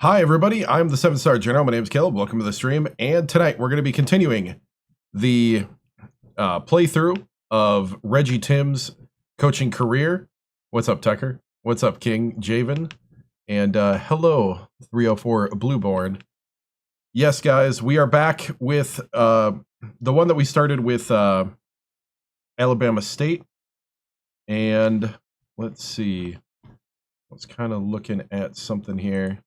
Hi everybody, I'm the 7-Star General. My name is Caleb. Welcome to the stream. And tonight we're going to be continuing the playthrough of Reggie Tim's coaching career. What's up, Tucker? What's up, King Javen? And hello, 304 Blueborn. Yes, guys, we are back with the one that we started with Alabama State. And let's see. I was kind of looking at something here.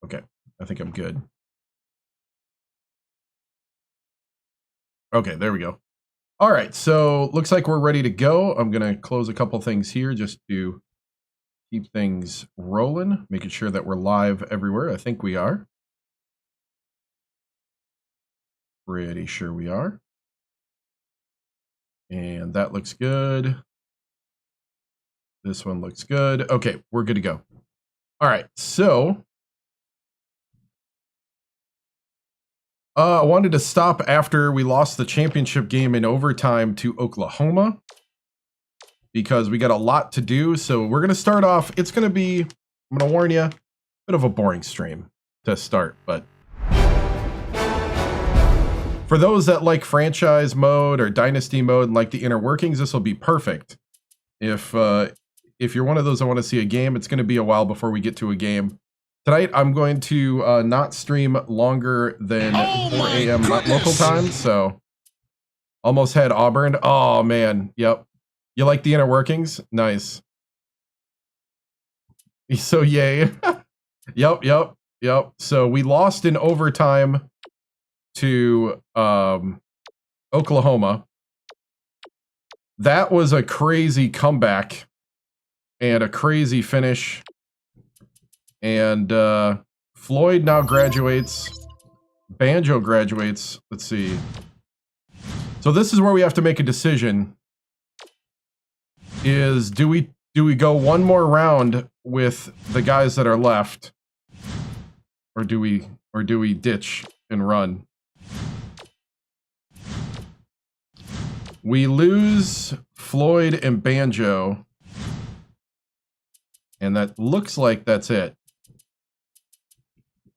Okay, I think I'm good. Okay, there we go. All right, so looks like we're ready to go. I'm going to close a couple things here just to keep things rolling, making sure that we're live everywhere. I think we are. Pretty sure we are. And that looks good. This one looks good. Okay, we're good to go. All right, so I wanted to stop after we lost the championship game in overtime to Oklahoma because we got a lot to do. So we're going to start off. It's going to be, I'm going to warn you, a bit of a boring stream to start. But for those that like franchise mode or dynasty mode and like the inner workings, this will be perfect. If you're one of those that want to see a game, it's going to be a while before we get to a game. Tonight, I'm going to not stream longer than 4 a.m. local time, so almost had Auburn. Oh, man. Yep. You like the inner workings? Nice. So, yay. Yep. So, we lost in overtime to Oklahoma. That was a crazy comeback and a crazy finish. And Floyd now graduates. Banjo graduates. Let's see. So this is where we have to make a decision. Is do we go one more round with the guys that are left, or do we ditch and run? We lose Floyd and Banjo, and that looks like that's it.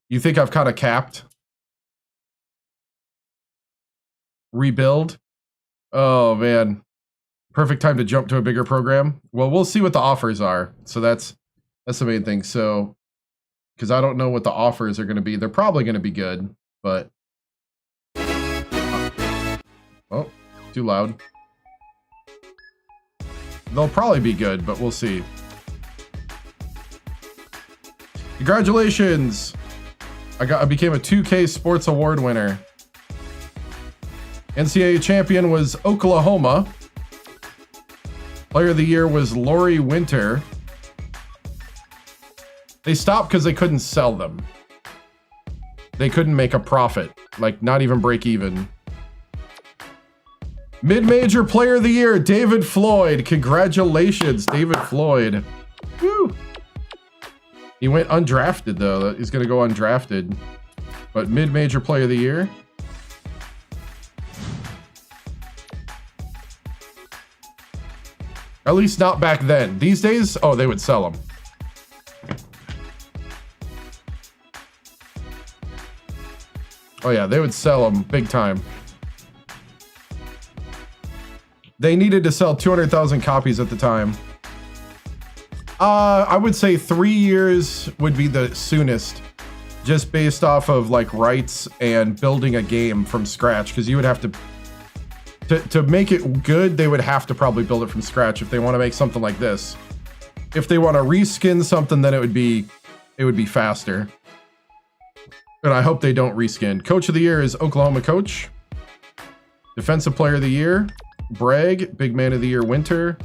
You think I've kind of capped? Rebuild? Oh, man. Perfect time to jump to a bigger program. Well, we'll see what the offers are. So that's the main thing. So, because I don't know what the offers are going to be. They're probably going to be good, but... Oh, too loud. They'll probably be good, but we'll see. Congratulations! I became a 2K Sports Award winner. NCAA champion was Oklahoma. Player of the year was Lori Winter. They stopped because they couldn't sell them. They couldn't make a profit, like not even break even. Mid-major player of the year, David Floyd. Congratulations, David Floyd. Woo! He went undrafted, though. He's going to go undrafted. But mid-major player of the year. At least not back then. These days, oh, they would sell them. Oh, yeah, they would sell them big time. They needed to sell 200,000 copies at the time. I would say 3 years would be the soonest, just based off of like rights and building a game from scratch. Because you would have to make it good, they would have to probably build it from scratch if they want to make something like this. If they want to reskin something, then it would be faster. And I hope they don't reskin. Coach of the year is Oklahoma coach. Defensive player of the year, Bragg. Big man of the year, Winter.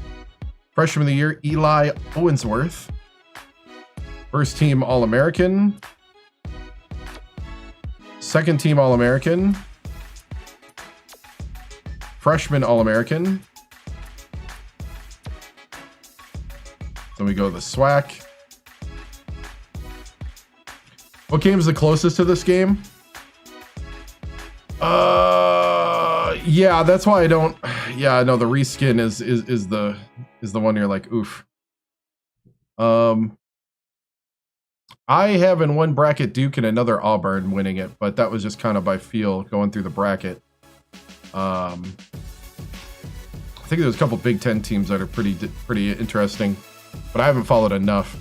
Freshman of the year, Eli Owensworth. First team All-American. Second team All-American. Freshman All-American. Then we go to the SWAC. What game is the closest to this game? Yeah, that's why I don't. Yeah, no, the reskin is the one you're like, oof. I have in one bracket Duke and another Auburn winning it, but that was just kind of by feel going through the bracket. I think there's a couple Big Ten teams that are pretty interesting, but I haven't followed enough.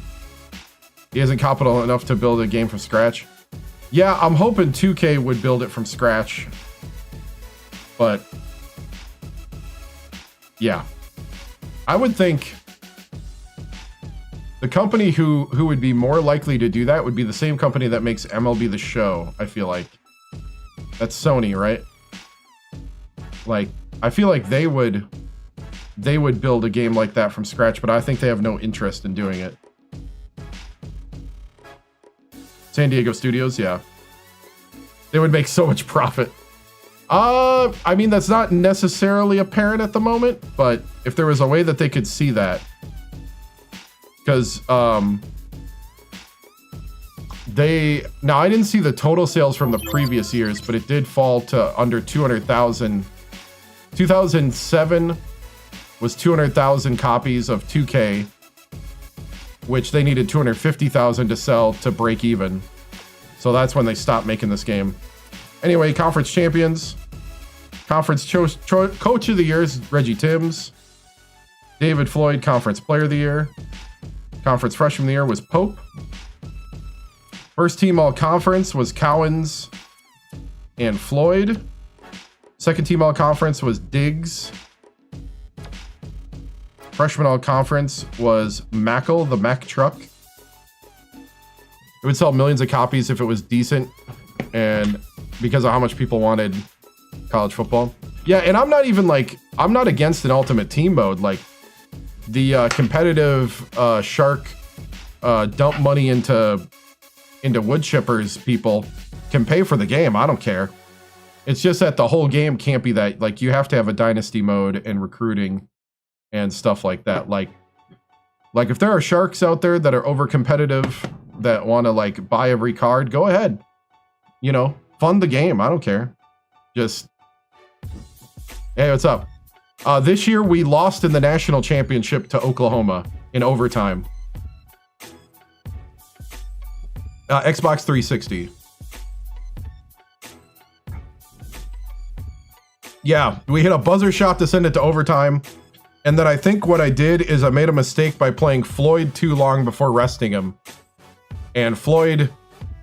He isn't competent enough to build a game from scratch. Yeah, I'm hoping 2K would build it from scratch, but yeah, I would think the company who would be more likely to do that would be the same company that makes MLB The Show. I feel like that's Sony, right? Like, I feel like they would build a game like that from scratch, but I think they have no interest in doing it. San Diego Studios, yeah. They would make so much profit. I mean, that's not necessarily apparent at the moment, but if there was a way that they could see that, because now I didn't see the total sales from the previous years, but it did fall to under 200,000. 2007 was 200,000 copies of 2K, which they needed 250,000 to sell to break even. So that's when they stopped making this game. Anyway, conference champions. Conference coach of the year is Reggie Timms. David Floyd, conference player of the year. Conference freshman of the year was Pope. First team all conference was Cowens and Floyd. Second team all conference was Diggs. Freshman all conference was Mackle, the Mack truck. It would sell millions of copies if it was decent, and because of how much people wanted college football. Yeah, and I'm not even like, I'm not against an ultimate team mode. Like the competitive shark dump money into wood chippers people can pay for the game. I don't care. It's just that the whole game can't be that, like, you have to have a dynasty mode and recruiting and stuff like that. Like if there are sharks out there that are over competitive that want to like buy every card, go ahead, you know, fund the game. I don't care. Just, hey, what's up? This year we lost in the national championship to Oklahoma in overtime. Xbox 360. Yeah, we hit a buzzer shot to send it to overtime. And then I think what I did is I made a mistake by playing Floyd too long before resting him. And Floyd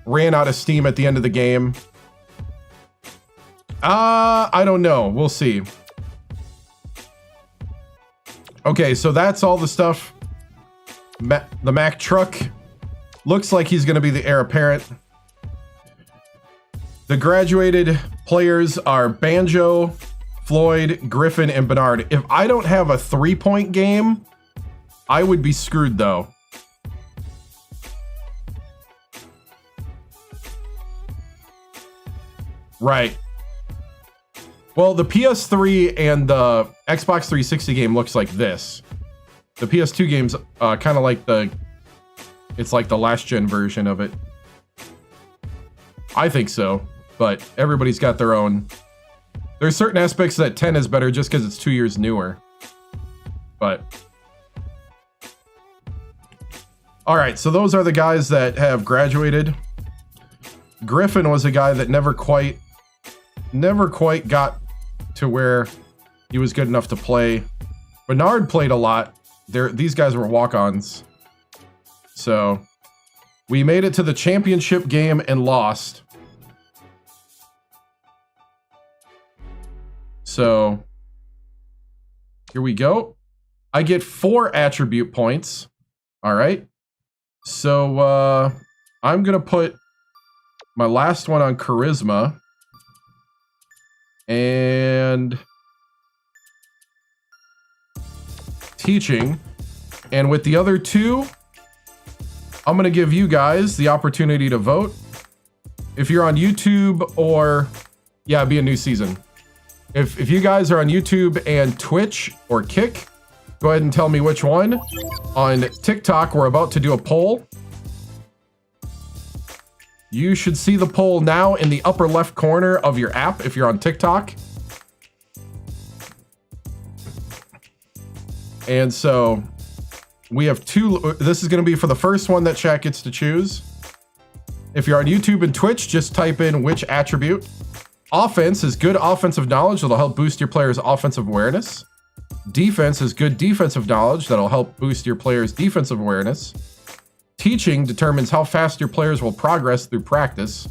ran out of steam at the end of the game. I don't know. We'll see. Okay, so that's all the stuff. The Mack truck looks like he's going to be the heir apparent. The graduated players are Banjo, Floyd, Griffin, and Bernard. If I don't have a 3-point game, I would be screwed though. Right. Well, the PS3 and the Xbox 360 game looks like this. The PS2 game's kind of like it's like the last gen version of it. I think so, but everybody's got their own. There's certain aspects that 10 is better just because it's 2 years newer. But all right, so those are the guys that have graduated. Griffin was a guy that never quite got to where he was good enough to play. Bernard played a lot. These guys were walk-ons. So we made it to the championship game and lost. So here we go. I get 4 attribute points. All right. So I'm going to put my last one on charisma. And teaching. And with the other 2, I'm going to give you guys the opportunity to vote. If you're on YouTube or, yeah, it'd be a new season. If you guys are on YouTube and Twitch or Kick, go ahead and tell me which one. On TikTok, we're about to do a poll. You should see the poll now in the upper left corner of your app if you're on TikTok. And so we have 2. This is going to be for the first one that chat gets to choose. If you're on YouTube and Twitch, just type in which attribute. Offense is good offensive knowledge that'll help boost your player's offensive awareness. Defense is good defensive knowledge that'll help boost your player's defensive awareness. Teaching determines how fast your players will progress through practice.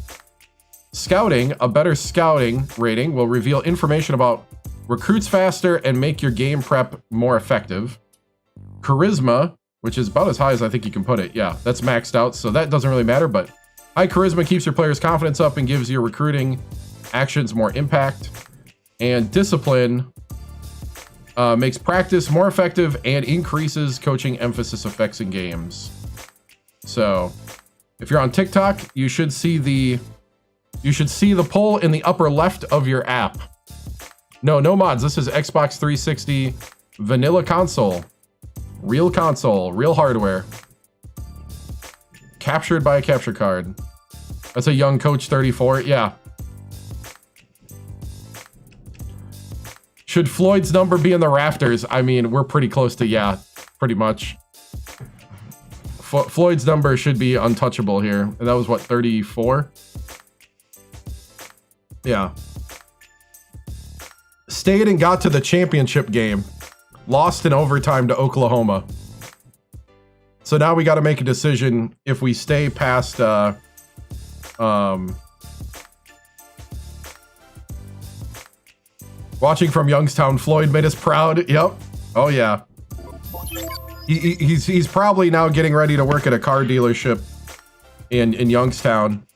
Scouting, a better scouting rating will reveal information about recruits faster and make your game prep more effective. Charisma, which is about as high as I think you can put it. Yeah, that's maxed out, so that doesn't really matter, but high charisma keeps your players' confidence up and gives your recruiting actions more impact. And discipline makes practice more effective and increases coaching emphasis effects in games. So, if you're on TikTok, you should see the poll in the upper left of your app. No mods. This is Xbox 360 vanilla console, real hardware, captured by a capture card. That's a young coach 34. Yeah. Should Floyd's number be in the rafters? I mean, we're pretty close to, yeah, pretty much. Floyd's number should be untouchable here. And that was what, 34? Yeah. Stayed and got to the championship game. Lost in overtime to Oklahoma. So now we got to make a decision if we stay past watching from Youngstown, Floyd made us proud. Yep. Oh yeah. He's probably now getting ready to work at a car dealership in Youngstown.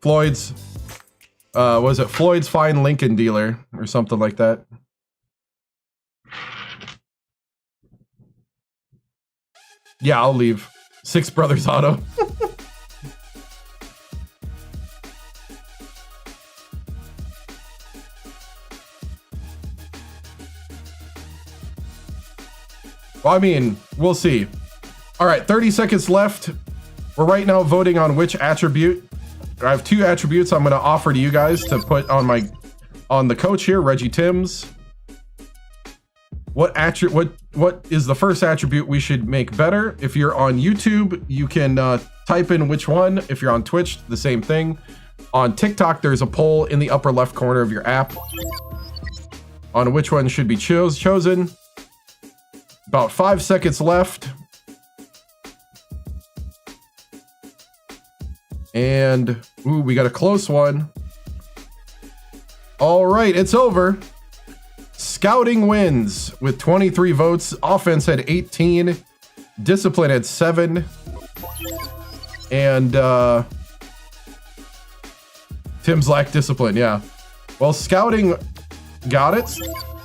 Floyd's was it Floyd's Fine Lincoln dealer or something like that? Yeah, I'll leave. Six Brothers Auto. Well, I mean, we'll see. All right, 30 seconds left. We're right now voting on which attribute. I have two attributes I'm going to offer to you guys to put on the coach here, Reggie Timms. What is the first attribute we should make better? If you're on YouTube, you can type in which one. If you're on Twitch, the same thing. On TikTok, there's a poll in the upper left corner of your app on which one should be chosen. About 5 seconds left. And, ooh, we got a close one. All right, it's over. Scouting wins with 23 votes. Offense had 18. Discipline had 7. And, Tim's lacked discipline, yeah. Well, scouting got it.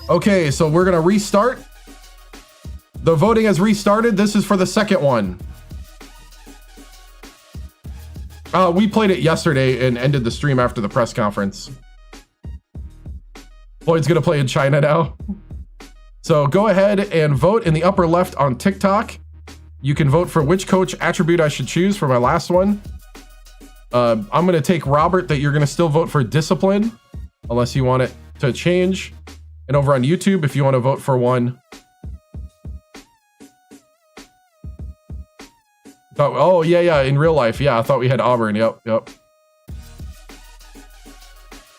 Okay, so we're going to restart. The voting has restarted. This is for the second one. We played it yesterday and ended the stream after the press conference. Floyd's gonna play in China now. So go ahead and vote in the upper left on TikTok. You can vote for which coach attribute I should choose for my last one. I'm gonna take Robert that you're gonna still vote for discipline, unless you want it to change. And over on YouTube, if you want to vote for one. Oh, yeah, in real life. Yeah, I thought we had Auburn. Yep.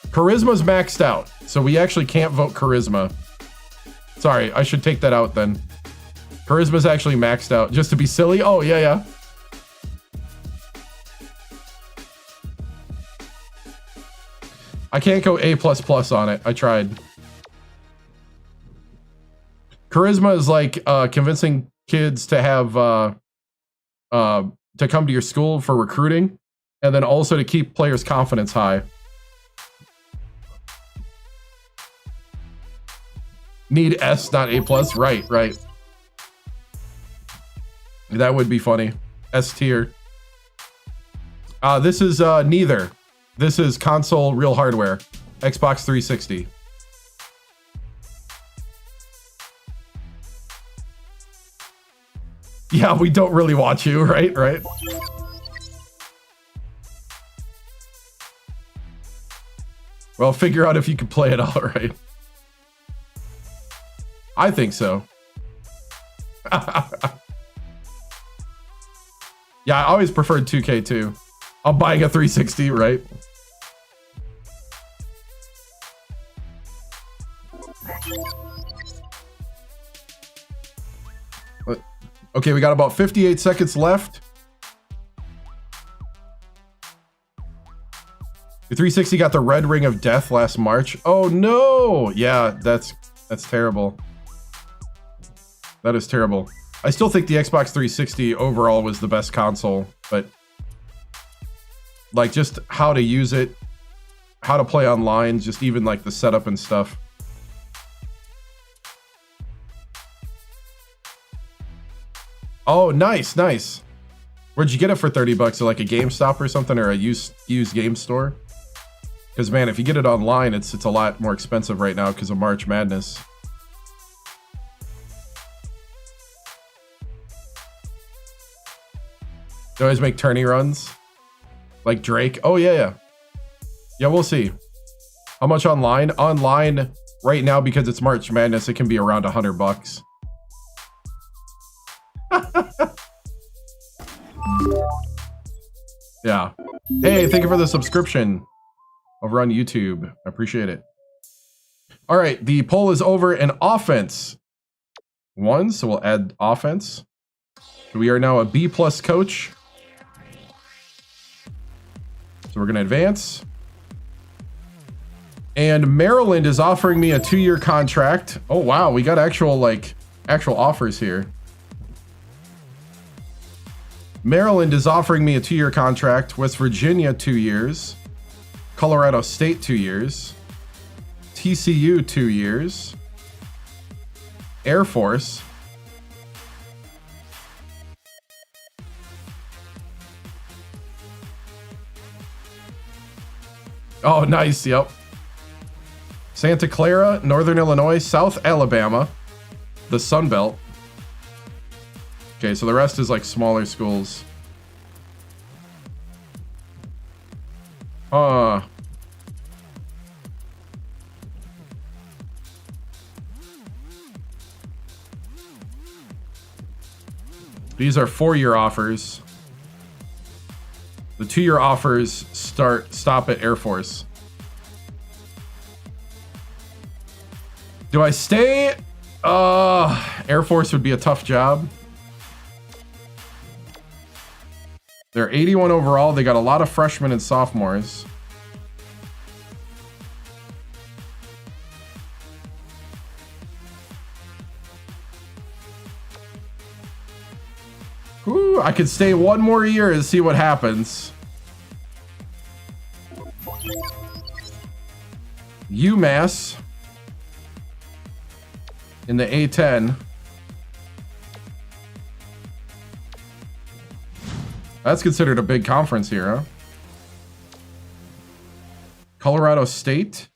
Charisma's maxed out, so we actually can't vote charisma. Sorry, I should take that out then. Charisma's actually maxed out, just to be silly. Oh, yeah. I can't go A++ on it. I tried. Charisma is like convincing kids to have... to come to your school for recruiting, and then also to keep players' confidence high. Need S, not A+. Right. That would be funny. S tier. This is neither. This is console real hardware. Xbox 360. Yeah, we don't really watch you, right? Well, figure out if you can play it all right. I think so. Yeah, I always preferred 2K2. I'm buying a 360, right? Okay, we got about 58 seconds left. The 360 got the red ring of death last March. Oh no! Yeah, that's terrible. That is terrible. I still think the Xbox 360 overall was the best console, but like just how to use it, how to play online, just even like the setup and stuff. Oh, nice, nice. Where'd you get it for 30 bucks? Like a GameStop or something, or a used game store? Because man, if you get it online, it's a lot more expensive right now because of March Madness. They always make tourney runs, like Drake. Oh yeah. We'll see. How much online? Online right now, because it's March Madness, it can be around 100 bucks. Yeah. Hey, thank you for the subscription over on YouTube. I appreciate it. All right, the poll is over and offense won, so we'll add offense. We are now a B+ coach. So we're going to advance. And Maryland is offering me a 2-year contract. Oh wow, we got actual offers here. Maryland is offering me a 2-year contract. West Virginia, 2 years. Colorado State, 2 years. TCU, 2 years. Air Force. Oh, nice. Yep. Santa Clara, Northern Illinois, South Alabama, the Sun Belt. Okay, so the rest is like smaller schools. These are 4-year offers. The 2-year offers stop at Air Force. Do I stay? Air Force would be a tough job. They're 81 overall. They got a lot of freshmen and sophomores. Whew, I could stay 1 more year and see what happens. UMass in the A10. That's considered a big conference here, huh? Colorado State.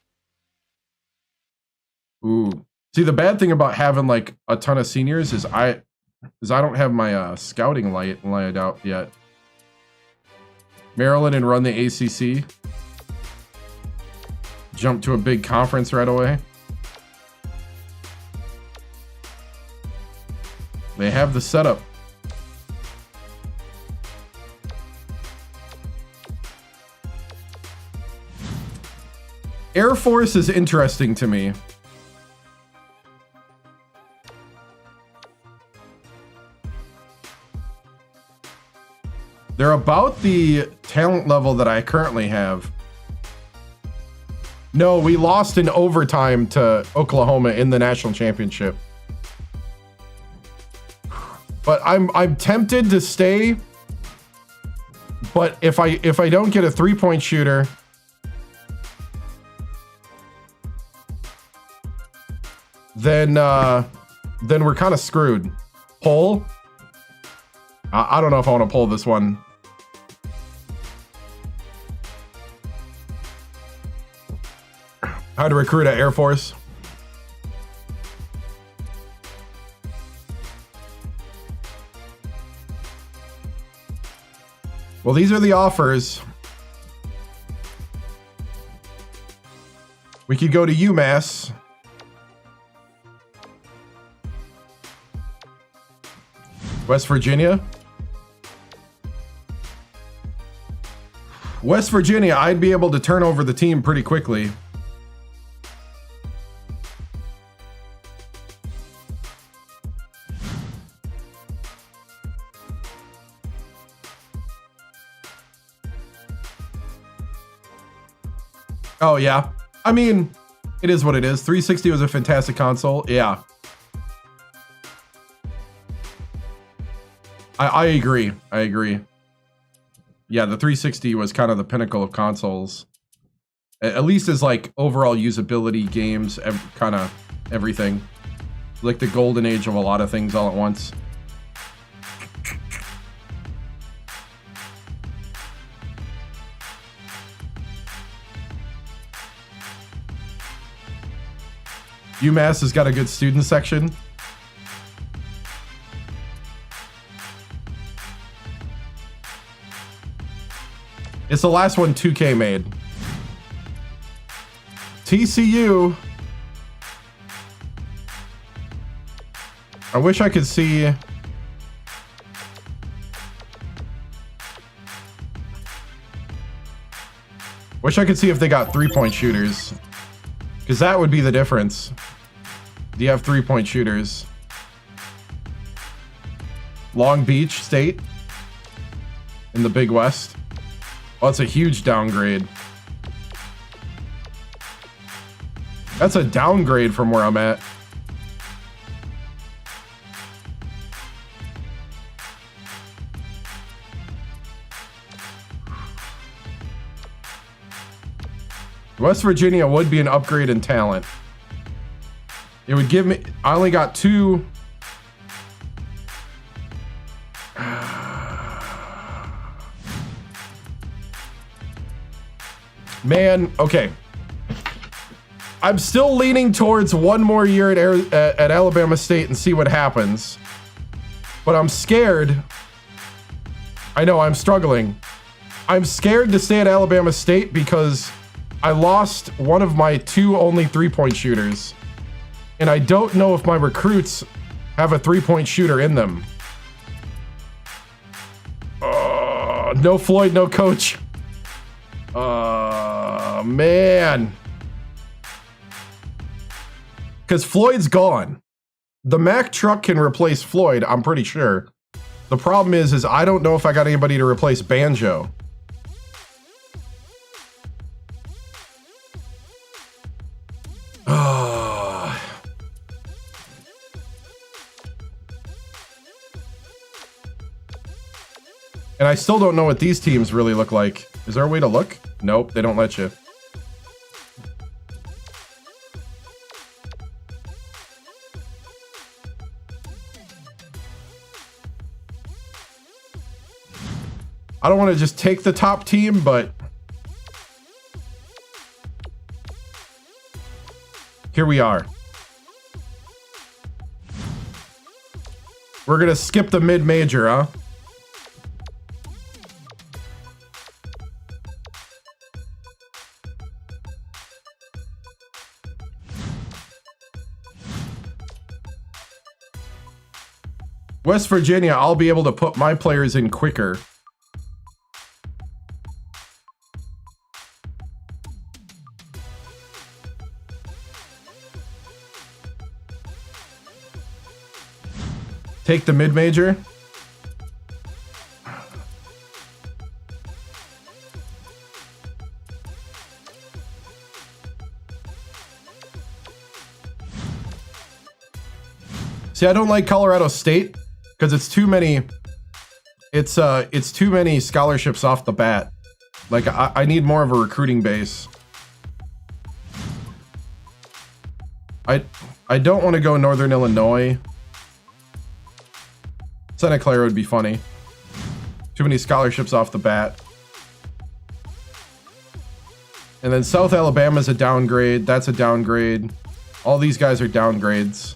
Ooh. See, the bad thing about having like a ton of seniors is I don't have my scouting light lined out yet. Maryland and run the ACC. Jump to a big conference right away. They have the setup. Air Force is interesting to me. They're about the talent level that I currently have. No, we lost in overtime to Oklahoma in the national championship. But I'm tempted to stay. But if I don't get a 3-point shooter, then we're kind of screwed. Poll? I don't know if I want to pull this one. How to recruit at Air Force. Well, these are the offers. We could go to UMass. West Virginia. West Virginia, I'd be able to turn over the team pretty quickly. Oh, yeah. I mean, it is what it is. 360 was a fantastic console. Yeah. I agree. I agree. Yeah, the 360 was kind of the pinnacle of consoles. At least as like overall usability, games, kind of everything. Like the golden age of a lot of things all at once. UMass has got a good student section. It's the last one 2K made. TCU. I wish I could see. Wish I could see if they got 3-point shooters. Because that would be the difference. Do you have 3-point shooters? Long Beach State in the Big West. Oh, it's a huge downgrade. That's a downgrade from where I'm at. West Virginia would be an upgrade in talent. It would give me... I only got 2... Man, okay. I'm still leaning towards one more year at Alabama State and see what happens. But I'm scared. I know, I'm struggling. I'm scared to stay at Alabama State because I lost one of my 2 only 3-point shooters. And I don't know if my recruits have a 3-point shooter in them. No Floyd, no coach. Man. Because Floyd's gone. The Mack truck can replace Floyd, I'm pretty sure. The problem is I don't know if I got anybody to replace Banjo. And I still don't know what these teams really look like. Is there a way to look? Nope, they don't let you. I don't want to just take the top team, but here we are. We're gonna skip the mid-major, huh? West Virginia, I'll be able to put my players in quicker. Take the mid-major. See, I don't like Colorado State because it's too many. It's too many scholarships off the bat. Like I need more of a recruiting base. I don't want to go Northern Illinois. Santa Clara would be funny. Too many scholarships off the bat. And then South Alabama's a downgrade. That's a downgrade. All these guys are downgrades.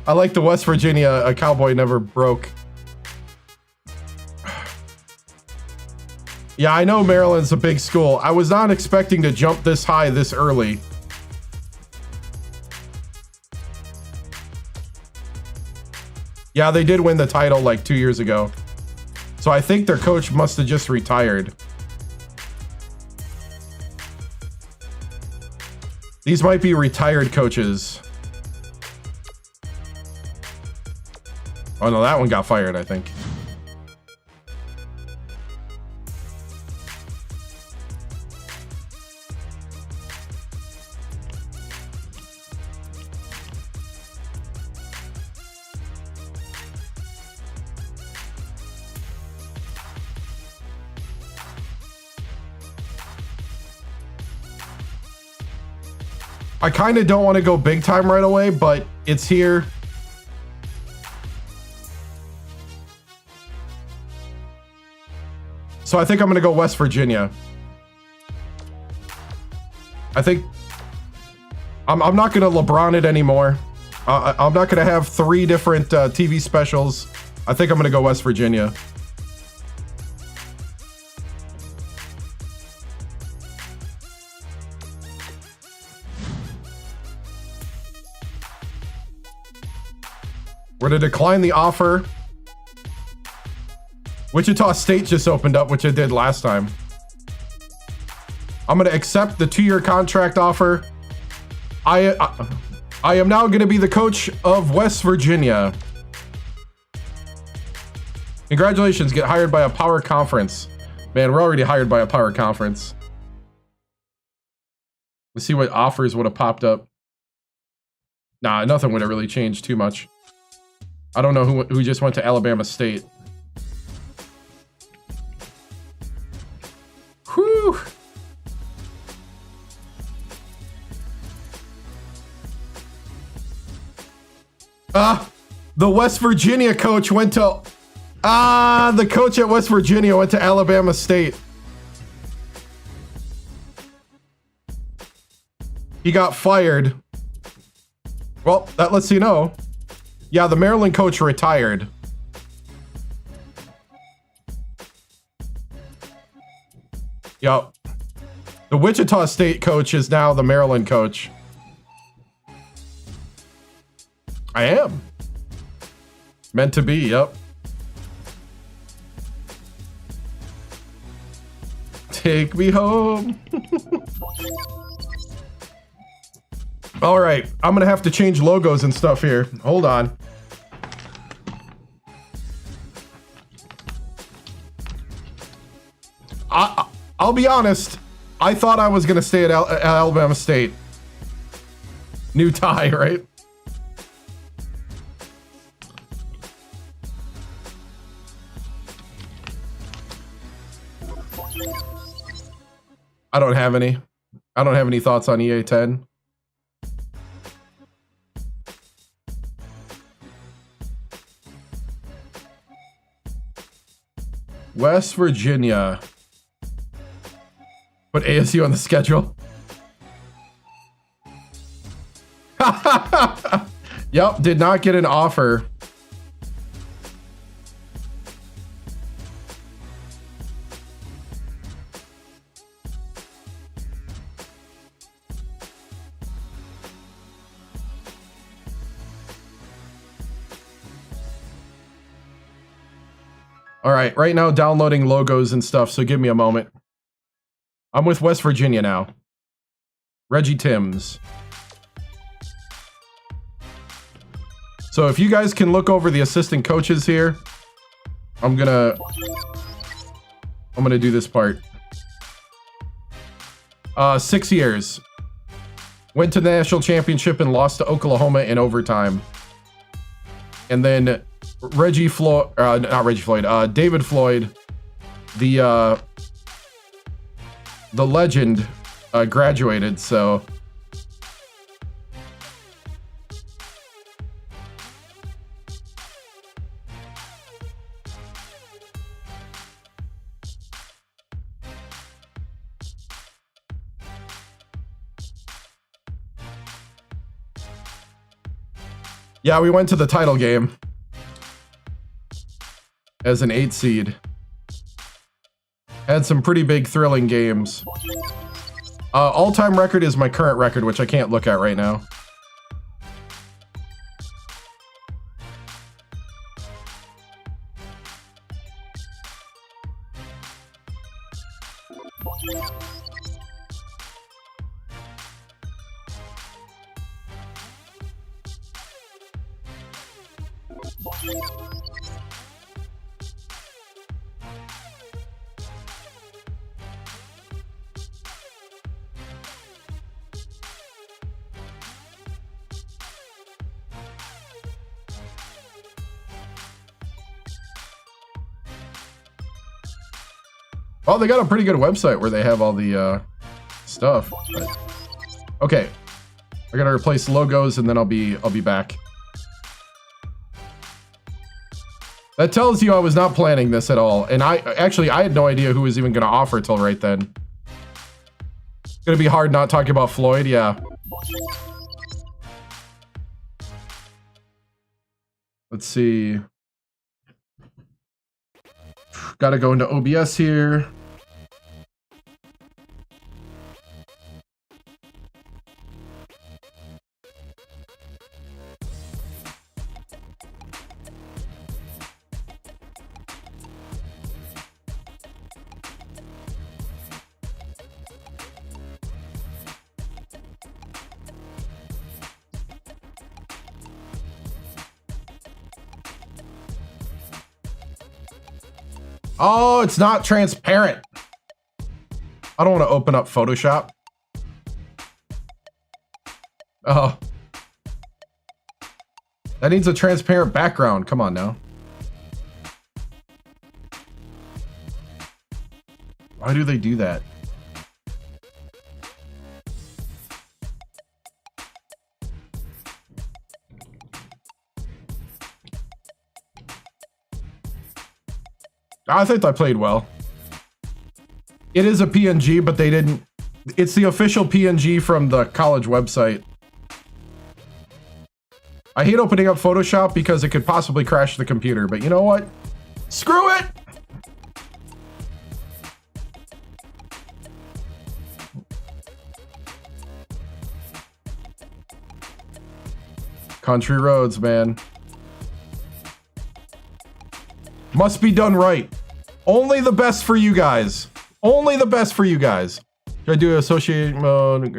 I like the West Virginia, a cowboy never broke. Yeah, I know Maryland's a big school. I was not expecting to jump this high this early. Yeah, they did win the title like 2 years ago. So I think their coach must have just retired. These might be retired coaches. Oh no, that one got fired, I think. I kind of don't want to go big time right away, but it's here. So I think I'm going to go West Virginia. I think I'm not going to LeBron it anymore. I'm not going to have 3 different TV specials. I think I'm going to go West Virginia. We're to decline the offer. Wichita State just opened up, which I did last time. I'm going to accept the 2-year contract offer. I am now going to be the coach of West Virginia. Congratulations, get hired by a power conference. Man, we're already hired by a power conference. Let's see what offers would have popped up. Nah, nothing would have really changed too much. I don't know who just went to Alabama State. Whew. The West Virginia coach went to... the coach at West Virginia went to Alabama State. He got fired. Well, that lets you know. Yeah, the Maryland coach retired. Yup. The Wichita State coach is now the Maryland coach. I am. Meant to be, yep. Take me home. All right, I'm gonna have to change logos and stuff here. Hold on. I'll be honest. I thought I was gonna stay at Alabama State. New tie, right? I don't have any. I don't have any thoughts on EA 10. West Virginia. Put ASU on the schedule. Yep, did not get an offer. All right, right now downloading logos and stuff, so give me a moment. I'm with West Virginia now. Reggie Timms. So if you guys can look over the assistant coaches here, I'm gonna do this part. 6 years. Went to the national championship and lost to Oklahoma in overtime. And then David Floyd, the legend, graduated, so. Yeah, we went to the title game as an 8 seed. Had some pretty big thrilling games. All-time record is my current record, which I can't look at right now. Oh, they got a pretty good website where they have all the stuff. But, okay, I gotta replace logos and then I'll be back. That tells you I was not planning this at all, and I had no idea who was even gonna offer till right then. It's gonna be hard not talking about Floyd, yeah. Let's see. Gotta go into OBS here. Oh, it's not transparent. I don't want to open up Photoshop. Oh. That needs a transparent background. Come on now. Why do they do that? I think I played well. It is a PNG, but they didn't... It's the official PNG from the college website. I hate opening up Photoshop because it could possibly crash the computer, but you know what? Screw it! Country roads, man. Must be done right. Only the best for you guys. Only the best for you guys. Should I do associate mode?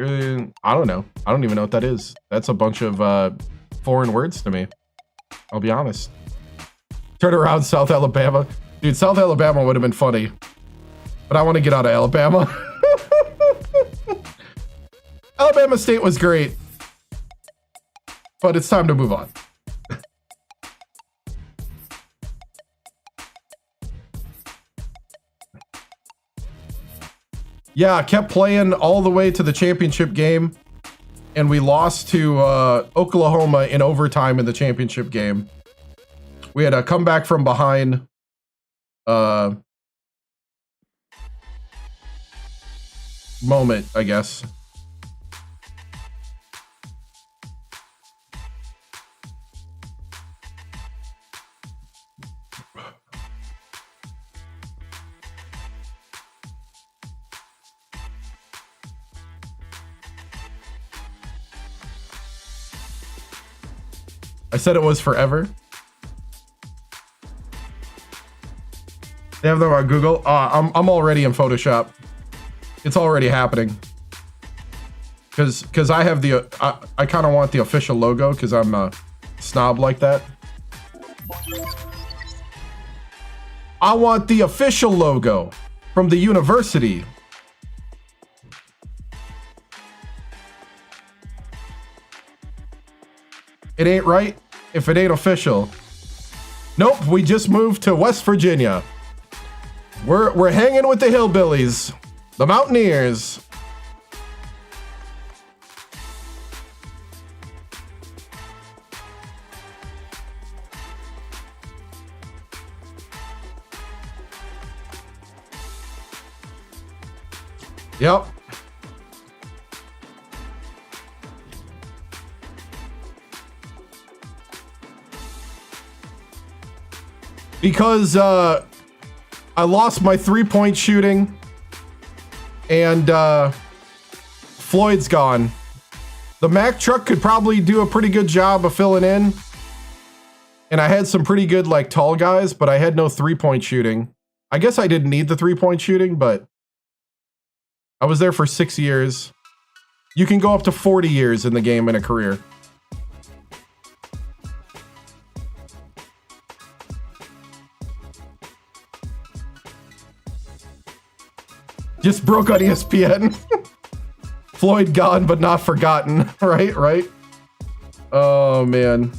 I don't know. I don't even know what that is. That's a bunch of foreign words to me. I'll be honest. Turn around, South Alabama. Dude, South Alabama would have been funny. But I want to get out of Alabama. Alabama State was great. But it's time to move on. Yeah, I kept playing all the way to the championship game, and we lost to Oklahoma in overtime in the championship game. We had a comeback from behind. Moment, I guess. I said it was forever. They have them on Google. I'm already in Photoshop. It's already happening. Cause I have the I kind of want the official logo because I'm a snob like that. I want the official logo from the university. It ain't right if it ain't official. Nope, we just moved to West Virginia. We're hanging with the hillbillies, the Mountaineers. Yep. Because I lost my 3-point shooting, and Floyd's gone. The Mack truck could probably do a pretty good job of filling in. And I had some pretty good, like, tall guys, but I had no 3-point shooting. I guess I didn't need the 3-point shooting, but I was there for 6 years. You can go up to 40 years in the game in a career. Just broke on ESPN. Floyd gone, but not forgotten. Right? Oh, man.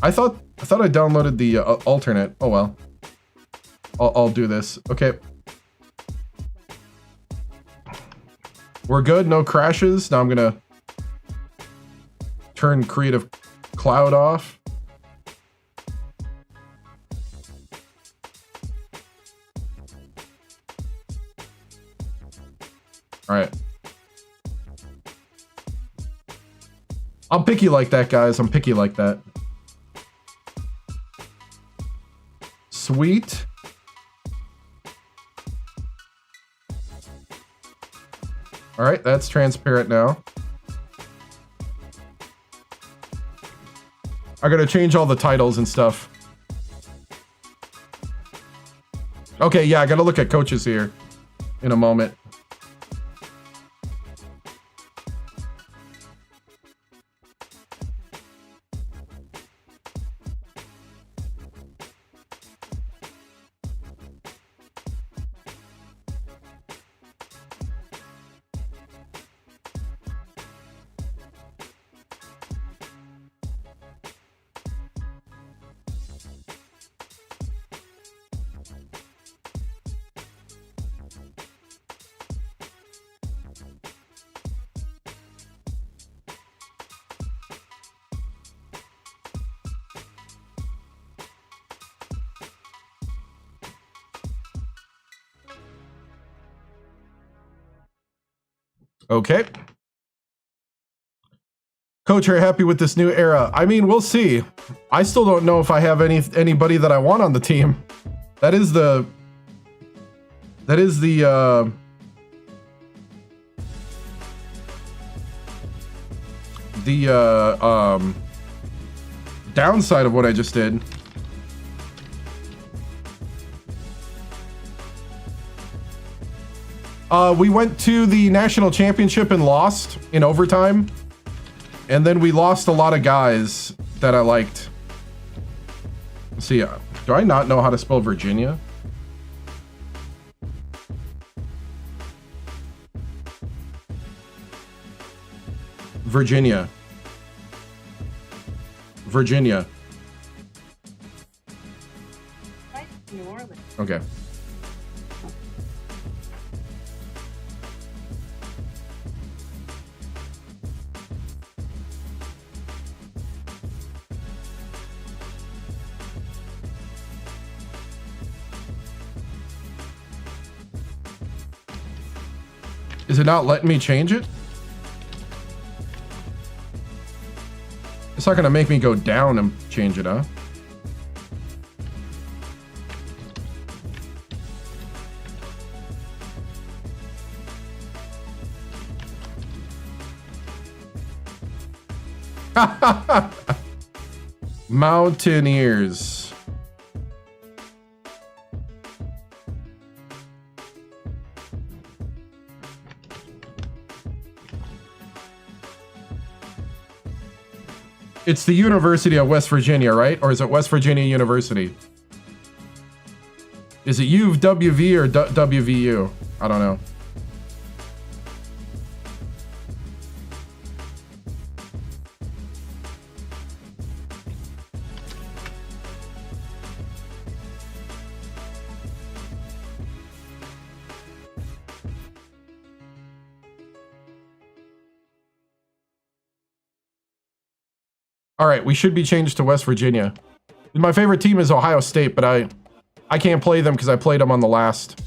I thought I downloaded the alternate. Oh, well. I'll do this. Okay. We're good. No crashes. Now I'm going to turn Creative Cloud off. All right. I'm picky like that, guys. I'm picky like that. Sweet. All right, that's transparent now. I gotta change all the titles and stuff. Okay, yeah, I gotta look at coaches here in a moment. Okay. Coach, are you happy with this new era? I mean, we'll see. I still don't know if I have anybody that I want on the team. That is the downside of what I just did. We went to the national championship and lost in overtime. And then we lost a lot of guys that I liked. Let's see, do I not know how to spell Virginia? Virginia. Virginia. New Orleans. Okay. Is it not letting me change it? It's not gonna make me go down and change it, huh? Mountaineers. It's the University of West Virginia, right? Or is it West Virginia University? Is it UWV or WVU? I don't know. All right, we should be changed to West Virginia. My favorite team is Ohio State, but I can't play them because I played them on the last.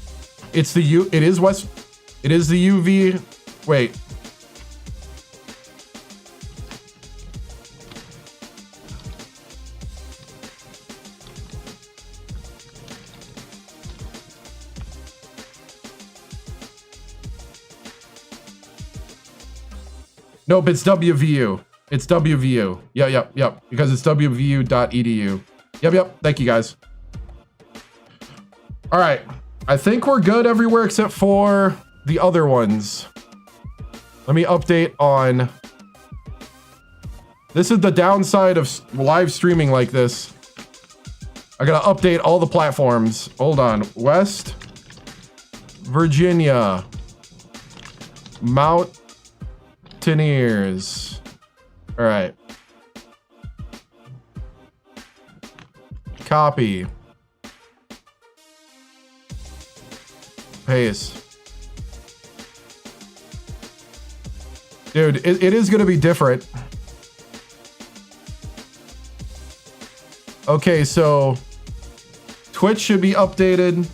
It's the it is the UV. Wait. Nope, it's WVU. It's WVU. Yep. Because it's wvu.edu. Yep. Thank you, guys. All right. I think we're good everywhere except for the other ones. Let me update on... This is the downside of live streaming like this. I gotta update all the platforms. Hold on. West Virginia. Mountaineers. All right. Copy. Paste. Dude, it is going to be different. Okay, so Twitch should be updated.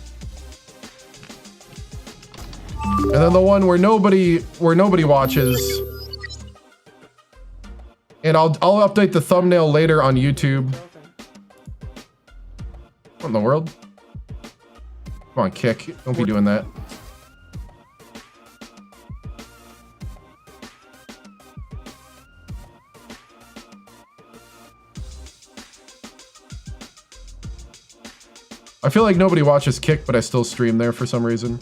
And then the one where nobody watches. And I'll update the thumbnail later on YouTube. What in the world? Come on, Kick. Don't be doing that. I feel like nobody watches Kick, but I still stream there for some reason.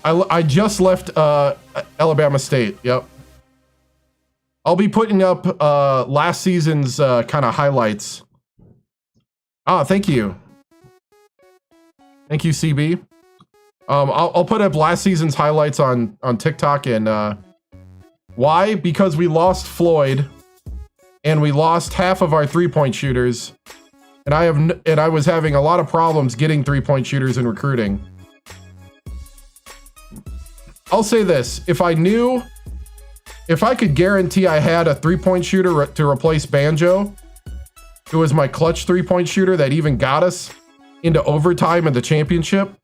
I just left Alabama State. Yep. I'll be putting up last season's kind of highlights. Ah, thank you. Thank you, CB. I'll put up last season's highlights on TikTok. And why? Because we lost Floyd and we lost half of our three-point shooters. And I was having a lot of problems getting three-point shooters in recruiting. I'll say this, if I could guarantee I had a three-point shooter to replace Banjo, who was my clutch three-point shooter that even got us into overtime in the championship,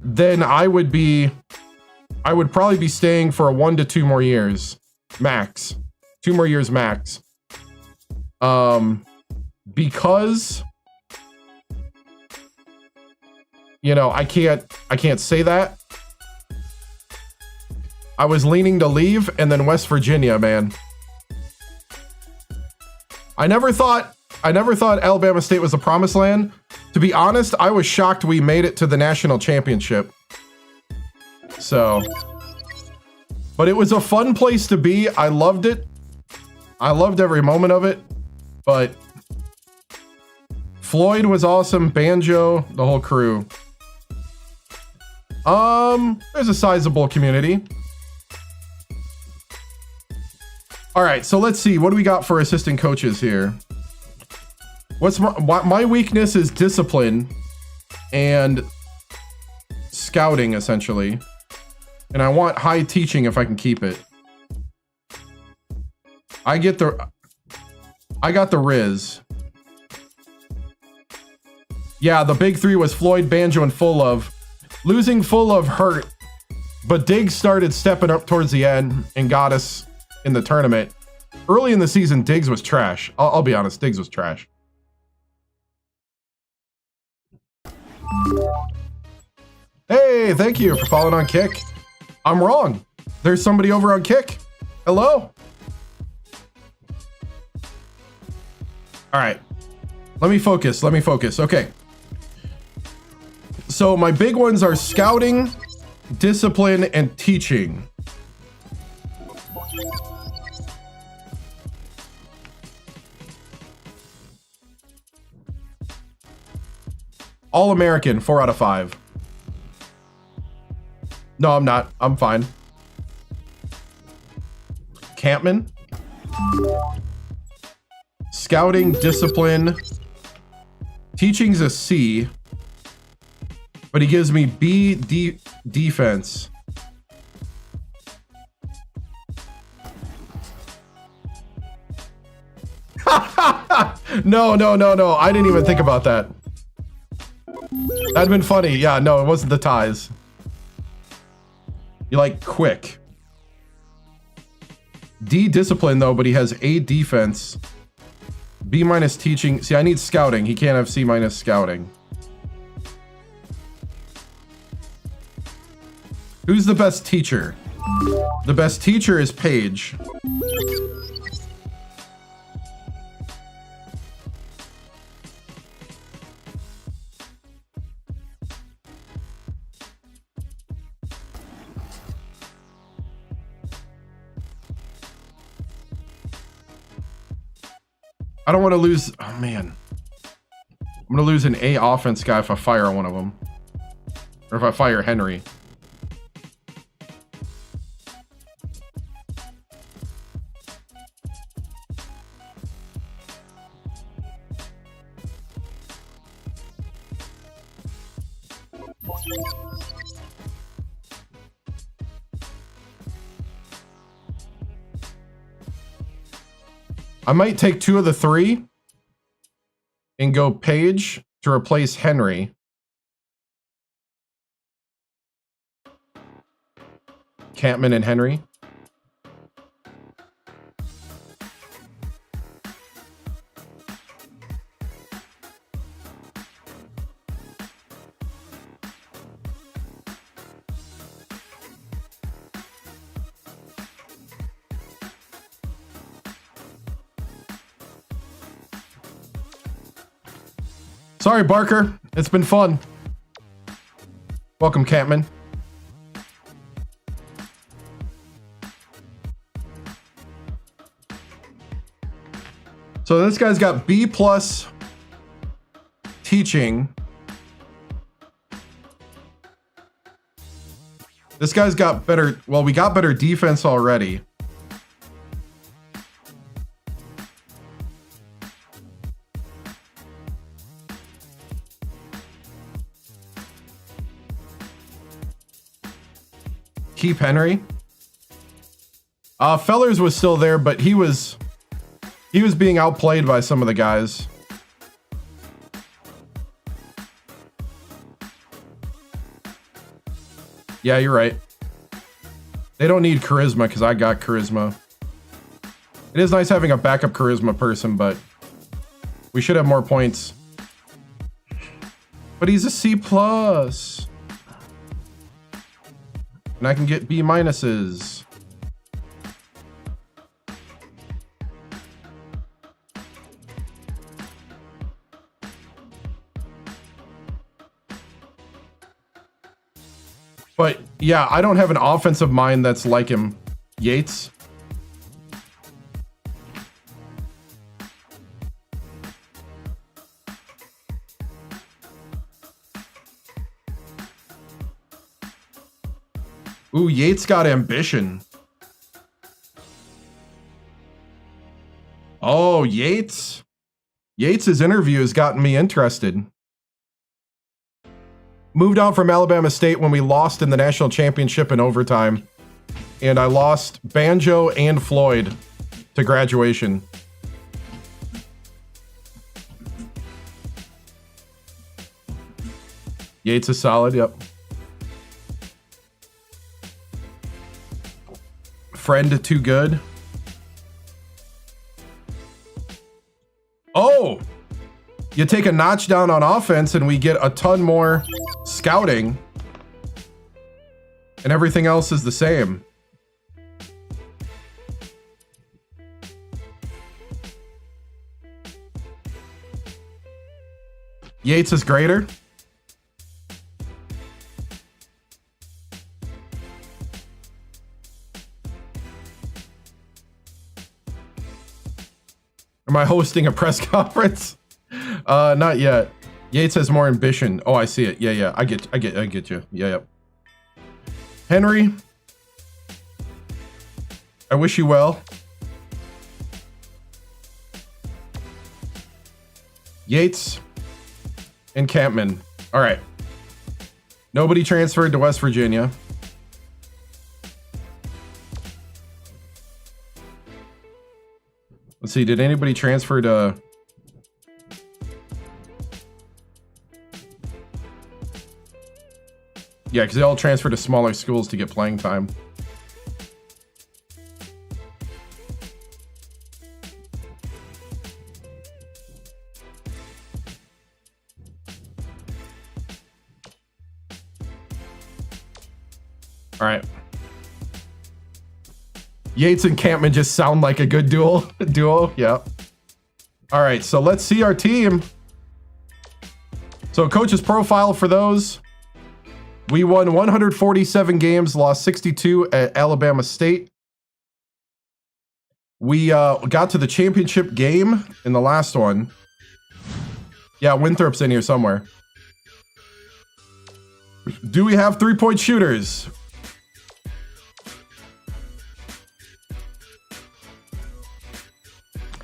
then I would probably be staying for 1 to 2 more years, max. 2 more years max. Because, you know, I can't say that. I was leaning to leave, and then West Virginia, man. I never thought Alabama State was a promised land. To be honest, I was shocked we made it to the national championship. So, but it was a fun place to be. I loved it. I loved every moment of it. But Floyd was awesome. Banjo, the whole crew. There's a sizable community. All right, so let's see. What do we got for assistant coaches here? What's my weakness is discipline and scouting, essentially. And I want high teaching if I can keep it. I got the Riz. Yeah, the big three was Floyd, Banjo, and Full of. Losing Full of hurt, but Diggs started stepping up towards the end and got us in the tournament. Early in the season, Diggs was trash. I'll be honest, Diggs was trash. Hey, thank you for following on Kick. I'm wrong. There's somebody over on Kick. Hello. All right. Let me focus. Okay. So my big ones are scouting, discipline, and teaching. All-American, 4 out of 5. No, I'm not. I'm fine. Campman. Scouting, discipline. Teaching's a C. But he gives me B, defense. No. I didn't even think about that. That'd been funny. Yeah, no, it wasn't the ties. You like quick. D discipline though, but he has A defense. B minus teaching. See, I need scouting. He can't have C minus scouting. Who's the best teacher? The best teacher is Paige. I don't want to lose. Oh, man. I'm going to lose an A offense guy if I fire one of them. Or if I fire Henry. I might take 2 of the 3 and go Paige to replace Henry. Campman and Henry. Sorry, Barker. It's been fun. Welcome, Campman. So this guy's got B plus teaching. This guy's got better, well, we got better defense already. Keep Henry. Fellers was still there, but he was being outplayed by some of the guys. Yeah, you're right. They don't need charisma because I got charisma. It is nice having a backup charisma person, but we should have more points. But he's a C plus. And I can get B minuses. But yeah, I don't have an offensive mind that's like him. Yates. Ooh, Yates got ambition. Oh, Yates. Yates's interview has gotten me interested. Moved on from Alabama State when we lost in the national championship in overtime. And I lost Banjo and Floyd to graduation. Yates is solid, yep. Friend too good. Oh! You take a notch down on offense and we get a ton more scouting. And everything else is the same. Yates is greater. Am I hosting a press conference? Not yet. Yates has more ambition. Oh, I see it. Yeah. I get you. Yeah. Henry. I wish you well. Yates and Campman. All right. Nobody transferred to West Virginia. Let's see, did anybody transfer to... Yeah, because they all transferred to smaller schools to get playing time. All right. Yates and Campman just sound like a good duo. Yeah. All right, so let's see our team. So coach's profile for those. We won 147 games, lost 62 at Alabama State. We got to the championship game in the last one. Yeah, Winthrop's in here somewhere. Do we have three-point shooters?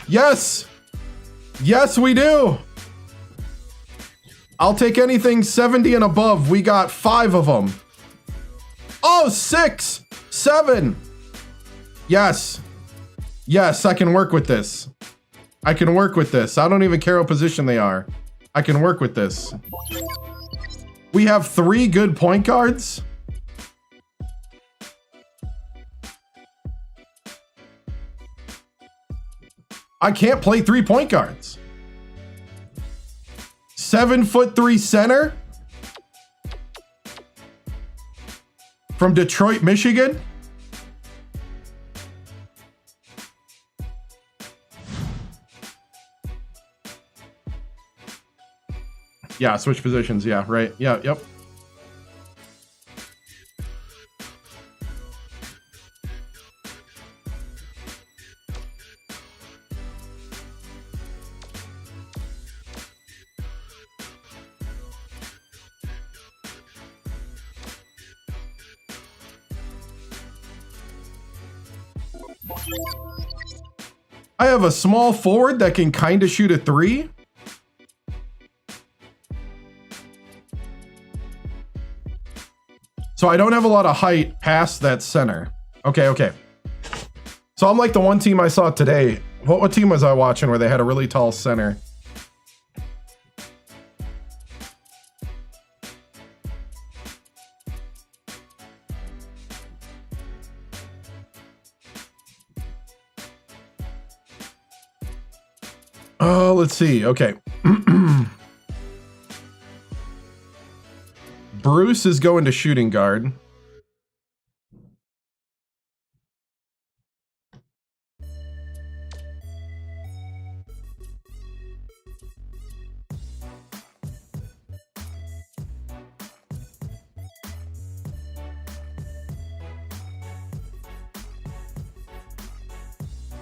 Yes! Yes, we do! I'll take anything 70 and above. We got 5 of them. Oh, 6! 7! Yes. Yes, I can work with this. I can work with this. I don't even care what position they are. I can work with this. We have 3 good point guards. I can't play 3 point guards. 7'3" center from Detroit, Michigan. Yeah, switch positions. Yeah, right. Yeah, yep. I have a small forward that can kind of shoot a 3. So I don't have a lot of height past that center. Okay, okay. So I'm like the one team I saw today. What team was I watching where they had a really tall center? Oh, let's see. Okay. Bruce is going to shooting guard.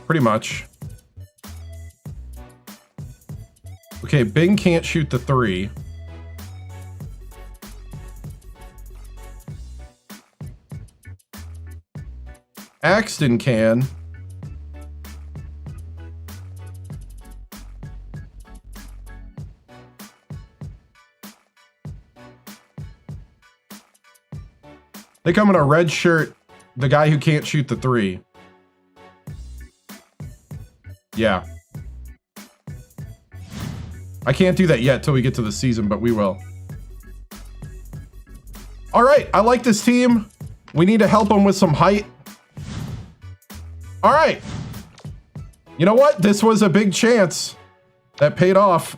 Pretty much. Okay, Bing can't shoot the 3. Axton can. They come in a red shirt, the guy who can't shoot the 3. Yeah. I can't do that yet till we get to the season, but we will. All right, I like this team. We need to help them with some height. All right. You know what? This was a big chance that paid off.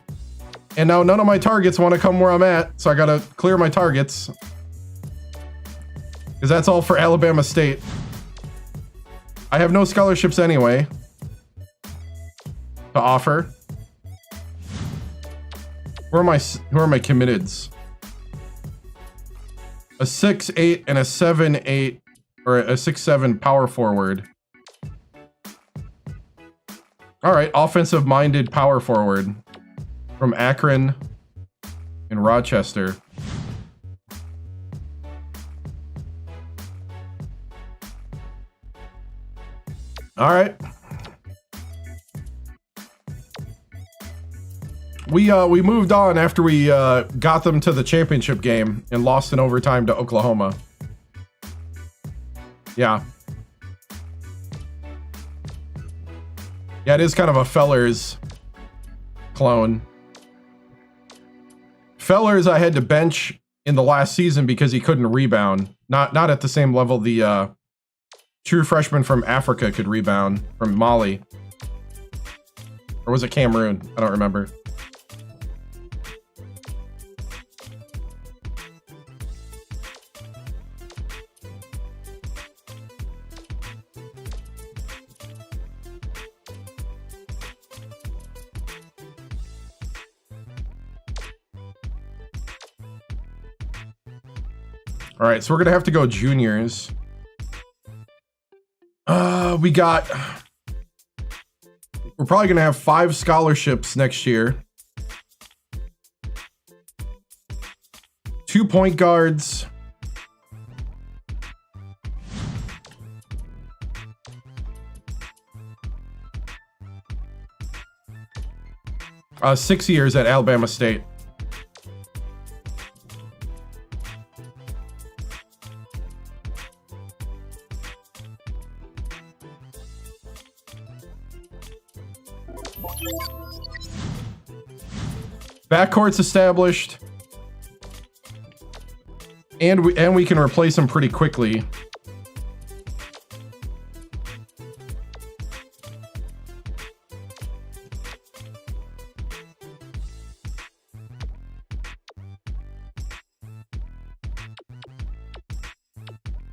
And now none of my targets want to come where I'm at, so I got to clear my targets. Because that's all for Alabama State. I have no scholarships anyway to offer. Who are my committeds? A 6'8" and a 7'8", or a 6'7" power forward. All right, offensive-minded power forward from Akron and Rochester. All right. We moved on after we got them to the championship game and lost in overtime to Oklahoma. Yeah. Yeah, it is kind of a Fellers clone. Fellers I had to bench in the last season because he couldn't rebound. Not at the same level the true freshman from Africa could rebound from Mali. Or was it Cameroon? I don't remember. All right, so we're gonna have to go juniors. We're probably gonna have 5 scholarships next year. 2 point guards. 6 years at Alabama State. Backcourt's established. And we can replace him pretty quickly.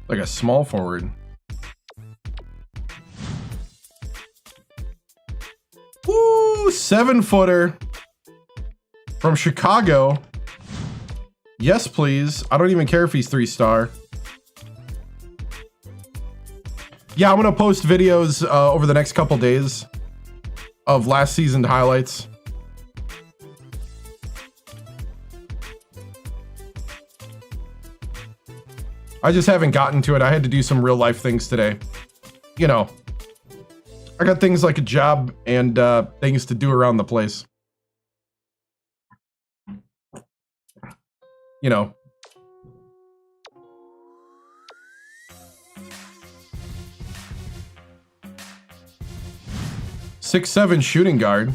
Like a small forward. Woo! 7-footer from Chicago. Yes, please. I don't even care if he's 3-star. Yeah, I'm gonna post videos over the next couple days of last season highlights. I just haven't gotten to it. I had to do some real life things today. You know, I got things like a job and things to do around the place. You know. "6'7" shooting guard.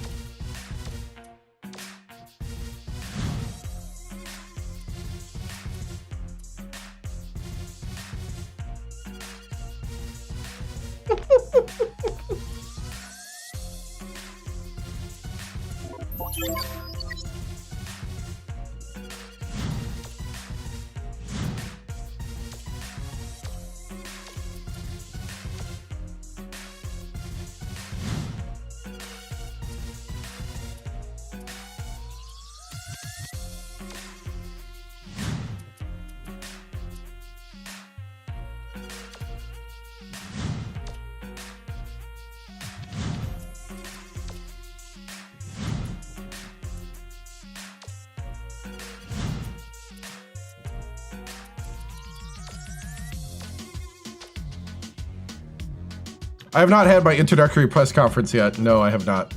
I have not had my introductory press conference yet. No, I have not.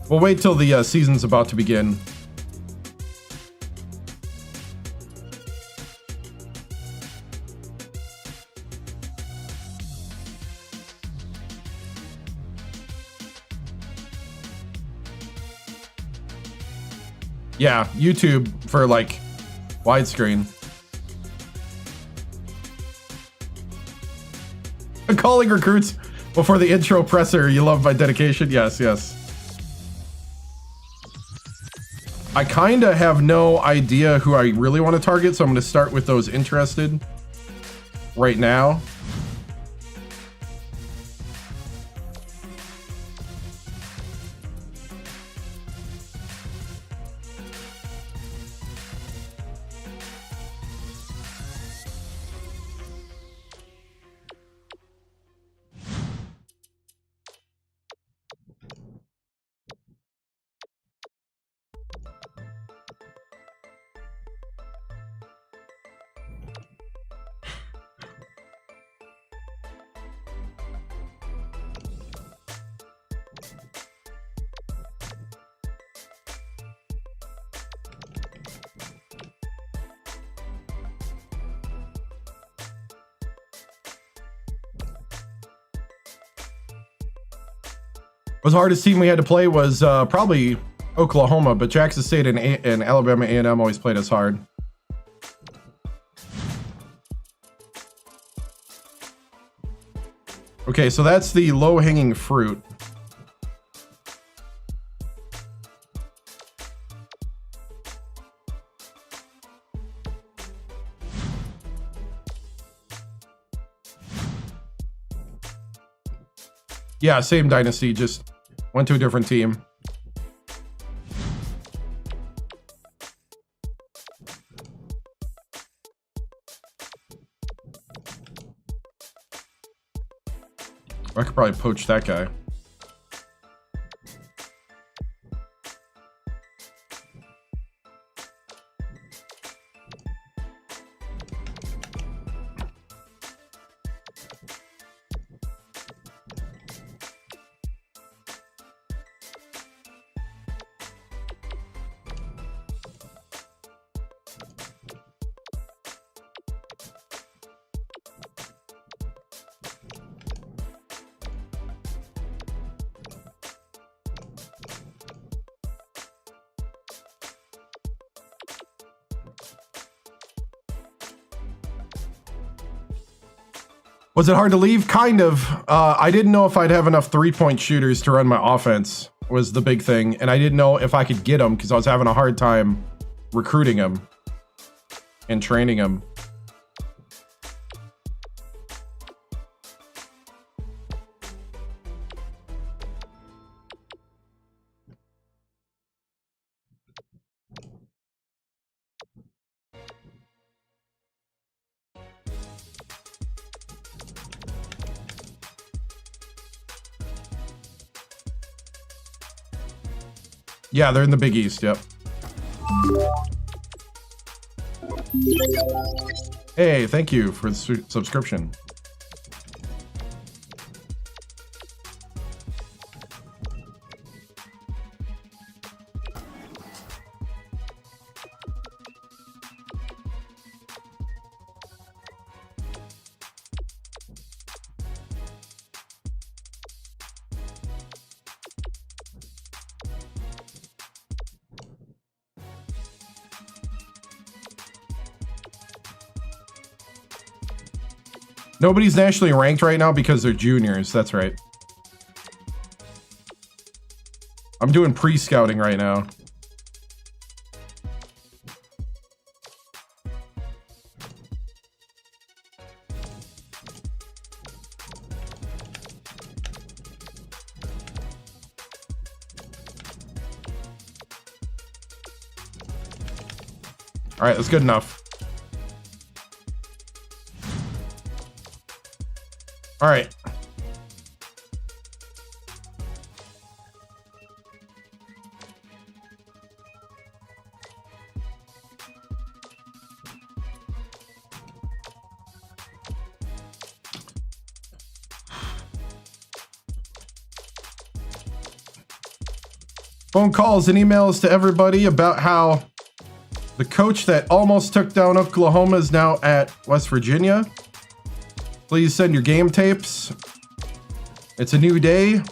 We'll wait till the season's about to begin. Yeah, YouTube for like widescreen. Calling recruits before the intro presser. You love my dedication. Yes, yes. I kind of have no idea who I really want to target, so I'm going to start with those interested right now. The hardest team we had to play was probably Oklahoma, but Jackson State and Alabama A&M always played us hard. Okay, so that's the low-hanging fruit. Yeah, same dynasty, just went to a different team. I could probably poach that guy. Was it hard to leave? Kind of. I didn't know if I'd have enough three-point shooters to run my offense was the big thing. And I didn't know if I could get them because I was having a hard time recruiting them and training them. Yeah, they're in the Big East, yep. Hey, thank you for the subscription. Nobody's nationally ranked right now because they're juniors. That's right. I'm doing pre-scouting right now. All right, that's good enough. All right. Phone calls and emails to everybody about how the coach that almost took down Oklahoma is now at West Virginia. Please send your game tapes. It's a new day.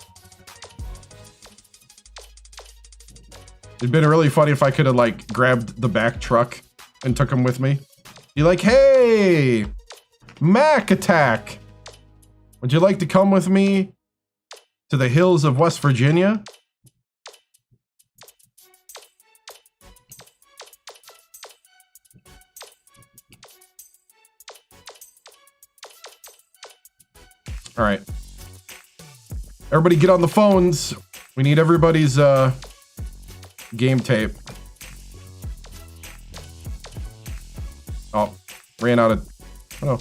It'd been really funny if I could have like grabbed the back truck and took him with me. Be like, hey, Mac Attack. Would you like to come with me to the hills of West Virginia? All right. Everybody get on the phones. We need everybody's game tape. Oh, ran out of... Oh.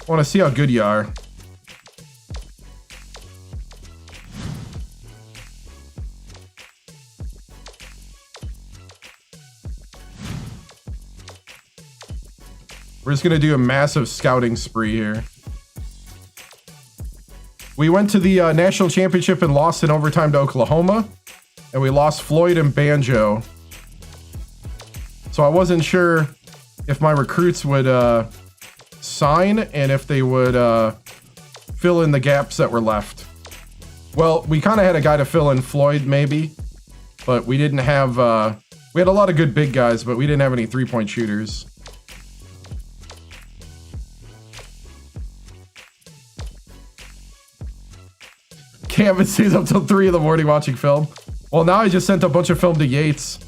I want to see how good you are. We're just going to do a massive scouting spree here. We went to the national championship and lost in overtime to Oklahoma. And we lost Floyd and Banjo. So I wasn't sure if my recruits would sign and if they would fill in the gaps that were left. Well, we kind of had a guy to fill in Floyd, maybe. But we didn't have... we had a lot of good big guys, but we didn't have any three-point shooters. Can't stays up till 3 in the morning watching film. Well, now I just sent a bunch of film to Yates.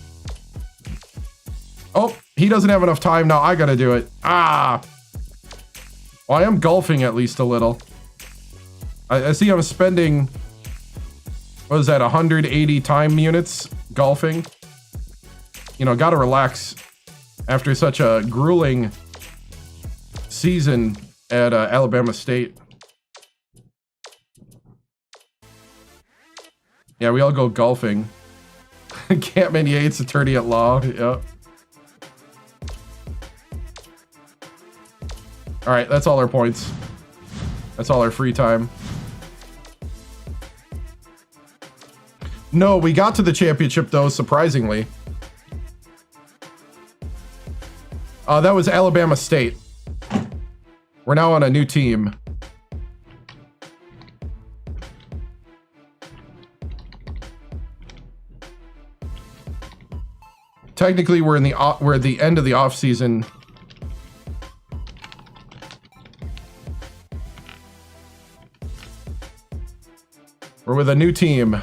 Oh, he doesn't have enough time. Now I gotta do it. Ah. Well, I am golfing at least a little. I see I'm spending... what was that, 180 time units golfing. You know, gotta relax after such a grueling season at Alabama State. Yeah, we all go golfing. Campman Yates, attorney at law. Yep. All right, that's all our points. That's all our free time. No, we got to the championship though, surprisingly. That was Alabama State. We're now on a new team. Technically, we're at the end of the off season. We're with a new team.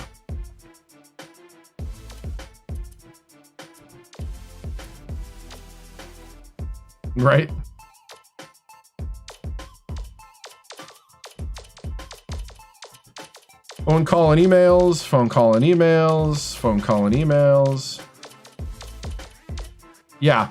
Right? Phone call and emails, phone call and emails, phone call and emails. Yeah.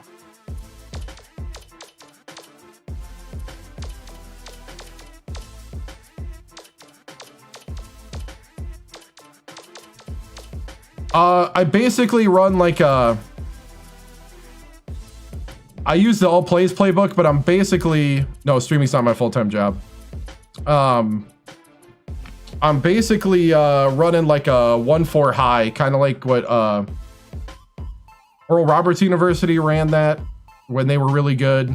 I basically run like a... I use the all plays playbook, but I'm basically... No, streaming's not my full-time job. I'm basically running like a 1-4 high, kind of like what Oral Roberts University ran that when they were really good.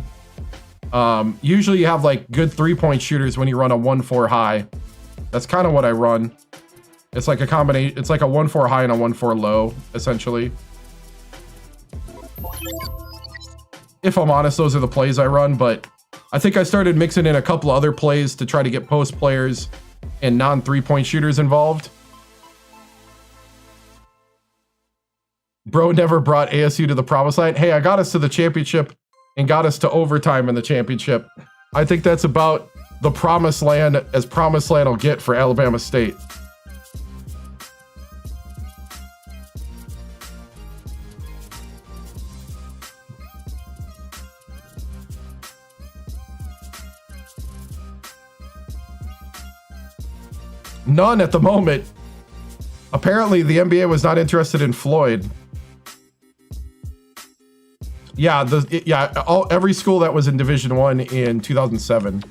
Usually you have like good 3-point shooters when you run a 1-4 high. That's kind of what I run. It's like a combination. It's like a 1-4 high and a 1-4 low, essentially. If I'm honest, those are the plays I run, but I think I started mixing in a couple other plays to try to get post players and non-3-point shooters involved. Bro never brought ASU to the promised land. Hey, I got us to the championship and got us to overtime in the championship. I think that's about the promised land as promised land will get for Alabama State. None at the moment. Apparently, the NBA was not interested in Floyd. Yeah, every school that was in Division I in 2007.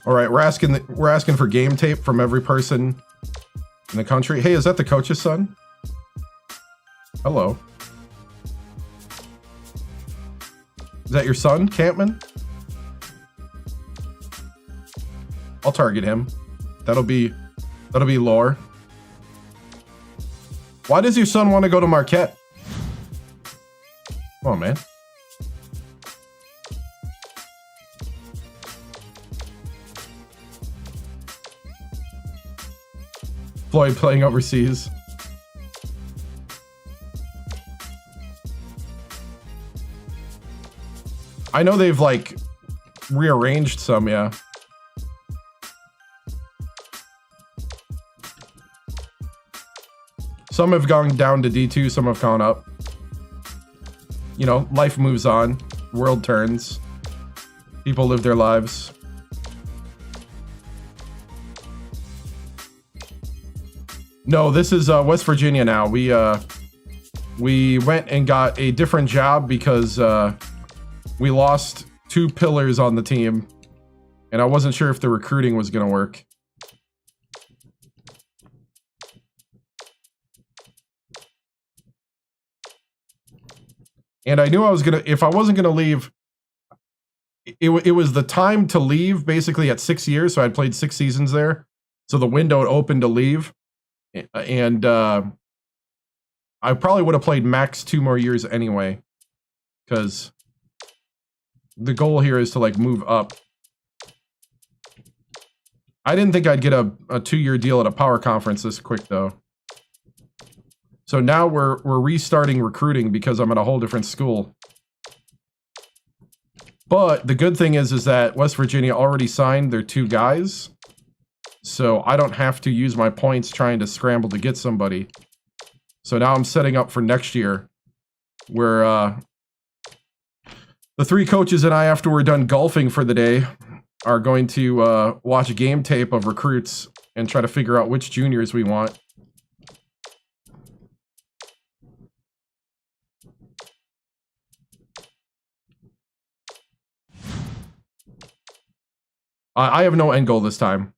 All right, we're asking for game tape from every person in the country. Hey, is that the coach's son? Hello. Is that your son, Campman? I'll target him. That'll be lore. Why does your son want to go to Marquette? Come on, man. Floyd playing overseas. I know they've like rearranged some, yeah. Some have gone down to D2, some have gone up. You know, life moves on, world turns. People live their lives. No, this is West Virginia now. We went and got a different job because we lost 2 pillars on the team, and I wasn't sure if the recruiting was going to work. And I knew I was going to, if I wasn't going to leave, it was the time to leave basically at 6 years. So I'd played 6 seasons there. So the window opened to leave. And I probably would have played max 2 more years anyway, because the goal here is to like move up. I didn't think I'd get a 2-year deal at a power conference this quick though. So now we're restarting recruiting because I'm at a whole different school. But the good thing is that West Virginia already signed their 2 guys. So I don't have to use my points trying to scramble to get somebody. So now I'm setting up for next year where the 3 coaches and I, after we're done golfing for the day, are going to watch a game tape of recruits and try to figure out which juniors we want. I have no end goal this time.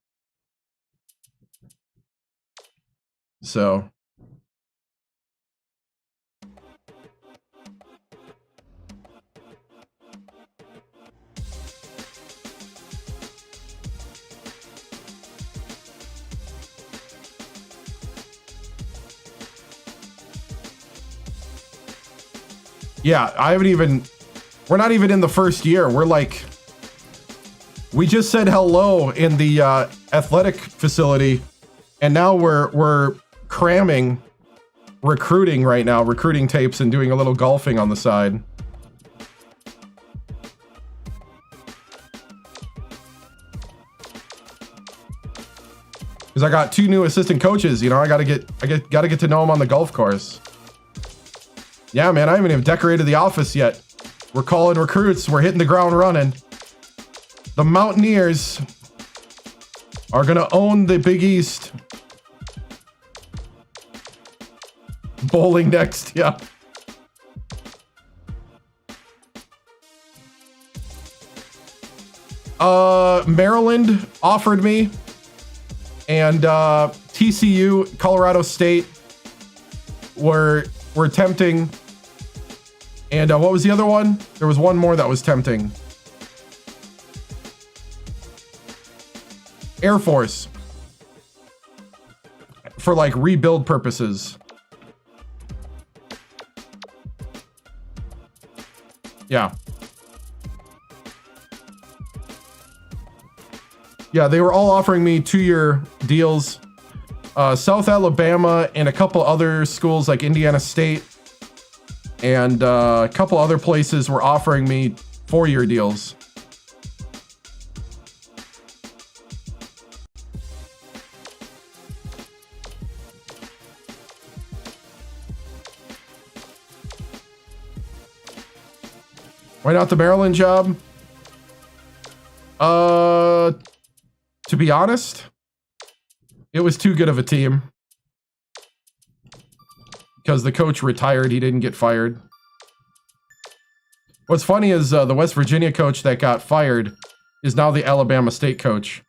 So. Yeah, we're not even in the first year. We're like, we just said hello in the athletic facility, and now we're cramming recruiting right now, recruiting tapes and doing a little golfing on the side. Because I got 2 new assistant coaches, you know, I gotta get to know them on the golf course. Yeah, man, I haven't even decorated the office yet. We're calling recruits. We're hitting the ground running. The Mountaineers are going to own the Big East. Bowling next, yeah. Maryland offered me. And TCU, Colorado State were tempting. And what was the other one? There was one more that was tempting. Air Force. For like rebuild purposes. Yeah. Yeah, they were all offering me 2-year deals. South Alabama and a couple other schools like Indiana State and a couple other places were offering me 4-year deals. Why not the Maryland job? To be honest, it was too good of a team. Because the coach retired, he didn't get fired. What's funny is the West Virginia coach that got fired is now the Alabama State coach.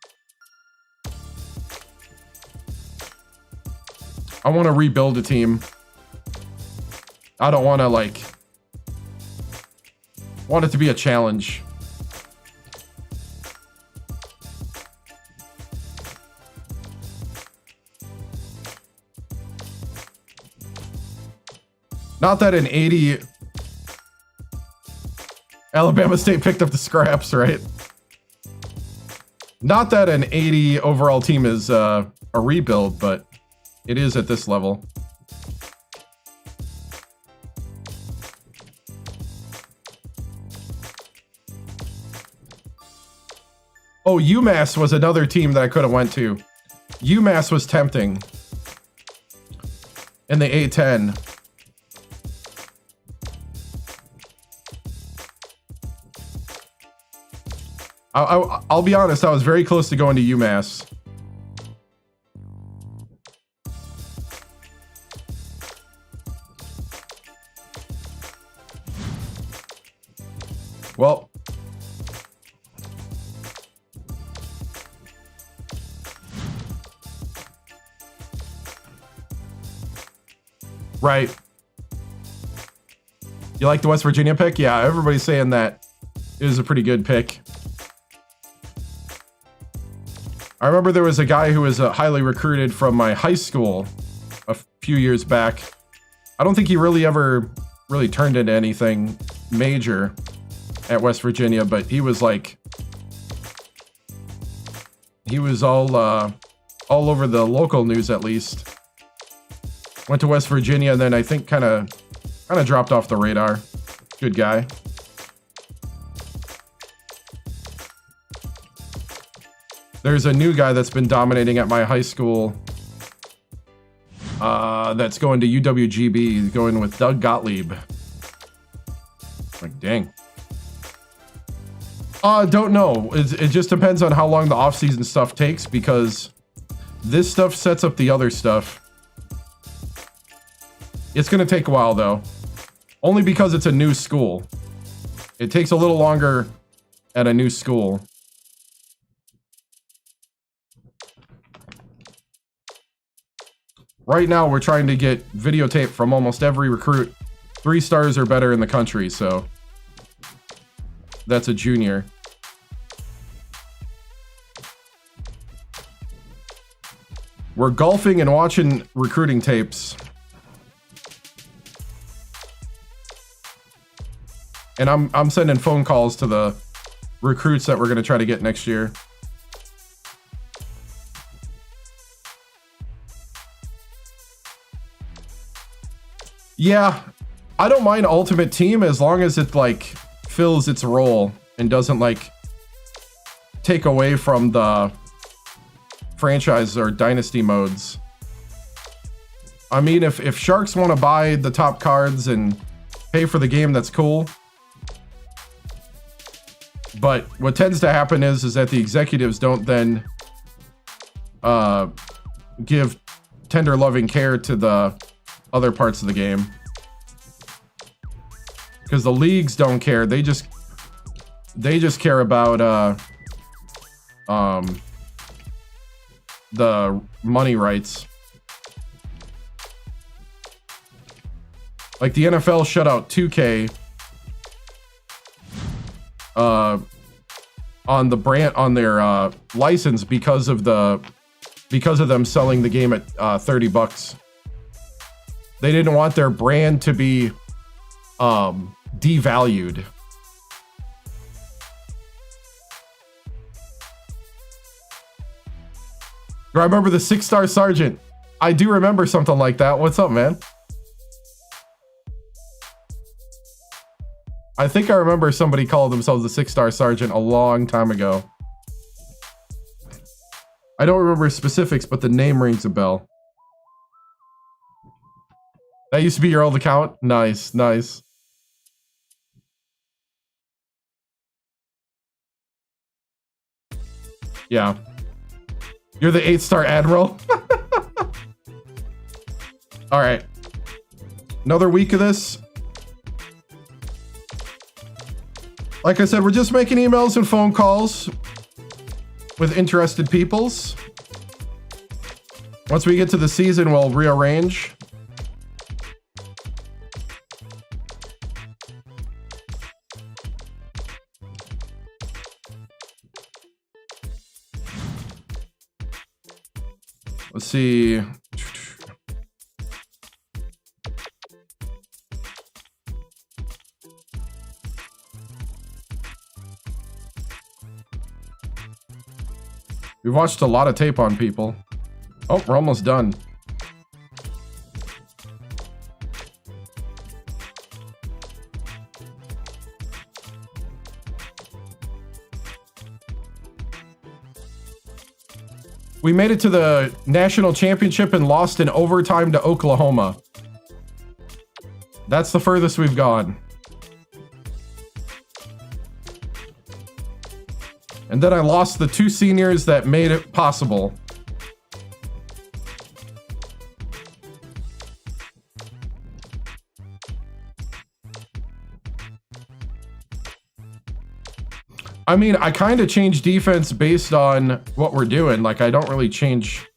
I want to rebuild a team. I don't want to want it to be a challenge. Not that an 80 Alabama State picked up the scraps, right? Not that an 80 overall team is a rebuild, but it is at this level. Oh, UMass was another team that I could have went to. UMass was tempting in the A10. I'll be honest, I was very close to going to UMass. Well, right. You like the West Virginia pick? Yeah, everybody's saying that it was a pretty good pick. I remember there was a guy who was highly recruited from my high school a few years back. I don't think he really turned into anything major at West Virginia, but he was all over the local news at least. Went to West Virginia, and then I think kind of dropped off the radar. Good guy. There's a new guy that's been dominating at my high school. That's going to UWGB. He's going with Doug Gottlieb. Like, dang. Don't know. It just depends on how long the off-season stuff takes, because this stuff sets up the other stuff. It's going to take a while, though. Only because it's a new school. It takes a little longer at a new school. Right now, we're trying to get videotape from almost every recruit. 3 stars or better in the country, so that's a junior. We're golfing and watching recruiting tapes. And I'm sending phone calls to the recruits that we're going to try to get next year. Yeah, I don't mind Ultimate Team as long as it, like, fills its role and doesn't, like, take away from the franchise or dynasty modes. I mean, if Sharks want to buy the top cards and pay for the game, that's cool. But what tends to happen is that the executives don't then give tender loving care to the other parts of the game, because the leagues don't care. They just care about the money rights. Like the NFL shut out 2K on the brand, on their license, because of them selling the game at $30. They didn't want their brand to be devalued. I remember the 6-star sergeant. I do remember something like that. What's up, man? I think I remember somebody called themselves the 6-star sergeant a long time ago. I don't remember specifics, but the name rings a bell. That used to be your old account? Nice, nice. Yeah. You're the 8-star admiral? Alright. Another week of this. Like I said, we're just making emails and phone calls with interested peoples. Once we get to the season, we'll rearrange. Let's see. We've watched a lot of tape on people. Oh, we're almost done. We made it to the national championship and lost in overtime to Oklahoma. That's the furthest we've gone. And then I lost the 2 seniors that made it possible. I mean, I kind of change defense based on what we're doing. Like, I don't really change.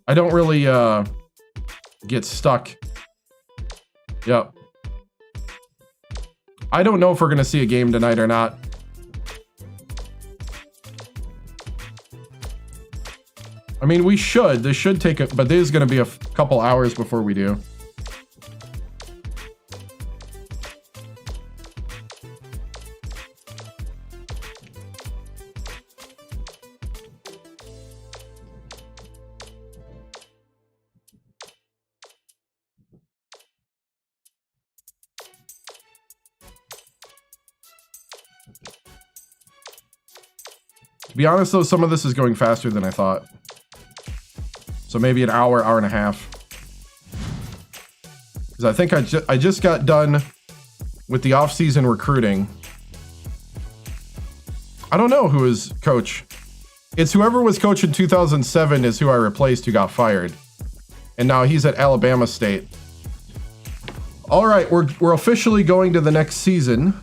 I don't really get stuck. Yep. I don't know if we're going to see a game tonight or not. I mean, we should. This should take but this is going to be a couple hours before we do. To be honest, though, some of this is going faster than I thought. So maybe an hour, hour and a half. Because I think I just got done with the off-season recruiting. I don't know who is coach. It's whoever was coach in 2007 is who I replaced who got fired. And now he's at Alabama State. All right, we're officially going to the next season.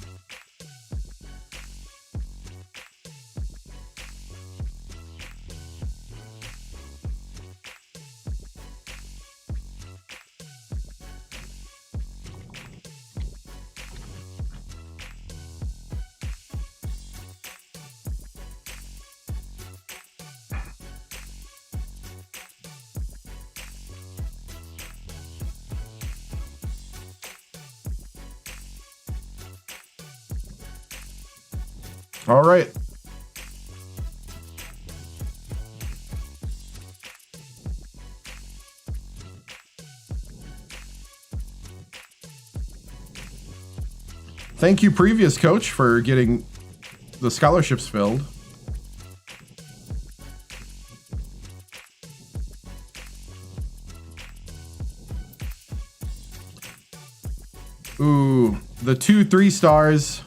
All right. Thank you, previous coach, for getting the scholarships filled. Ooh, the 2 3-stars.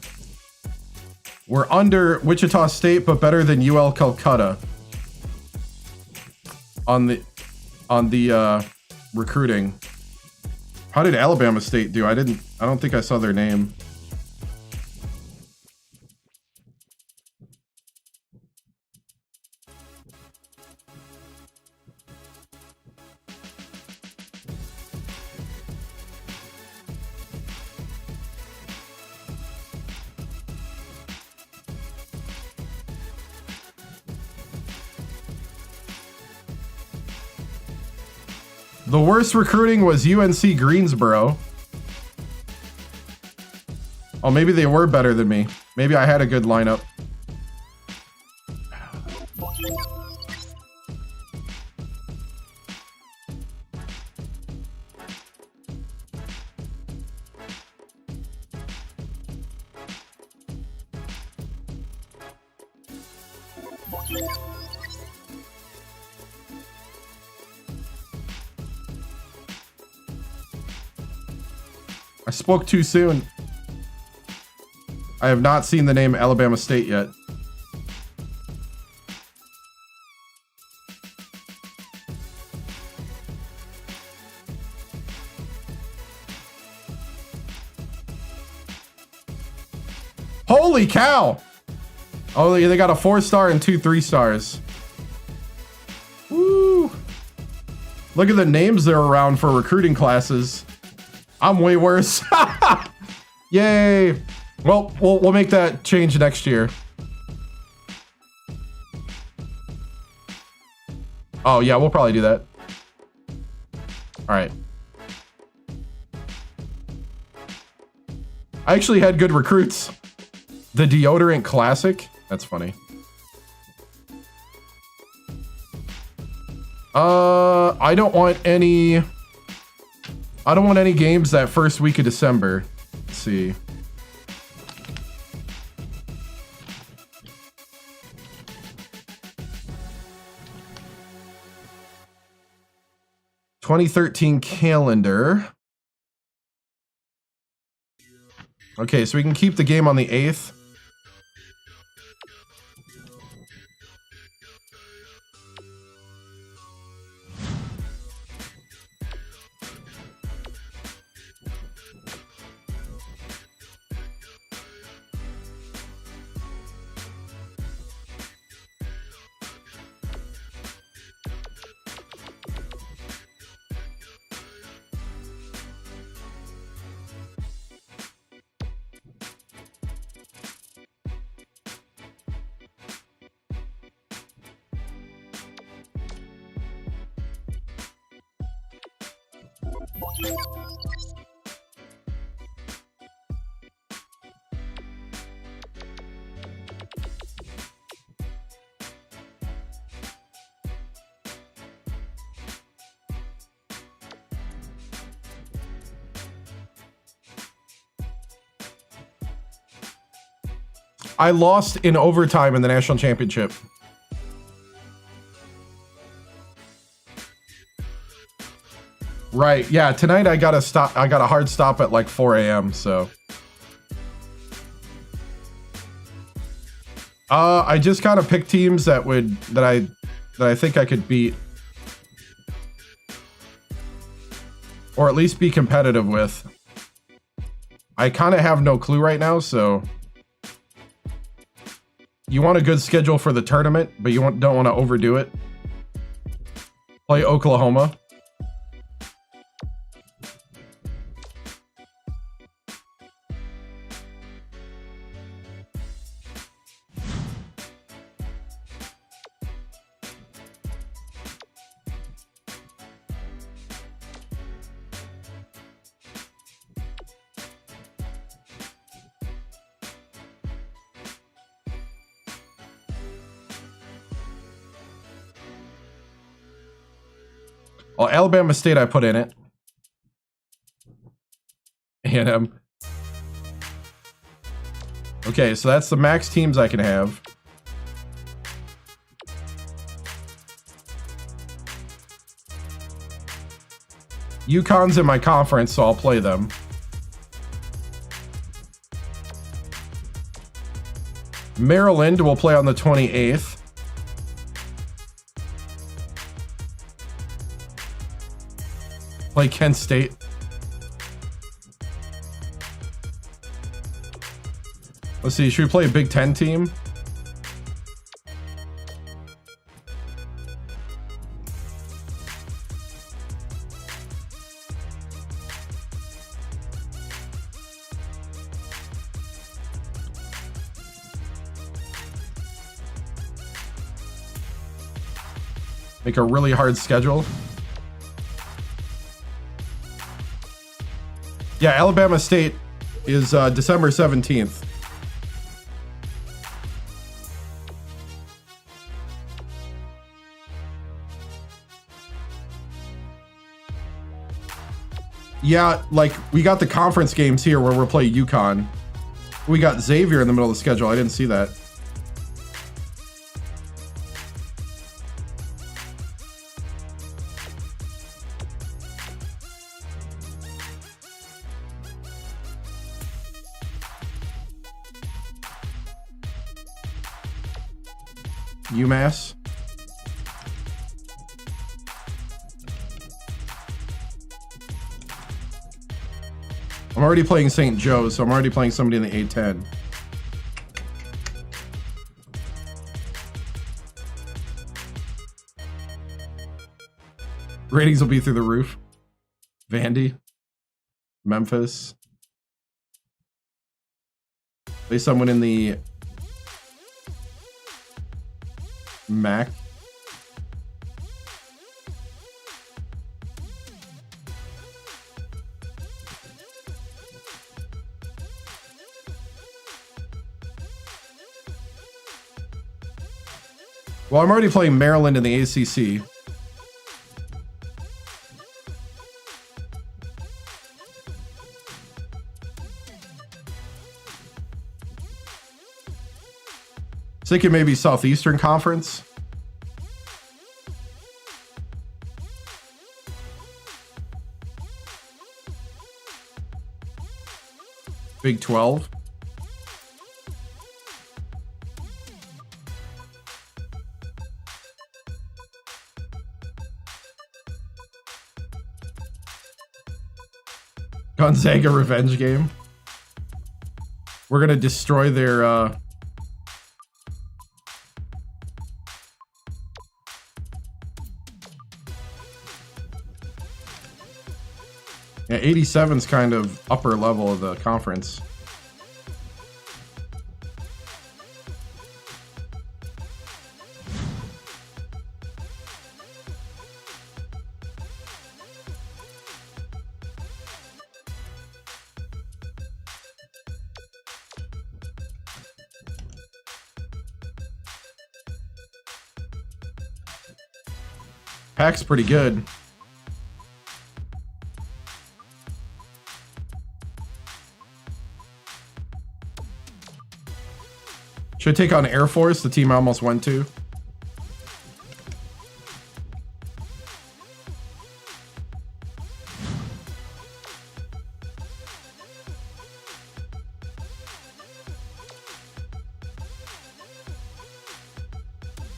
We're under Wichita State, but better than UL Calcutta on the recruiting. How did Alabama State do? I don't think I saw their name. The worst recruiting was UNC Greensboro. Oh, maybe they were better than me. Maybe I had a good lineup. I spoke too soon. I have not seen the name Alabama State yet. Holy cow! Oh, they got a 4-star and 2 3-stars. Woo! Look at the names they're around for recruiting classes. I'm way worse. Yay! Well, we'll make that change next year. Oh yeah, we'll probably do that. All right. I actually had good recruits. The deodorant classic. That's funny. I don't want any games that first week of December. Let's see. '13 calendar. Okay, so we can keep the game on the 8th. I lost in overtime in the national championship. Right. Yeah. Tonight I got a hard stop at like 4 a.m. So. I just kind of picked teams that I think I could beat, or at least be competitive with. I kind of have no clue right now, so you want a good schedule for the tournament, but you don't want to overdo it. Play Oklahoma. Well, Alabama State I put in it. And okay, so that's the max teams I can have. UConn's in my conference, so I'll play them. Maryland will play on the 28th. Play Kent State. Let's see, should we play a Big Ten team? Make a really hard schedule. Yeah, Alabama State is December 17th. Yeah, like we got the conference games here where we're playing UConn. We got Xavier in the middle of the schedule. I didn't see that. UMass. I'm already playing St. Joe's, so I'm already playing somebody in the A10. Ratings will be through the roof. Vandy. Memphis. Play someone in the MAC. Well, I'm already playing Maryland in the ACC. Thinking maybe Southeastern Conference. Big 12. Gonzaga revenge game. We're gonna destroy their yeah, 87's kind of upper level of the conference. Pack's pretty good. Should I take on Air Force, the team I almost went to?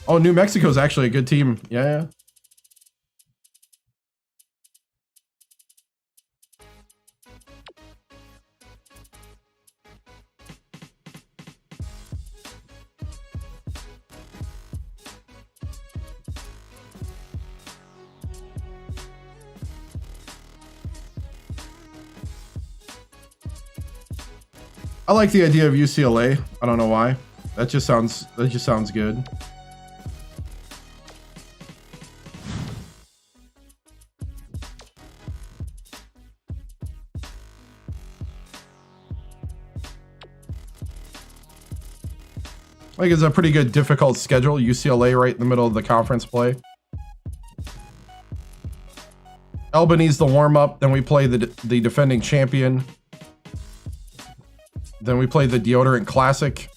Oh, New Mexico's actually a good team. Yeah. I like the idea of UCLA. I don't know why. That just sounds good. I think it's a pretty good difficult schedule. UCLA right in the middle of the conference play. Albany's the warm-up. Then we play the defending champion. Then we play the Deodorant Classic.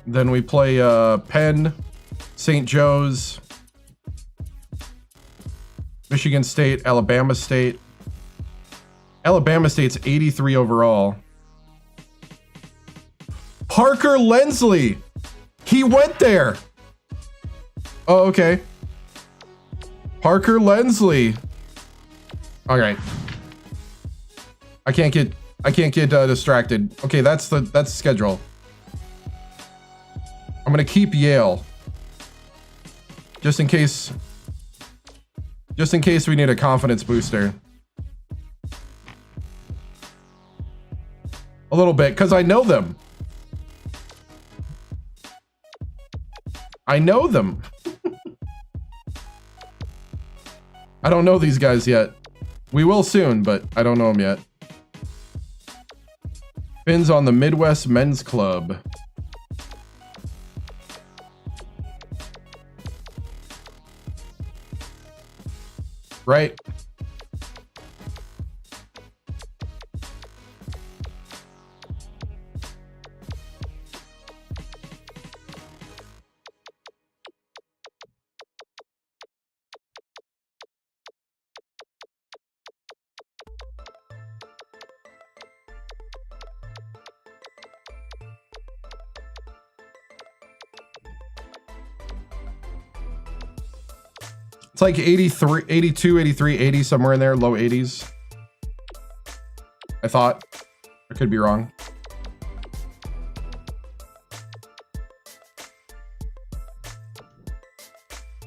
Then we play Penn, St. Joe's, Michigan State, Alabama State. Alabama State's 83 overall. Parker Lensley. He went there. Oh, okay. Parker Lensley. All right. I can't get distracted. Okay, that's the schedule. I'm gonna keep Yale. Just in case we need a confidence booster. A little bit, because I know them. I know them. I don't know these guys yet. We will soon, but I don't know them yet. Fins on the Midwest Men's Club. Right. It's like 83, 82, 83, 80, somewhere in there, low 80s. I thought. I could be wrong.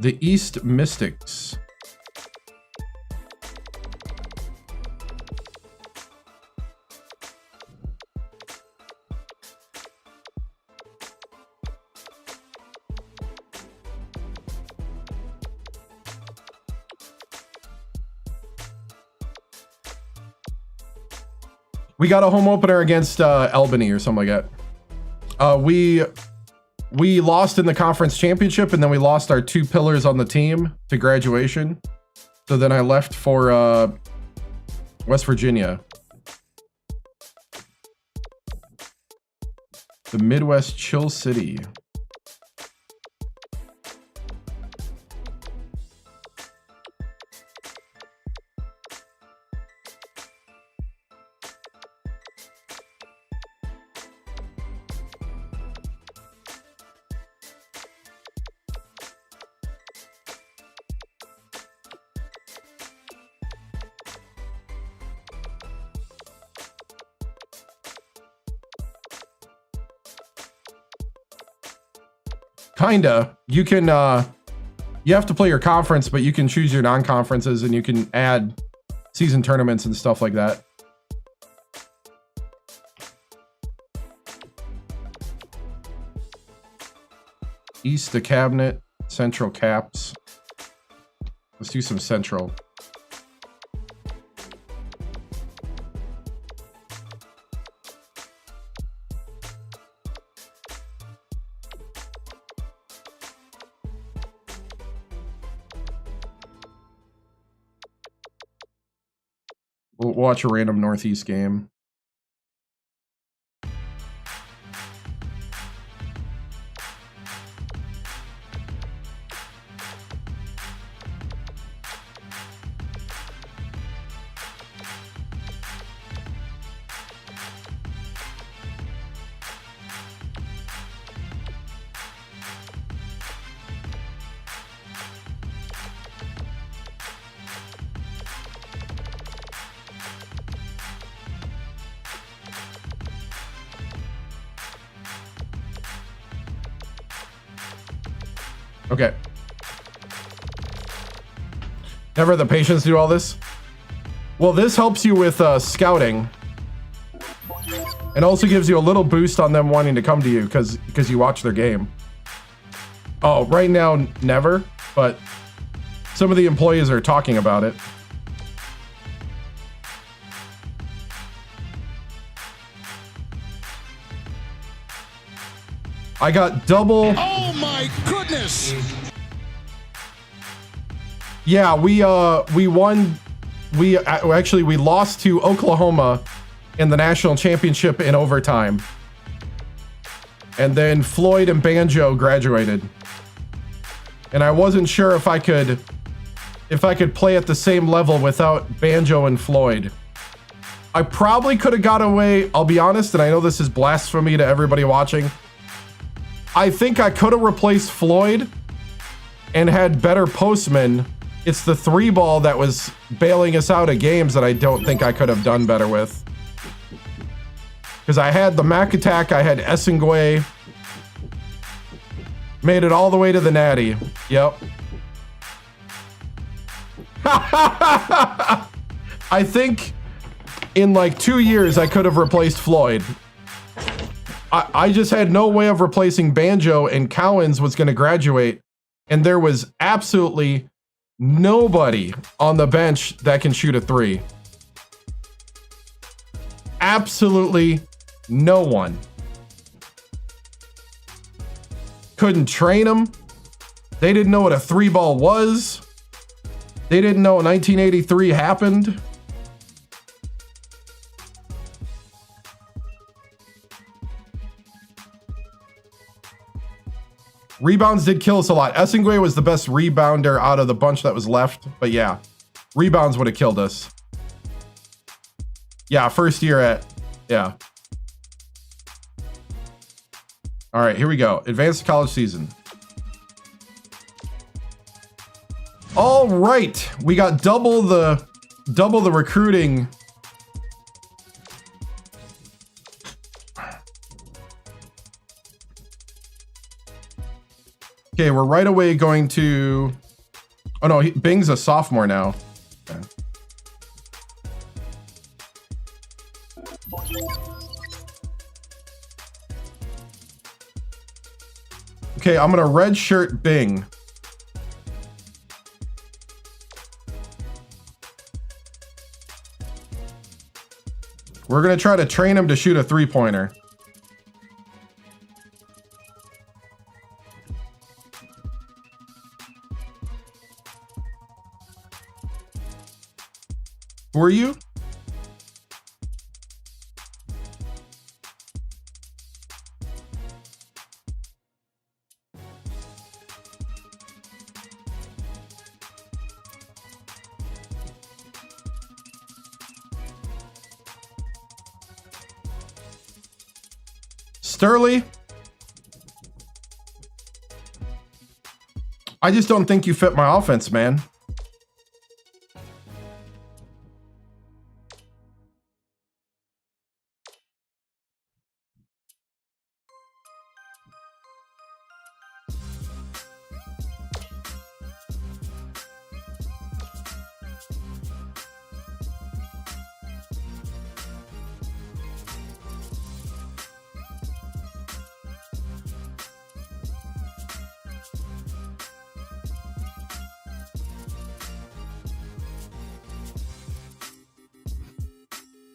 The East Mystics. We got a home opener against Albany or something like that. We lost in the conference championship, and then we lost our two pillars on the team to graduation. So then I left for West Virginia. The Midwest Chill City. Kinda. You can you have to play your conference, but you can choose your non-conferences and you can add season tournaments and stuff like that. East the Cabinet, Central Caps. Let's do some Central. We'll watch a random Northeast game. Okay. Never had the patience to do all this. Well, this helps you with scouting. And also gives you a little boost on them wanting to come to you because you watch their game. Oh, right now, never. But some of the employees are talking about it. I got double. Oh my goodness! Yeah, we won. We lost to Oklahoma in the national championship in overtime. And then Floyd and Banjo graduated. And I wasn't sure if I could play at the same level without Banjo and Floyd. I probably could have got away, I'll be honest, and I know this is blasphemy to everybody watching. I think I could have replaced Floyd and had better postmen. It's the 3-ball that was bailing us out of games that I don't think I could have done better with. Because I had the Mac Attack, I had Essengway. Made it all the way to the Natty. Yep. I think in like 2 years I could have replaced Floyd. I just had no way of replacing Banjo, and Cowens was going to graduate, and there was absolutely nobody on the bench that can shoot a 3. Absolutely no one. Couldn't train them. They didn't know what a 3-ball was. They didn't know 1983 happened. Rebounds did kill us a lot. Essengway was the best rebounder out of the bunch that was left. But yeah, rebounds would have killed us. Yeah, first year at... Yeah. All right, here we go. Advanced college season. All right, we got double the recruiting. Okay, we're right away going to... Oh no, Bing's a sophomore now. Okay. Okay, I'm gonna redshirt Bing. We're gonna try to train him to shoot a 3-pointer. Who are you? Sterling? I just don't think you fit my offense, man.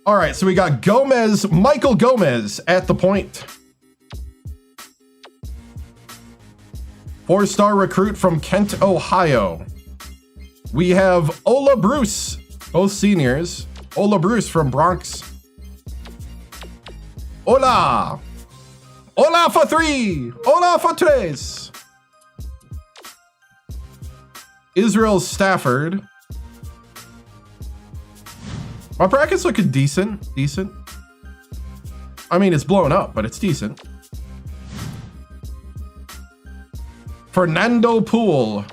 All right, so we got Gomez, Michael Gomez at the point. 4-star recruit from Kent, Ohio. We have Ola Bruce, both seniors. Ola Bruce from Bronx. Ola! Ola for 3! Ola for 3! Israel Stafford. My bracket's looking decent. I mean, it's blown up, but it's decent. Fernando Poole.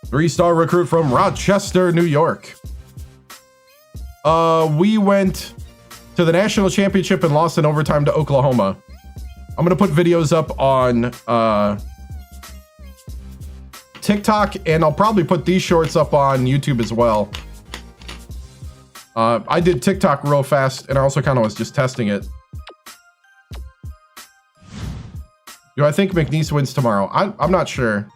3-star recruit from Rochester, New York. We went to the national championship and lost in overtime to Oklahoma. I'm gonna put videos up on TikTok, and I'll probably put these shorts up on YouTube as well. I did TikTok real fast, and I also kind of was just testing it. Do I think McNeese wins tomorrow? I'm not sure.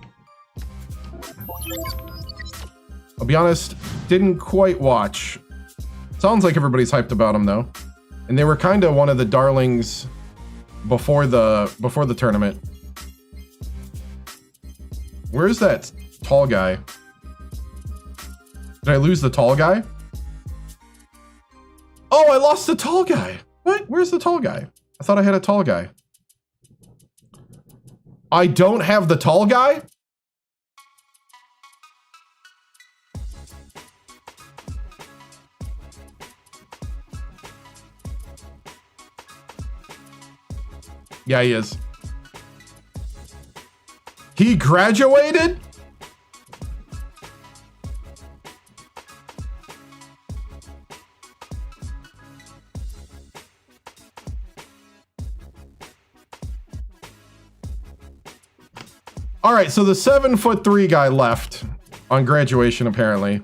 I'll be honest, didn't quite watch. Sounds like everybody's hyped about him though, and they were kind of one of the darlings before the tournament. Where's that tall guy? Did I lose the tall guy? Oh, I lost the tall guy. What? Where's the tall guy? I thought I had a tall guy. I don't have the tall guy? Yeah, he is. He graduated? All right, so the 7'3" guy left on graduation, apparently.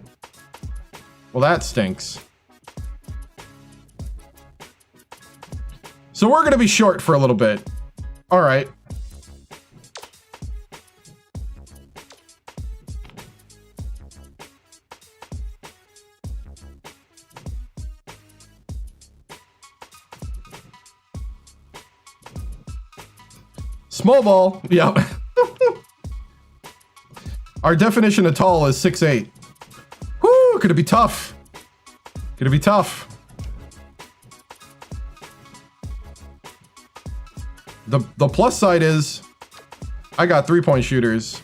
Well, that stinks. So we're gonna be short for a little bit. All right. Small ball, yeah. Our definition of tall is 6'8". Whoo, could it be tough? Could it be tough? The plus side is I got 3-point shooters.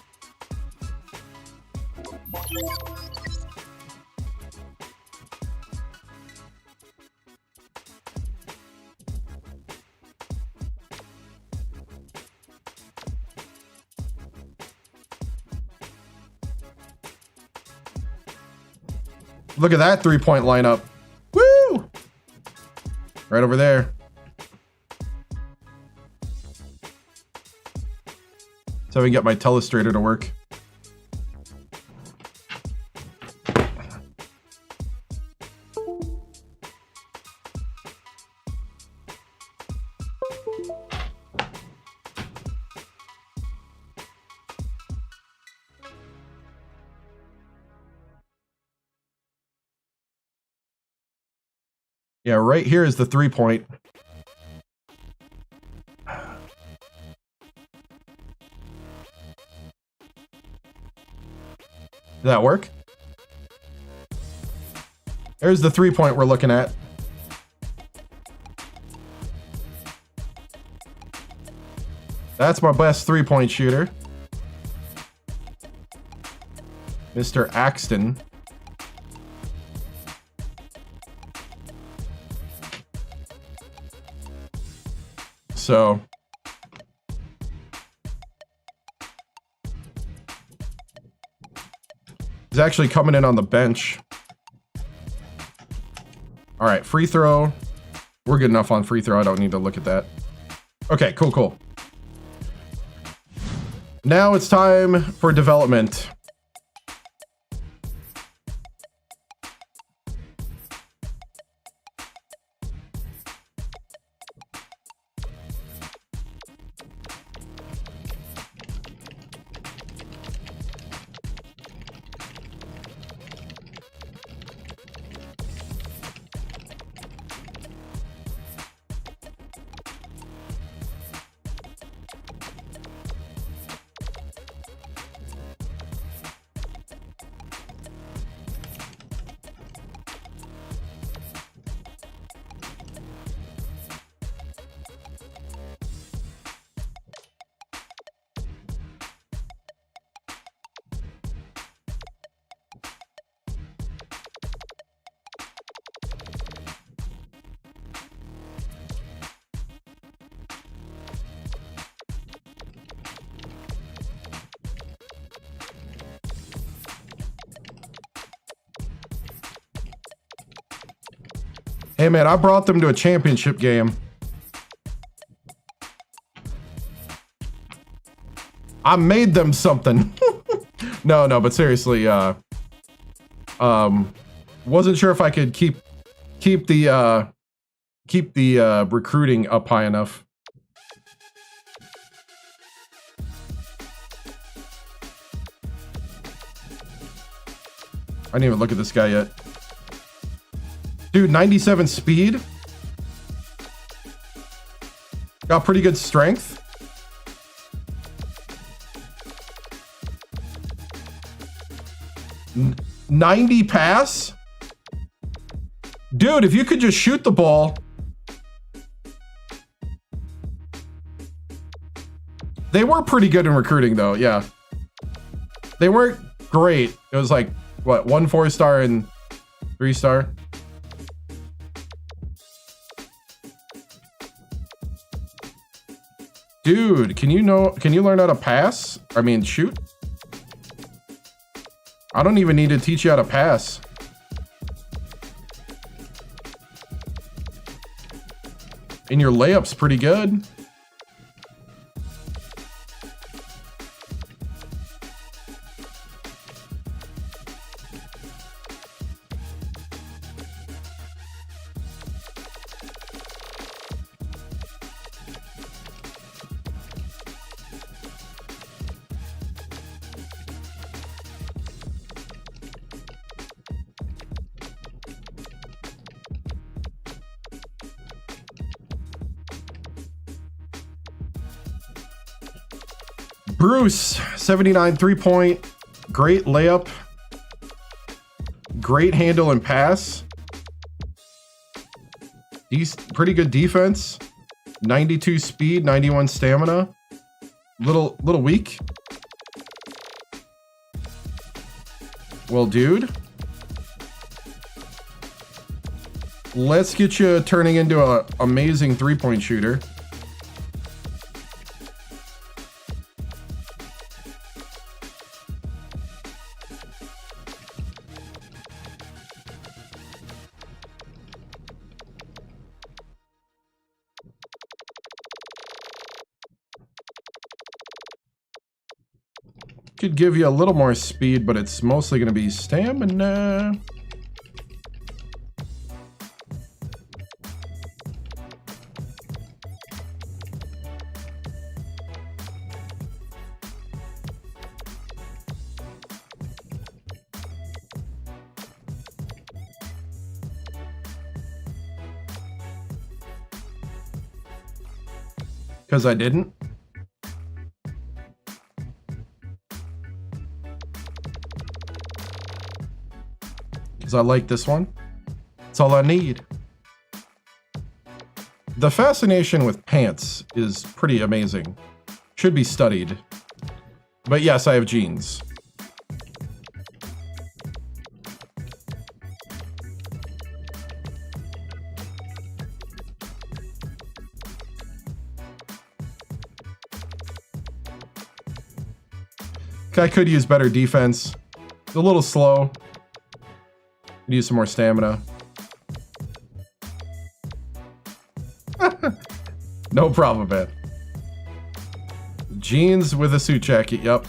Look at that 3-point lineup. Woo! Right over there. So I can get my telestrator to work. Yeah, right here is the 3-point. Did that work? There's the 3-point we're looking at. That's my best 3-point shooter. Mr. Axton. So he's actually coming in on the bench. All right, free throw. We're good enough on free throw. I don't need to look at that. Okay, cool, cool. Now it's time for development. Hey man, I brought them to a championship game. I made them something. No, but seriously, wasn't sure if I could keep the recruiting up high enough. I didn't even look at this guy yet. Dude, 97 speed. Got pretty good strength. N 90 pass. Dude, if you could just shoot the ball. They were pretty good in recruiting though, yeah. They weren't great. It was like, what, 1 4-star and 3-star? Dude, can you learn how to pass? I mean, shoot. I don't even need to teach you how to pass. And your layup's pretty good. Bruce, 79 3-point, great layup, great handle and pass, pretty good defense, 92 speed, 91 stamina, little weak. Well, dude, let's get you turning into an amazing 3-point shooter. Could give you a little more speed, but it's mostly going to be stamina. Because I didn't. I like this one. That's all I need. The fascination with pants is pretty amazing. Should be studied. But yes, I have jeans. I could use better defense. It's a little slow. Use some more stamina. No problem, man. Jeans with a suit jacket, yep.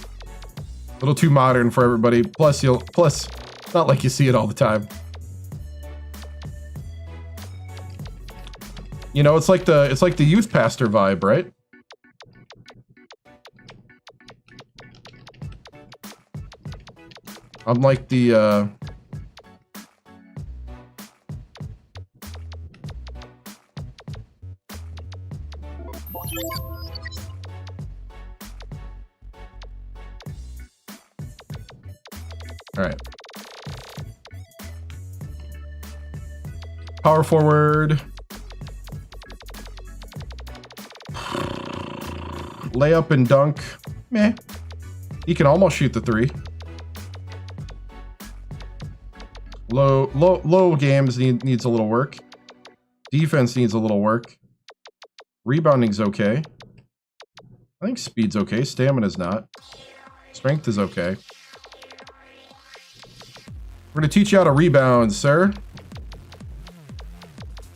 A little too modern for everybody. Plus, it's not like you see it all the time. You know, it's like the youth pastor vibe, right? Unlike the all right. Power forward. Layup and dunk. Meh. He can almost shoot the 3. Low games needs a little work. Defense needs a little work. Rebounding's okay. I think speed's okay. Stamina's not. Strength is okay. We're gonna teach you how to rebound, sir.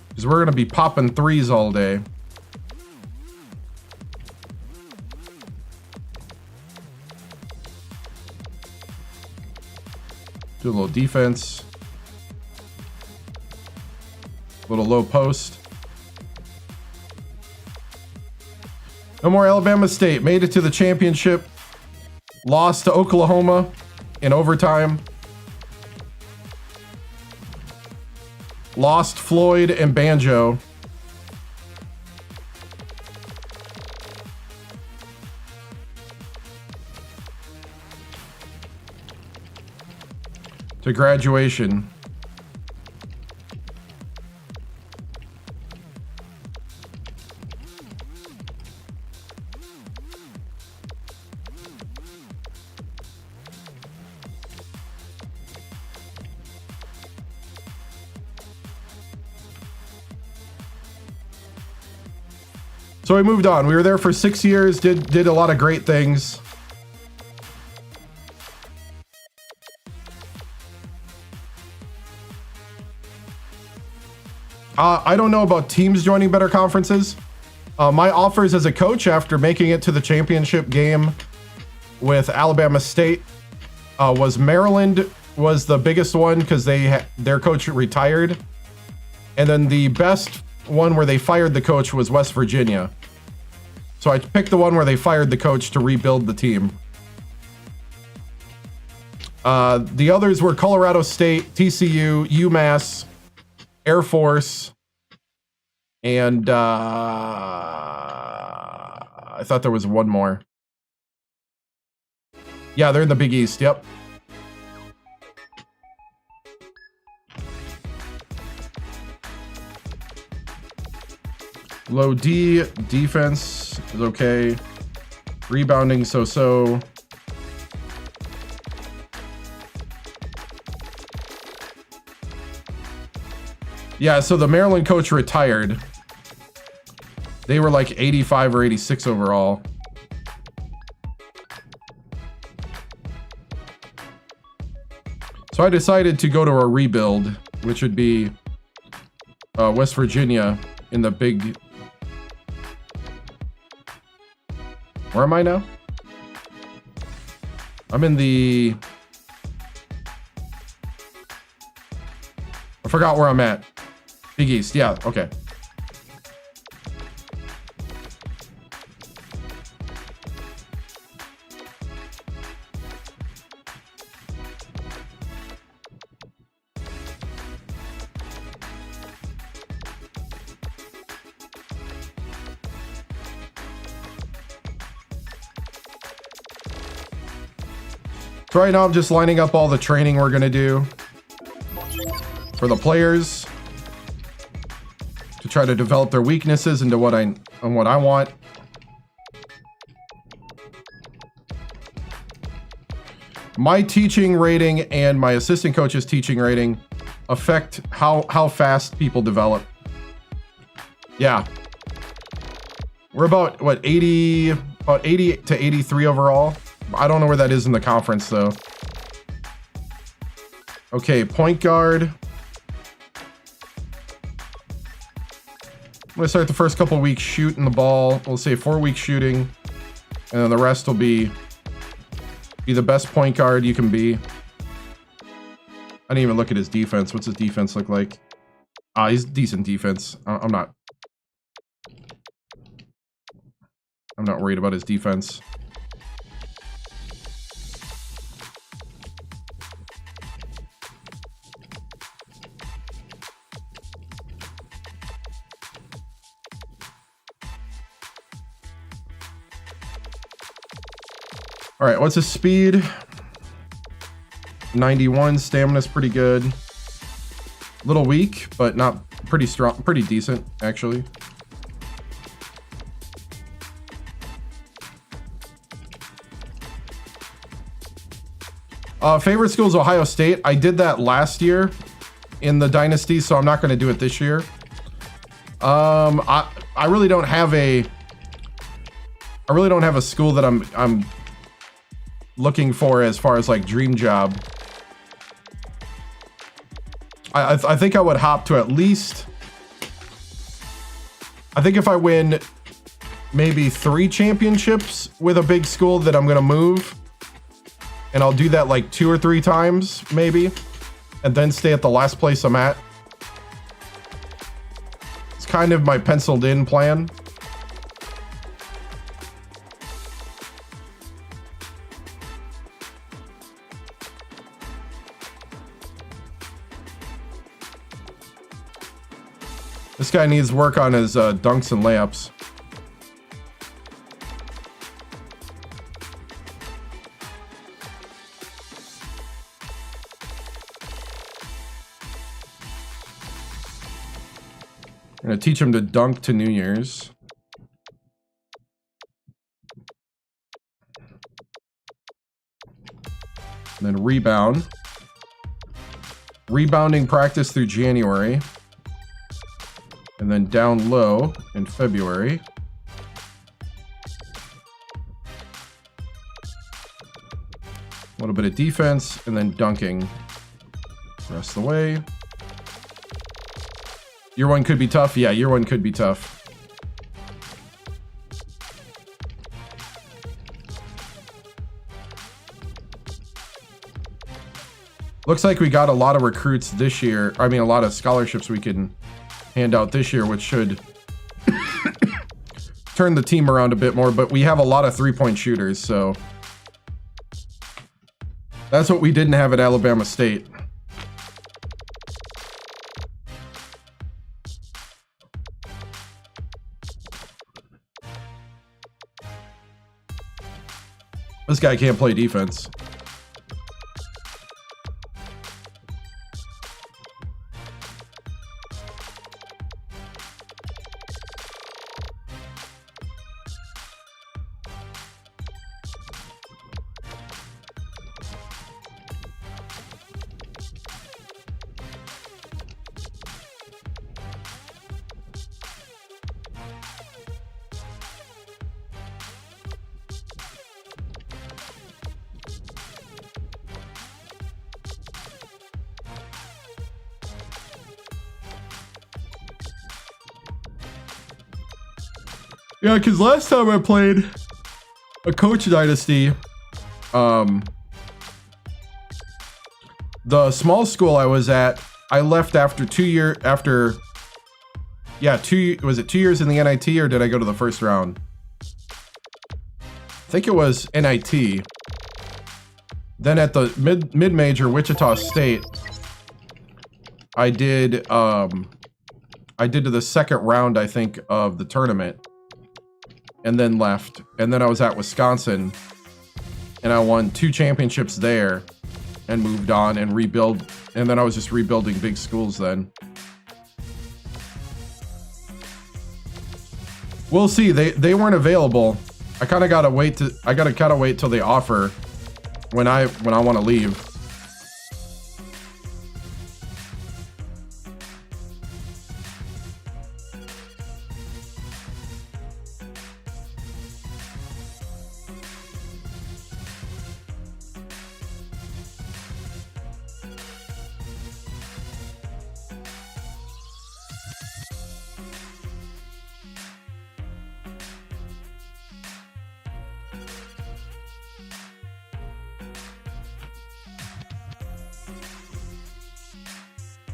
Because we're gonna be popping 3s all day. Do a little defense. Little low post. No more Alabama State. Made it to the championship. Lost to Oklahoma in overtime. Lost Floyd and Banjo. To graduation. So we moved on. We were there for 6 years, did a lot of great things. I don't know about teams joining better conferences. My offers as a coach after making it to the championship game with Alabama State was Maryland was the biggest one because their coach retired. And then the best one where they fired the coach was West Virginia. So I picked the one where they fired the coach to rebuild the team. The others were Colorado State, TCU, UMass, Air Force, and I thought there was one more. Yeah, they're in the Big East, yep. Low D, defense is okay. Rebounding so-so. Yeah, so the Maryland coach retired. They were like 85 or 86 overall. So I decided to go to a rebuild, which would be West Virginia in the big... Where am I now? I'm in the... I forgot where I'm at. Big East, yeah, okay. So right now I'm just lining up all the training we're gonna do for the players to try to develop their weaknesses into what I want. My teaching rating and my assistant coach's teaching rating affect how fast people develop. Yeah. We're about what 80 to 83 overall. I don't know where that is in the conference though. Okay, point guard. I'm gonna start the first couple weeks shooting the ball. We'll say 4 weeks shooting, and then the rest will be the best point guard you can be. I didn't even look at his defense. What's his defense look like? He's decent defense. I'm not worried about his defense. All right, what's his speed? 91. Stamina's pretty good. Little weak, but not pretty strong, pretty decent actually. Favorite school is Ohio State. I did that last year in the dynasty, so I'm not going to do it this year. I really don't have a school that I'm looking for as far as like dream job. I think I would hop to at least, I think if I win maybe 3 championships with a big school, that I'm gonna move. and I'll do that like 2 or 3 times maybe, and then stay at the last place I'm at. It's kind of my penciled in plan. This guy needs work on his dunks and layups. I'm gonna teach him to dunk to New Year's. And then rebound. Rebounding practice through January. And then down low in February. A little bit of defense and then dunking the rest of the way. Year 1 could be tough. Yeah, year 1 could be tough. Looks like we got a lot of recruits this year. I mean, a lot of scholarships we can hand out this year, which should turn the team around a bit more, but we have a lot of 3-point shooters, so that's what we didn't have at Alabama State. This guy can't play defense. Yeah, because last time I played a coach dynasty, the small school I was at, I left after 2 years, was it 2 years in the NIT, or did I go to the first round? I think it was NIT. Then at the mid-major Wichita State, I did to the second round, I think, of the tournament. And then left. And then I was at Wisconsin and I won 2 championships there and moved on and rebuild. And then I was just rebuilding big schools then. We'll see. They weren't available. I kind of gotta wait till they offer when I want to leave.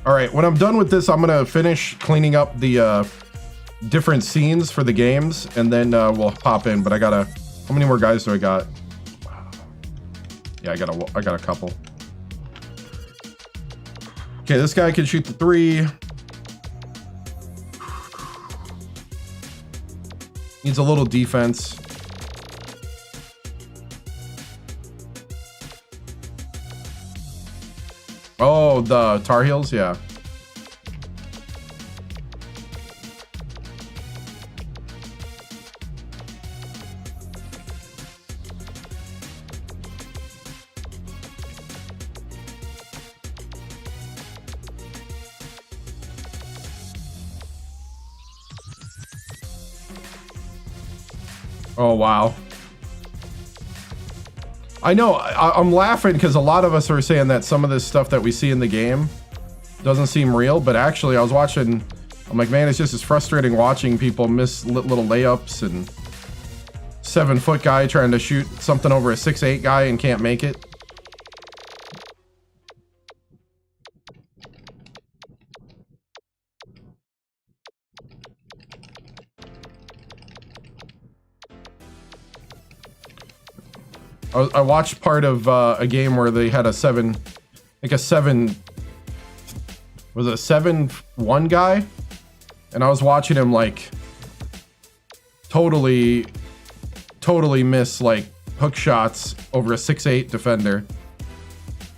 All right, when I'm done with this, I'm gonna finish cleaning up the different scenes for the games, and then we'll pop in. But I gotta. How many more guys do I got? Yeah, I got a couple. Okay, this guy can shoot the 3. Needs a little defense. Oh, the Tar Heels, yeah. Oh, wow. I know, I'm laughing because a lot of us are saying that some of this stuff that we see in the game doesn't seem real, but actually I was watching, I'm like, man, it's just as frustrating watching people miss little layups and 7-foot guy trying to shoot something over a 6'8" guy and can't make it. I watched part of a game where they had a 7, like a 7, was it a 7-1 guy? And I was watching him like totally miss like hook shots over a 6'8" defender.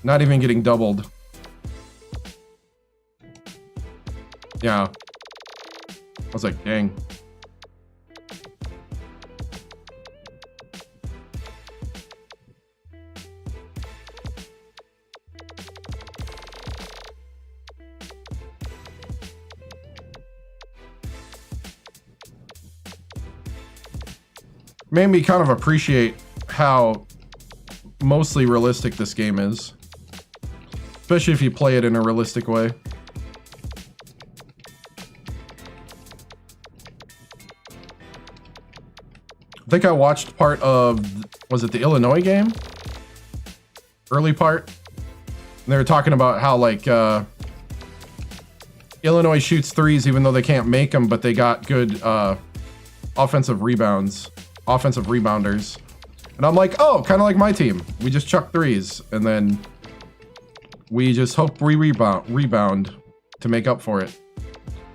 Not even getting doubled. Yeah. I was like, dang. Made me kind of appreciate how mostly realistic this game is. Especially if you play it in a realistic way. I think I watched part of, was it the Illinois game? Early part. And they were talking about how like Illinois shoots threes even though they can't make them, but they got good offensive rebounds, offensive rebounders. And I'm like, oh, kind of like my team. We just chuck threes and then we just hope we rebound to make up for it.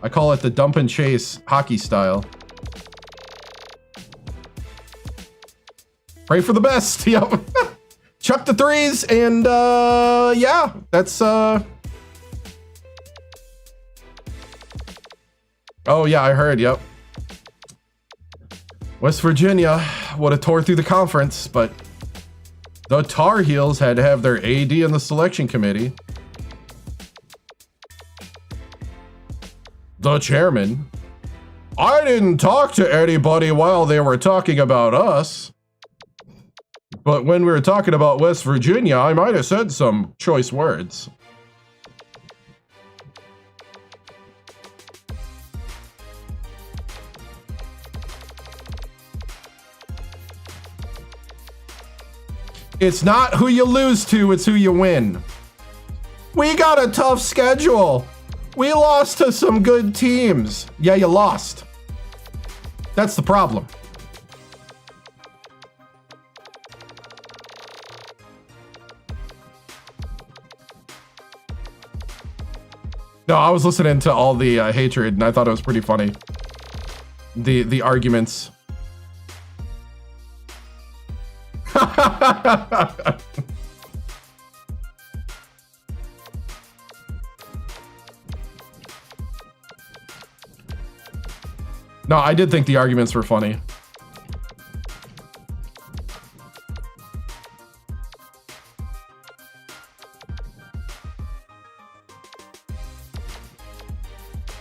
I call it the dump and chase hockey style. Pray for the best. Yep. Chuck the threes and yeah, that's oh yeah, I heard, yep. West Virginia would have tore through the conference, but the Tar Heels had to have their AD in the selection committee. The chairman. I didn't talk to anybody while they were talking about us. But when we were talking about West Virginia, I might have said some choice words. It's not who you lose to, it's who you win. We got a tough schedule. We lost to some good teams. Yeah, you lost. That's the problem. No, I was listening to all the hatred, and I thought it was pretty funny. The arguments. No, I did think the arguments were funny.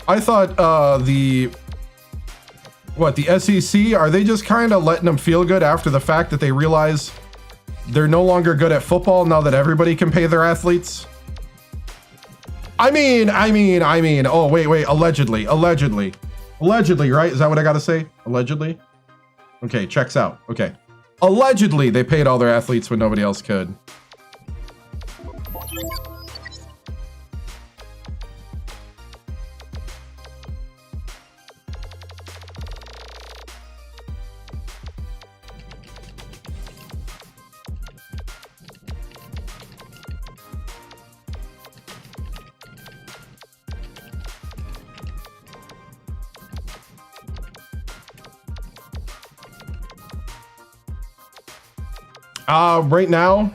I thought the SEC, are they just kind of letting them feel good after the fact that they realize they're no longer good at football now that everybody can pay their athletes? I mean, oh, wait, allegedly, right? Is that what I gotta say? Allegedly? Okay, checks out. Okay. Allegedly, they paid all their athletes when nobody else could. Right now,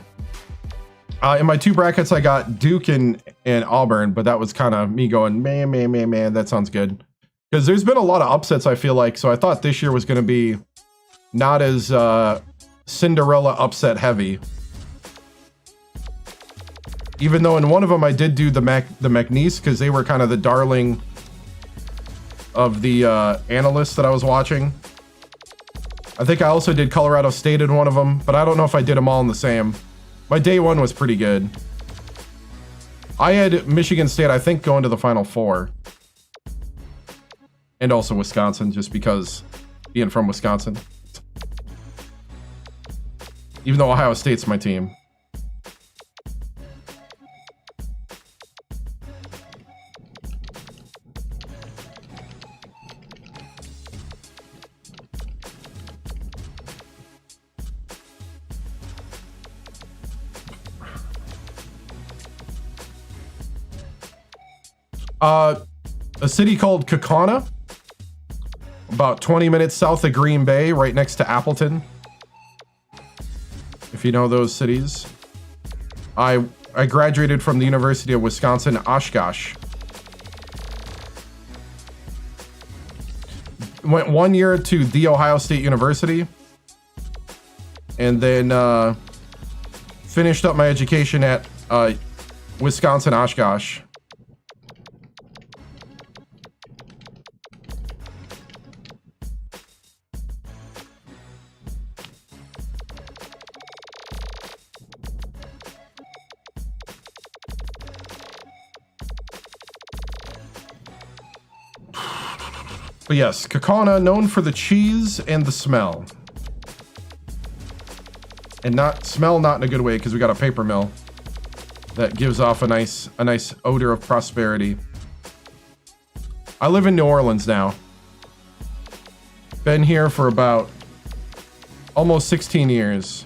in my two brackets, I got Duke and Auburn, but that was kind of me going, man, that sounds good. Because there's been a lot of upsets, I feel like, so I thought this year was going to be not as Cinderella upset heavy. Even though in one of them I did do the McNeese, because they were kind of the darling of the analysts that I was watching. I think I also did Colorado State in one of them, but I don't know if I did them all in the same. My day one was pretty good. I had Michigan State, I think, going to the Final Four. And also Wisconsin, just because being from Wisconsin. Even though Ohio State's my team. A city called Kaukauna, about 20 minutes south of Green Bay, right next to Appleton. If you know those cities. I graduated from the University of Wisconsin-Oshkosh. Went 1 year to The Ohio State University. And then finished up my education at Wisconsin-Oshkosh. But yes, Kaukauna, known for the cheese and the smell. And not in a good way, because we got a paper mill that gives off a nice odor of prosperity. I live in New Orleans now. Been here for about almost 16 years.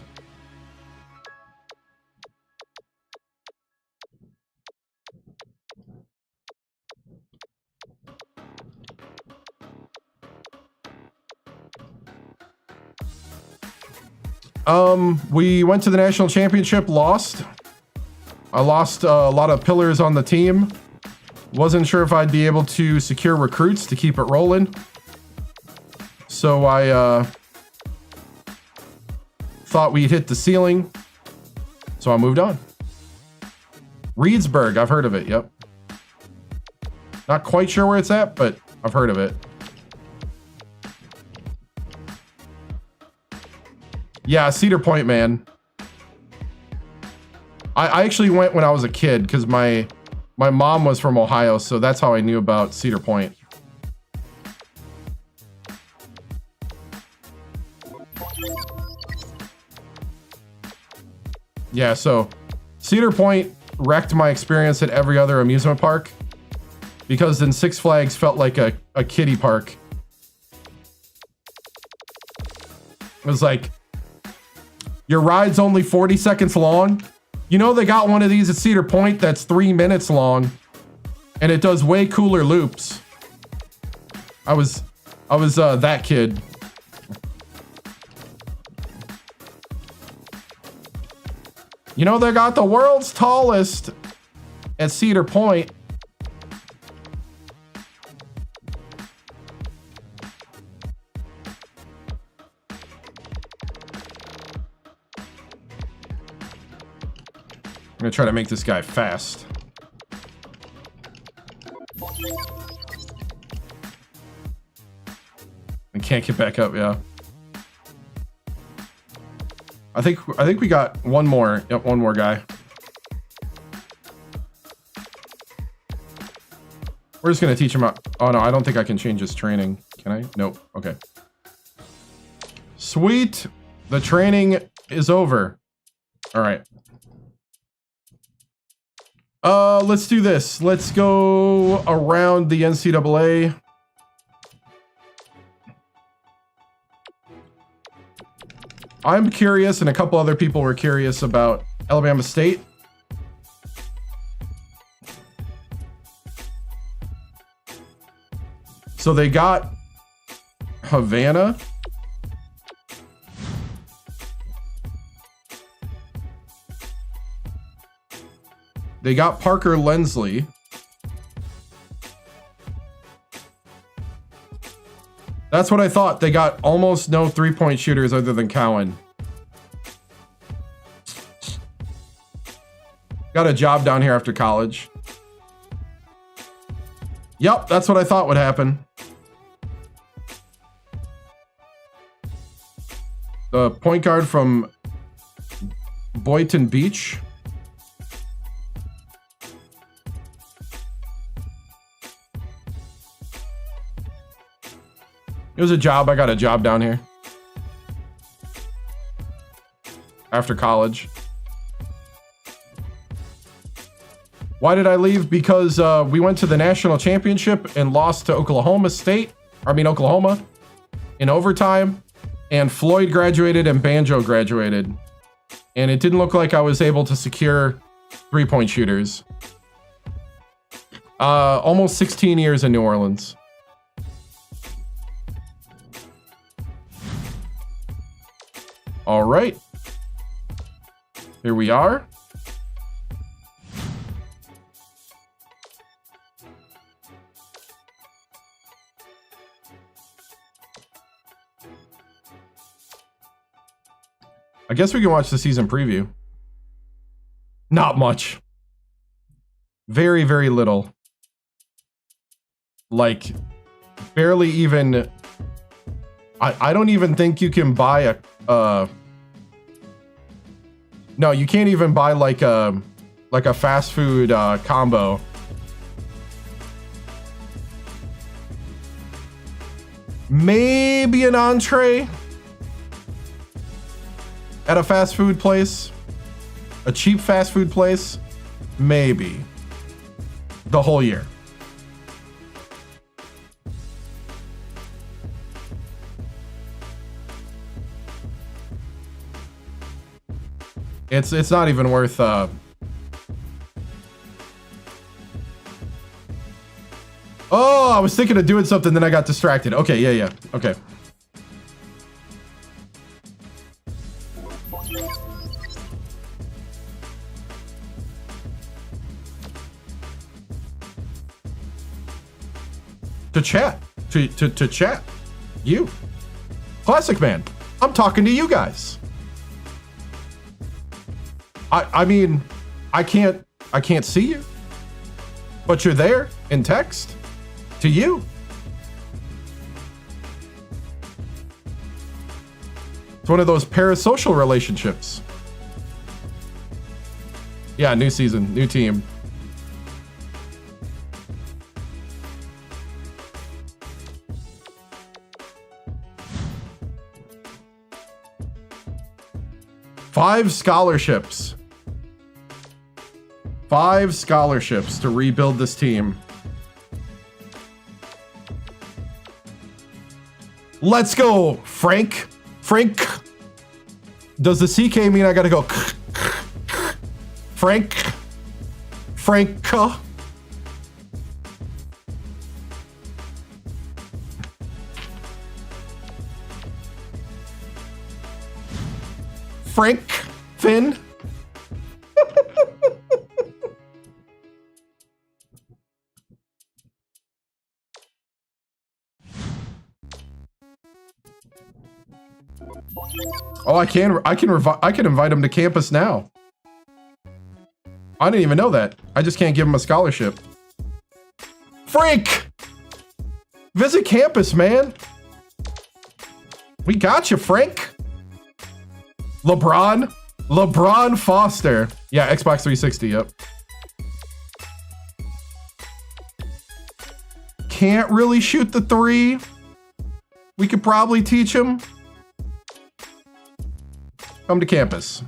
We went to the national championship, lost. I lost a lot of pillars on the team. Wasn't sure if I'd be able to secure recruits to keep it rolling. So I thought we'd hit the ceiling. So I moved on. Reedsburg, I've heard of it, yep. Not quite sure where it's at, but I've heard of it. Yeah, Cedar Point, man. I actually went when I was a kid because my mom was from Ohio, so that's how I knew about Cedar Point. Yeah, so Cedar Point wrecked my experience at every other amusement park because then Six Flags felt like a kiddie park. It was like, your ride's only 40 seconds long. You know they got one of these at Cedar Point that's 3 minutes long, and it does way cooler loops. I was that kid. You know they got the world's tallest at Cedar Point. I'm gonna try to make this guy fast. I can't get back up, yeah. I think we got one more. Yep, one more guy. We're just gonna teach him out. Oh no, I don't think I can change his training. Can I? Nope. Okay. Sweet. The training is over. All right. Let's do this. Let's go around the NCAA. I'm curious, and a couple other people were curious about Alabama State. So they got Havana. They got Parker Lensley. That's what I thought. They got almost no three-point shooters other than Cowan. Got a job down here after college. Yep, that's what I thought would happen. The point guard from Boynton Beach. It was a job. I got a job down here after college. Why did I leave? Because we went to the national championship and lost to Oklahoma in overtime. And Floyd graduated and Banjo graduated. And it didn't look like I was able to secure three-point shooters. Almost 16 years in New Orleans. All right. Here we are. I guess we can watch the season preview. Not much. Very, very little. Like, barely even... I don't even think you can buy a... No, you can't even buy like a fast food combo. Maybe an entree at a fast food place. A cheap fast food place. Maybe. The whole year. It's not even worth Oh, I was thinking of doing something, then I got distracted. Okay, yeah. Okay. To chat. To chat. You. Classic man. I'm talking to you guys. I mean, I can't see you, but you're there in text to you. It's one of those parasocial relationships. Yeah, new season, new team. Five scholarships. 5 scholarships to rebuild this team. Let's go, Frank. Frank. Does the CK mean I gotta go? Frank. Frank. Frank. Finn. Oh, I can invite him to campus now. I didn't even know that. I just can't give him a scholarship. Frank! Visit campus, man. We got you, Frank. LeBron Foster. Yeah, Xbox 360, yep. Can't really shoot the 3. We could probably teach him. Come to campus.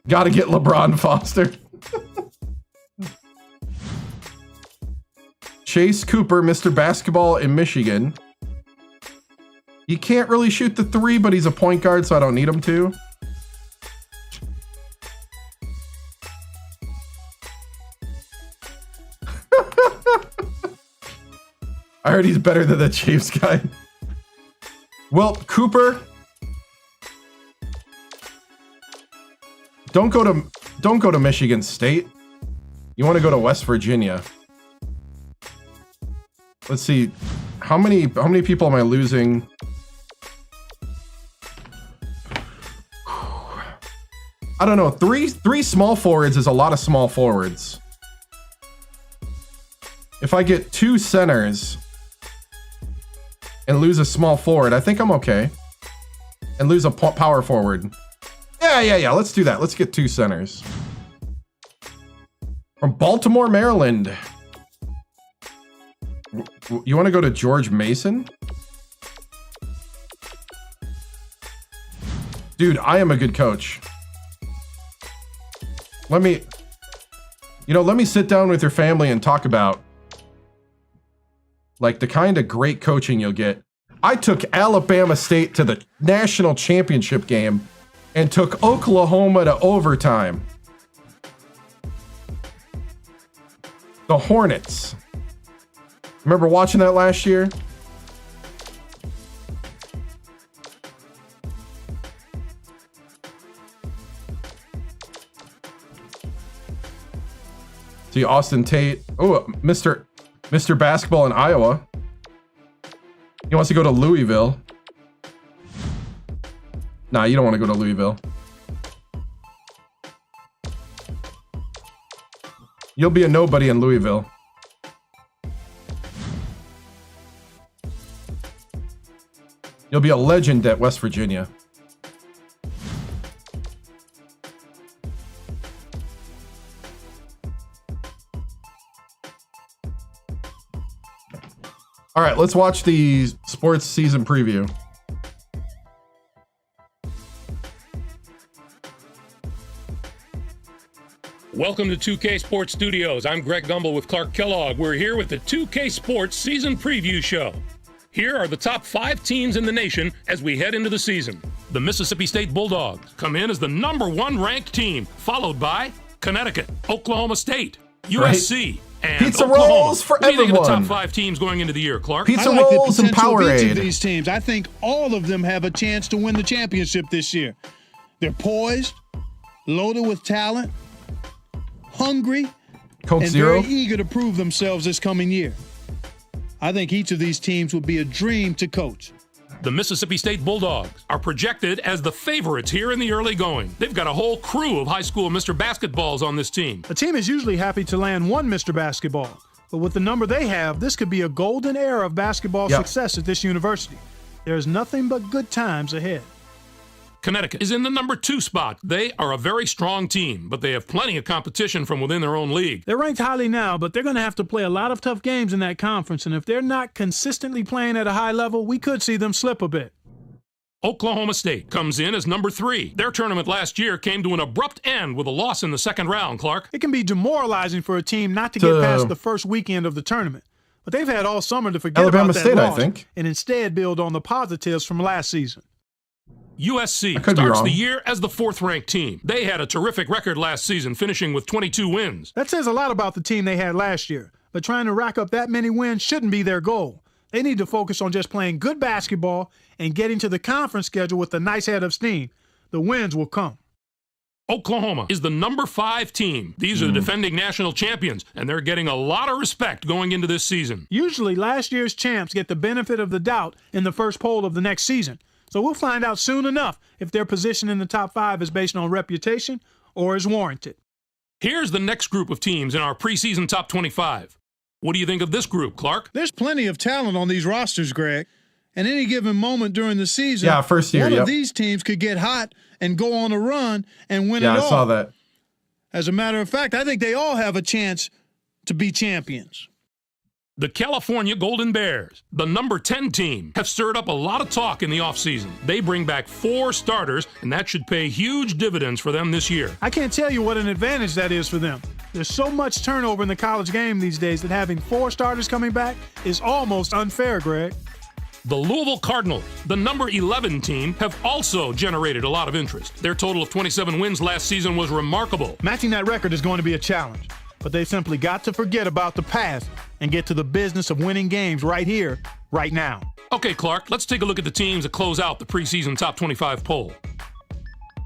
Gotta get LeBron Foster. Chase Cooper, Mr. Basketball in Michigan. He can't really shoot the 3, but he's a point guard, so I don't need him to. I heard he's better than the Chiefs guy. Well, Cooper, don't go to Michigan State. You want to go to West Virginia. Let's see. How many people am I losing? I don't know. Three small forwards is a lot of small forwards. If I get 2 centers and lose a small forward, I think I'm okay. And lose a power forward. Yeah. Let's do that. Let's get 2 centers. From Baltimore, Maryland. You want to go to George Mason? Dude, I am a good coach. Let me sit down with your family and talk about like the kind of great coaching you'll get. I took Alabama State to the national championship game and took Oklahoma to overtime. The Hornets. Remember watching that last year? See Austin Tate. Oh, Mr. Basketball in Iowa. He wants to go to Louisville. Nah, you don't want to go to Louisville. You'll be a nobody in Louisville. You'll be a legend at West Virginia. All right, let's watch the sports season preview. Welcome to 2K Sports Studios. I'm Greg Gumbel with Clark Kellogg. We're here with the 2K Sports Season Preview Show. Here are the top 5 teams in the nation as we head into the season. The Mississippi State Bulldogs come in as the #1 ranked team, followed by Connecticut, Oklahoma State, USC, and Pizza Oklahoma. rolls for What do you think of the everyone. top 5 teams going into the year, Clark? Pizza I like the rolls and potential of each Powerade. of these teams. I think all of them have a chance to win the championship this year. They're poised, loaded with talent, hungry, Coke and Zero. very eager to prove themselves this coming year. I think each of these teams would be a dream to coach. The Mississippi State Bulldogs are projected as the favorites here in the early going. They've got a whole crew of high school Mr. Basketballs on this team. A team is usually happy to land one Mr. Basketball, but with the number they have, this could be a golden era of basketball success at this university. There's nothing but good times ahead. Connecticut is in the #2 spot. They are a very strong team, but they have plenty of competition from within their own league. They're ranked highly now, but they're going to have to play a lot of tough games in that conference, and if they're not consistently playing at a high level, we could see them slip a bit. Oklahoma State comes in as #3. Their tournament last year came to an abrupt end with a loss in the second round, Clark. It can be demoralizing for a team not to get past the first weekend of the tournament, but they've had all summer to forget Alabama about that State, I loss think. and instead build on the positives from last season. USC could be starts wrong. the year as the 4th-ranked team. They had a terrific record last season, finishing with 22 wins. That says a lot about the team they had last year, but trying to rack up that many wins shouldn't be their goal. They need to focus on just playing good basketball and getting to the conference schedule with a nice head of steam. The wins will come. Oklahoma is the #5 team. These are the defending national champions, and they're getting a lot of respect going into this season. Usually, last year's champs get the benefit of the doubt in the first poll of the next season. So we'll find out soon enough if their position in the top 5 is based on reputation or is warranted. Here's the next group of teams in our preseason top 25. What do you think of this group, Clark? There's plenty of talent on these rosters, Greg. At any given moment during the season, Yeah, first year, one yep. of these teams could get hot and go on a run and win Yeah, it I all. saw that. As a matter of fact, I think they all have a chance to be champions. The California Golden Bears, the #10 team, have stirred up a lot of talk in the offseason. They bring back 4 starters, and that should pay huge dividends for them this year. I can't tell you what an advantage that is for them. There's so much turnover in the college game these days that having 4 starters coming back is almost unfair, Greg. The Louisville Cardinals, the #11 team, have also generated a lot of interest. Their total of 27 wins last season was remarkable. Matching that record is going to be a challenge, but they simply got to forget about the past and get to the business of winning games right here, right now. Okay, Clark, let's take a look at the teams that close out the preseason top 25 poll.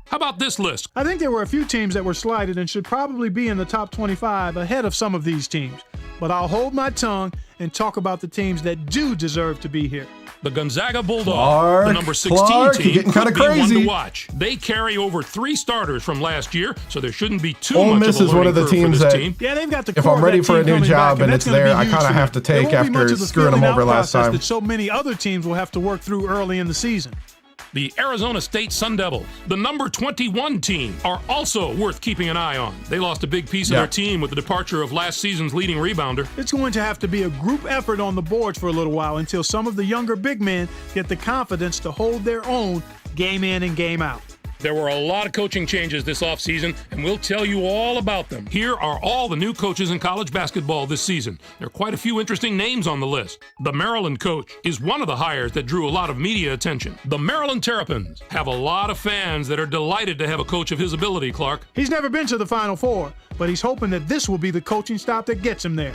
How about this list? I think there were a few teams that were slighted and should probably be in the top 25 ahead of some of these teams, but I'll hold my tongue and talk about the teams that do deserve to be here. The Gonzaga Bulldogs, Clark, the #16 Clark, you're team, getting could kinda be one crazy. to watch. They carry over 3 starters from last year, so there shouldn't be too Ole much Miss of a is one of learning the curve for teams this that- team. Yeah, they've got the If core I'm of ready that for a team new coming job back, and that's it's gonna be there, I huge kinda for have them. to take There won't be after much of the screwing them feeling over out last process time. that so many other teams will have to work through early in the season. The Arizona State Sun Devils, the #21 team, are also worth keeping an eye on. They lost a big piece of Yeah. their team with the departure of last season's leading rebounder. It's going to have to be a group effort on the boards for a little while until some of the younger big men get the confidence to hold their own game in and game out. There were a lot of coaching changes this offseason, and we'll tell you all about them. Here are all the new coaches in college basketball this season. There are quite a few interesting names on the list. The Maryland coach is one of the hires that drew a lot of media attention. The Maryland Terrapins have a lot of fans that are delighted to have a coach of his ability, Clark. He's never been to the Final Four, but he's hoping that this will be the coaching stop that gets him there.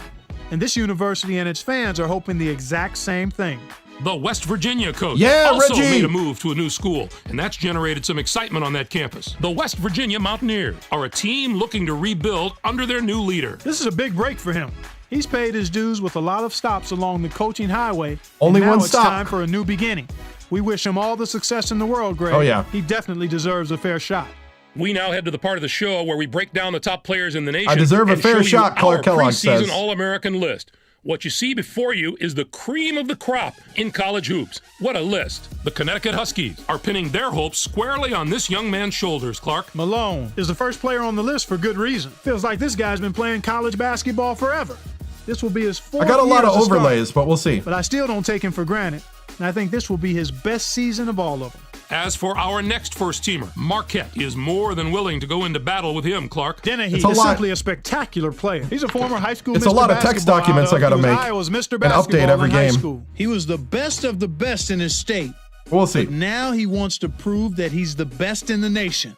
And this university and its fans are hoping the exact same thing. The West Virginia coach also made a move to a new school, and that's generated some excitement on that campus. The West Virginia Mountaineers are a team looking to rebuild under their new leader. This is a big break for him. He's paid his dues with a lot of stops along the coaching highway. Only and now one it's stop. time for a new beginning. We wish him all the success in the world, Greg. Oh, yeah. He definitely deserves a fair shot. We now head to the part of the show where we break down the top players in the nation. I deserve a and fair show shot, you Clark our Kellogg preseason says. All-American list. What you see before you is the cream of the crop in college hoops. What a list. The Connecticut Huskies are pinning their hopes squarely on this young man's shoulders, Clark. Malone is the first player on the list for good reason. Feels like this guy's been playing college basketball forever. This will be his fourth I got a lot year of as a starter, overlays, but we'll see. but I still don't take him for granted, and I think this will be his best season of all of them. As for our next first-teamer, Marquette is more than willing to go into battle with him, Clark. Dennehy It's a is lot. simply a spectacular player. He's a former high school It's Mr. a lot of text Basketball documents out I gotta of- he was make Iowa's Mr. and Basketball update every in high game. school. He was the best of the best in his state. We'll see. Now he wants to prove that he's the best in the nation.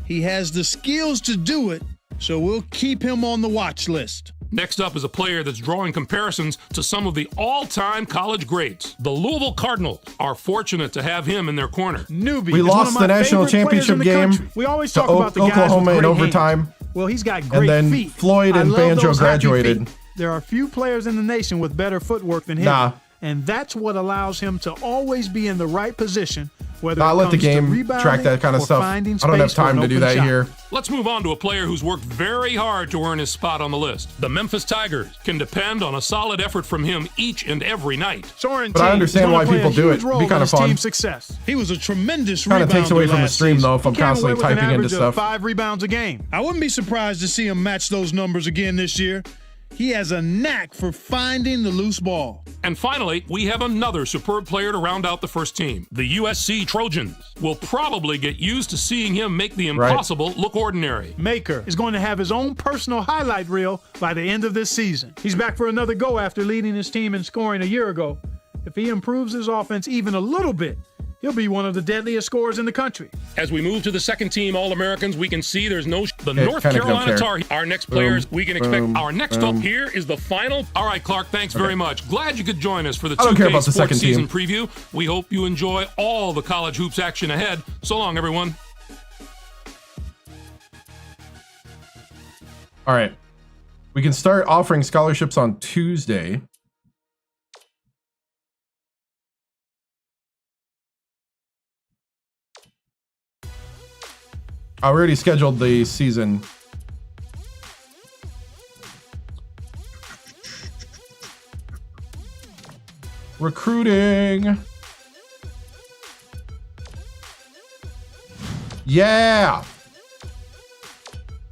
He has the skills to do it, so we'll keep him on the watch list. Next up is a player that's drawing comparisons to some of the all-time college greats. The Louisville Cardinals are fortunate to have him in their corner. Newbie We is lost one of the my national favorite players in championship the game country. We always to talk about the guys Oklahoma with in great overtime. hands. Well, he's got great then feet. Floyd I and love Banjo those happy graduated. feet. There are few players in the nation with better footwork than him. Nah. And that's what allows him to always be in the right position, whether I'll it let the comes to game rebounding track that kind of or stuff. finding I don't have space for time an to do open that shot. here. Let's move on to a player who's worked very hard to earn his spot on the list. The Memphis Tigers can depend on a solid effort from him each and every night. Soren But I Teague understand is gonna why play a people do it. huge Be role kinda in his fun. team's success. He was a tremendous Kind of takes away rebounder from the last stream, season. though, if I'm He came away constantly with an typing into average of stuff. 5 rebounds a game. I wouldn't be surprised to see him match those numbers again this year. He has a knack for finding the loose ball. And finally, we have another superb player to round out the first team. The USC Trojans will probably get used to seeing him make the impossible look ordinary. Maker is going to have his own personal highlight reel by the end of this season. He's back for another go after leading his team in scoring a year ago. If he improves his offense even a little bit, he'll be one of the deadliest scorers in the country. As we move to the second team All-Americans, we can see there's no the Okay, North kinda Carolina don't care. Tar Heels. Our next players, we can expect. boom, Our next boom. up here is the final. All right, Clark, thanks very much. Glad you could join us for the I don't 2K care about the Sports second season team. preview. We hope you enjoy all the college hoops action ahead. So long, everyone. All right. We can start offering scholarships on Tuesday. I already scheduled the season. Recruiting. Yeah.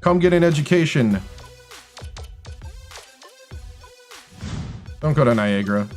Come get an education. Don't go to Niagara.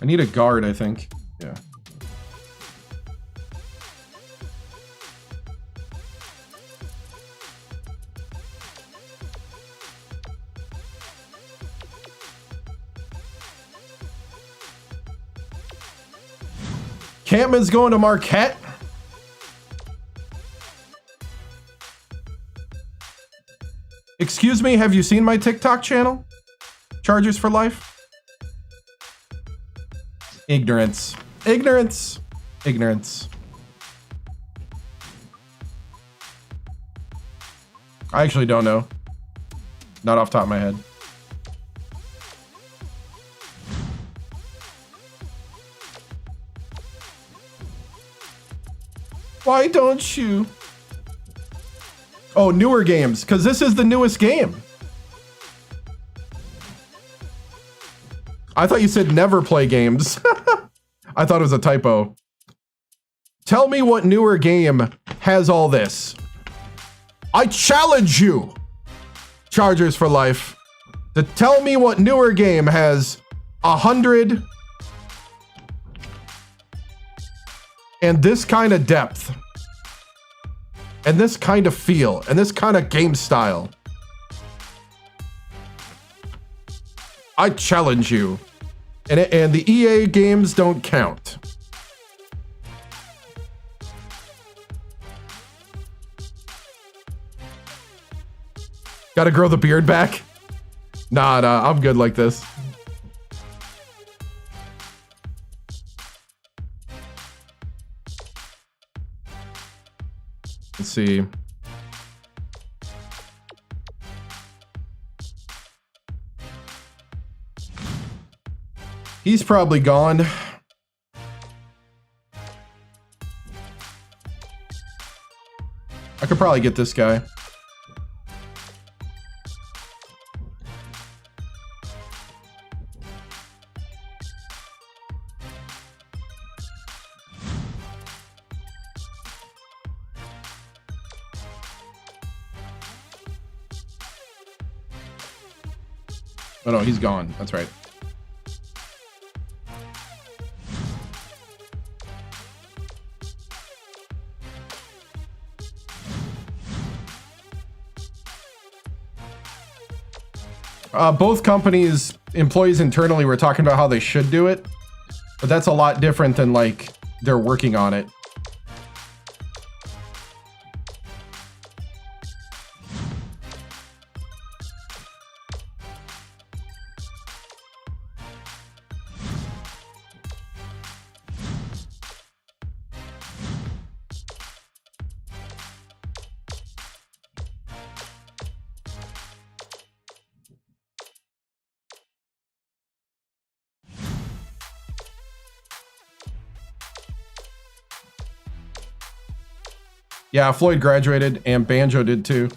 I need a guard, I think. Yeah. Campman's going to Marquette. Excuse me, have you seen my TikTok channel? Chargers for Life? Ignorance. Ignorance. Ignorance. I actually don't know. Not off the top of my head. Why don't you? Oh, newer games, because this is the newest game. I thought you said never play games. I thought it was a typo. Tell me what newer game has all this. I challenge you, Chargers for life, to tell me what newer game has 100 and this kind of depth and this kind of feel and this kind of game style. I challenge you. And the EA games don't count. Gotta grow the beard back? Nah, I'm good like this. Let's see. He's probably gone. I could probably get this guy. Oh no, he's gone. That's right. Both companies, employees internally were talking about how they should do it, but that's a lot different than like they're working on it. Yeah, Floyd graduated and Banjo did too.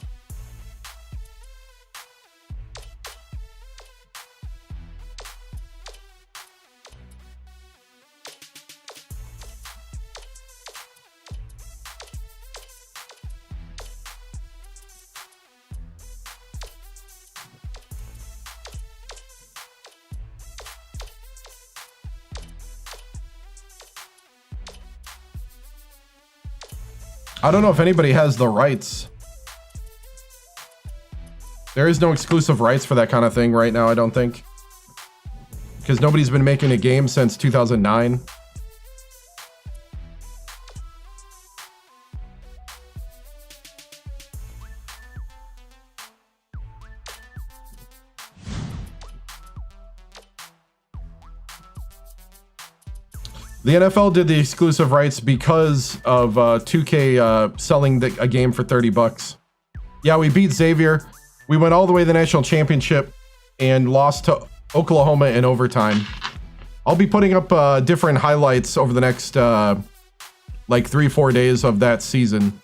I don't know if anybody has the rights. There is no exclusive rights for that kind of thing right now, I don't think. Because nobody's been making a game since 2009. The NFL did the exclusive rights because of 2K selling a game for $30. Yeah, we beat Xavier. We went all the way to the national championship and lost to Oklahoma in overtime. I'll be putting up different highlights over the next like 3-4 days of that season.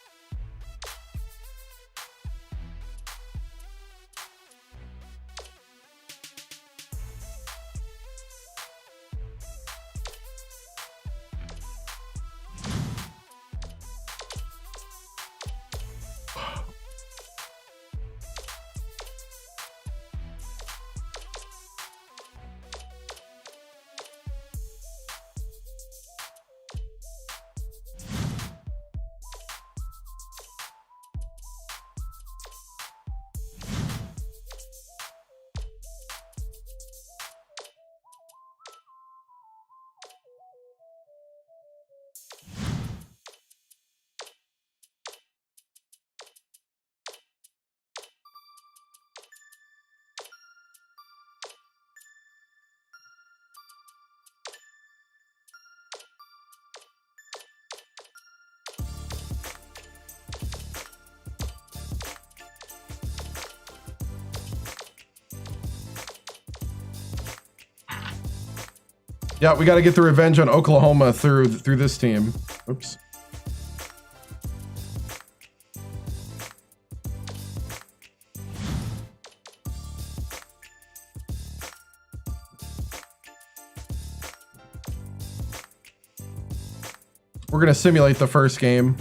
Yeah, we got to get the revenge on Oklahoma through this team. Oops. We're going to simulate the first game.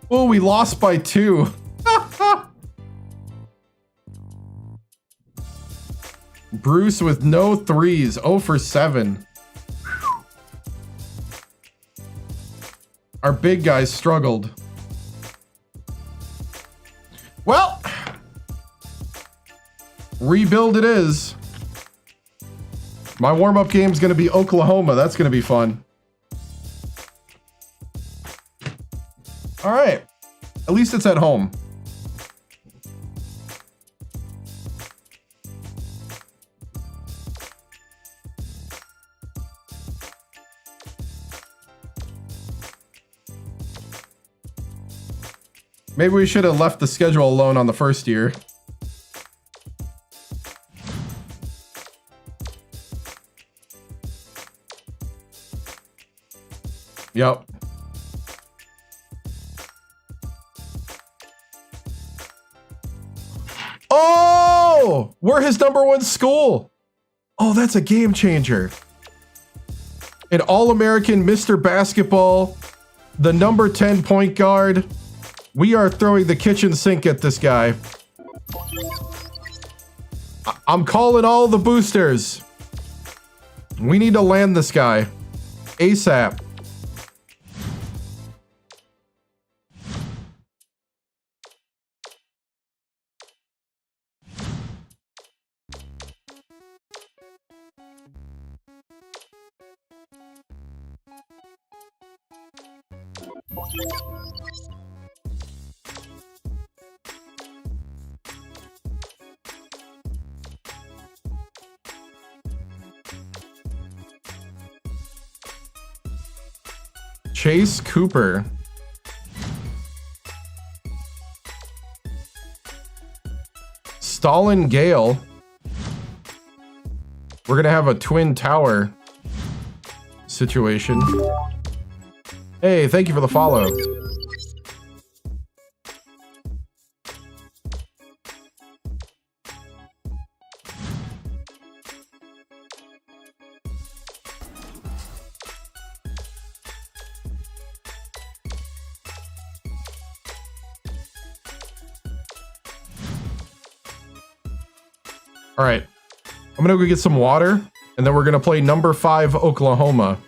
Oh, we lost by 2. Bruce with no threes. 0 for 7. Our big guys struggled. Well, rebuild it is. My warm-up game is going to be Oklahoma. That's going to be fun. All right. At least it's at home. Maybe we should have left the schedule alone on the first year. Yep. Oh, we're his #1 school. Oh, that's a game changer. An All-American Mr. Basketball, the #10 point guard. We are throwing the kitchen sink at this guy. I'm calling all the boosters. We need to land this guy ASAP. Chase Cooper. Stalin Gale. We're going to have a twin tower situation. Hey, thank you for the follow. All right, I'm gonna go get some water, and then we're gonna play #5 Oklahoma.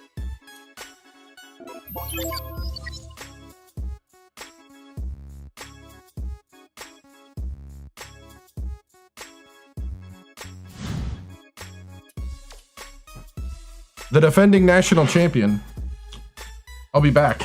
The defending national champion. I'll be back.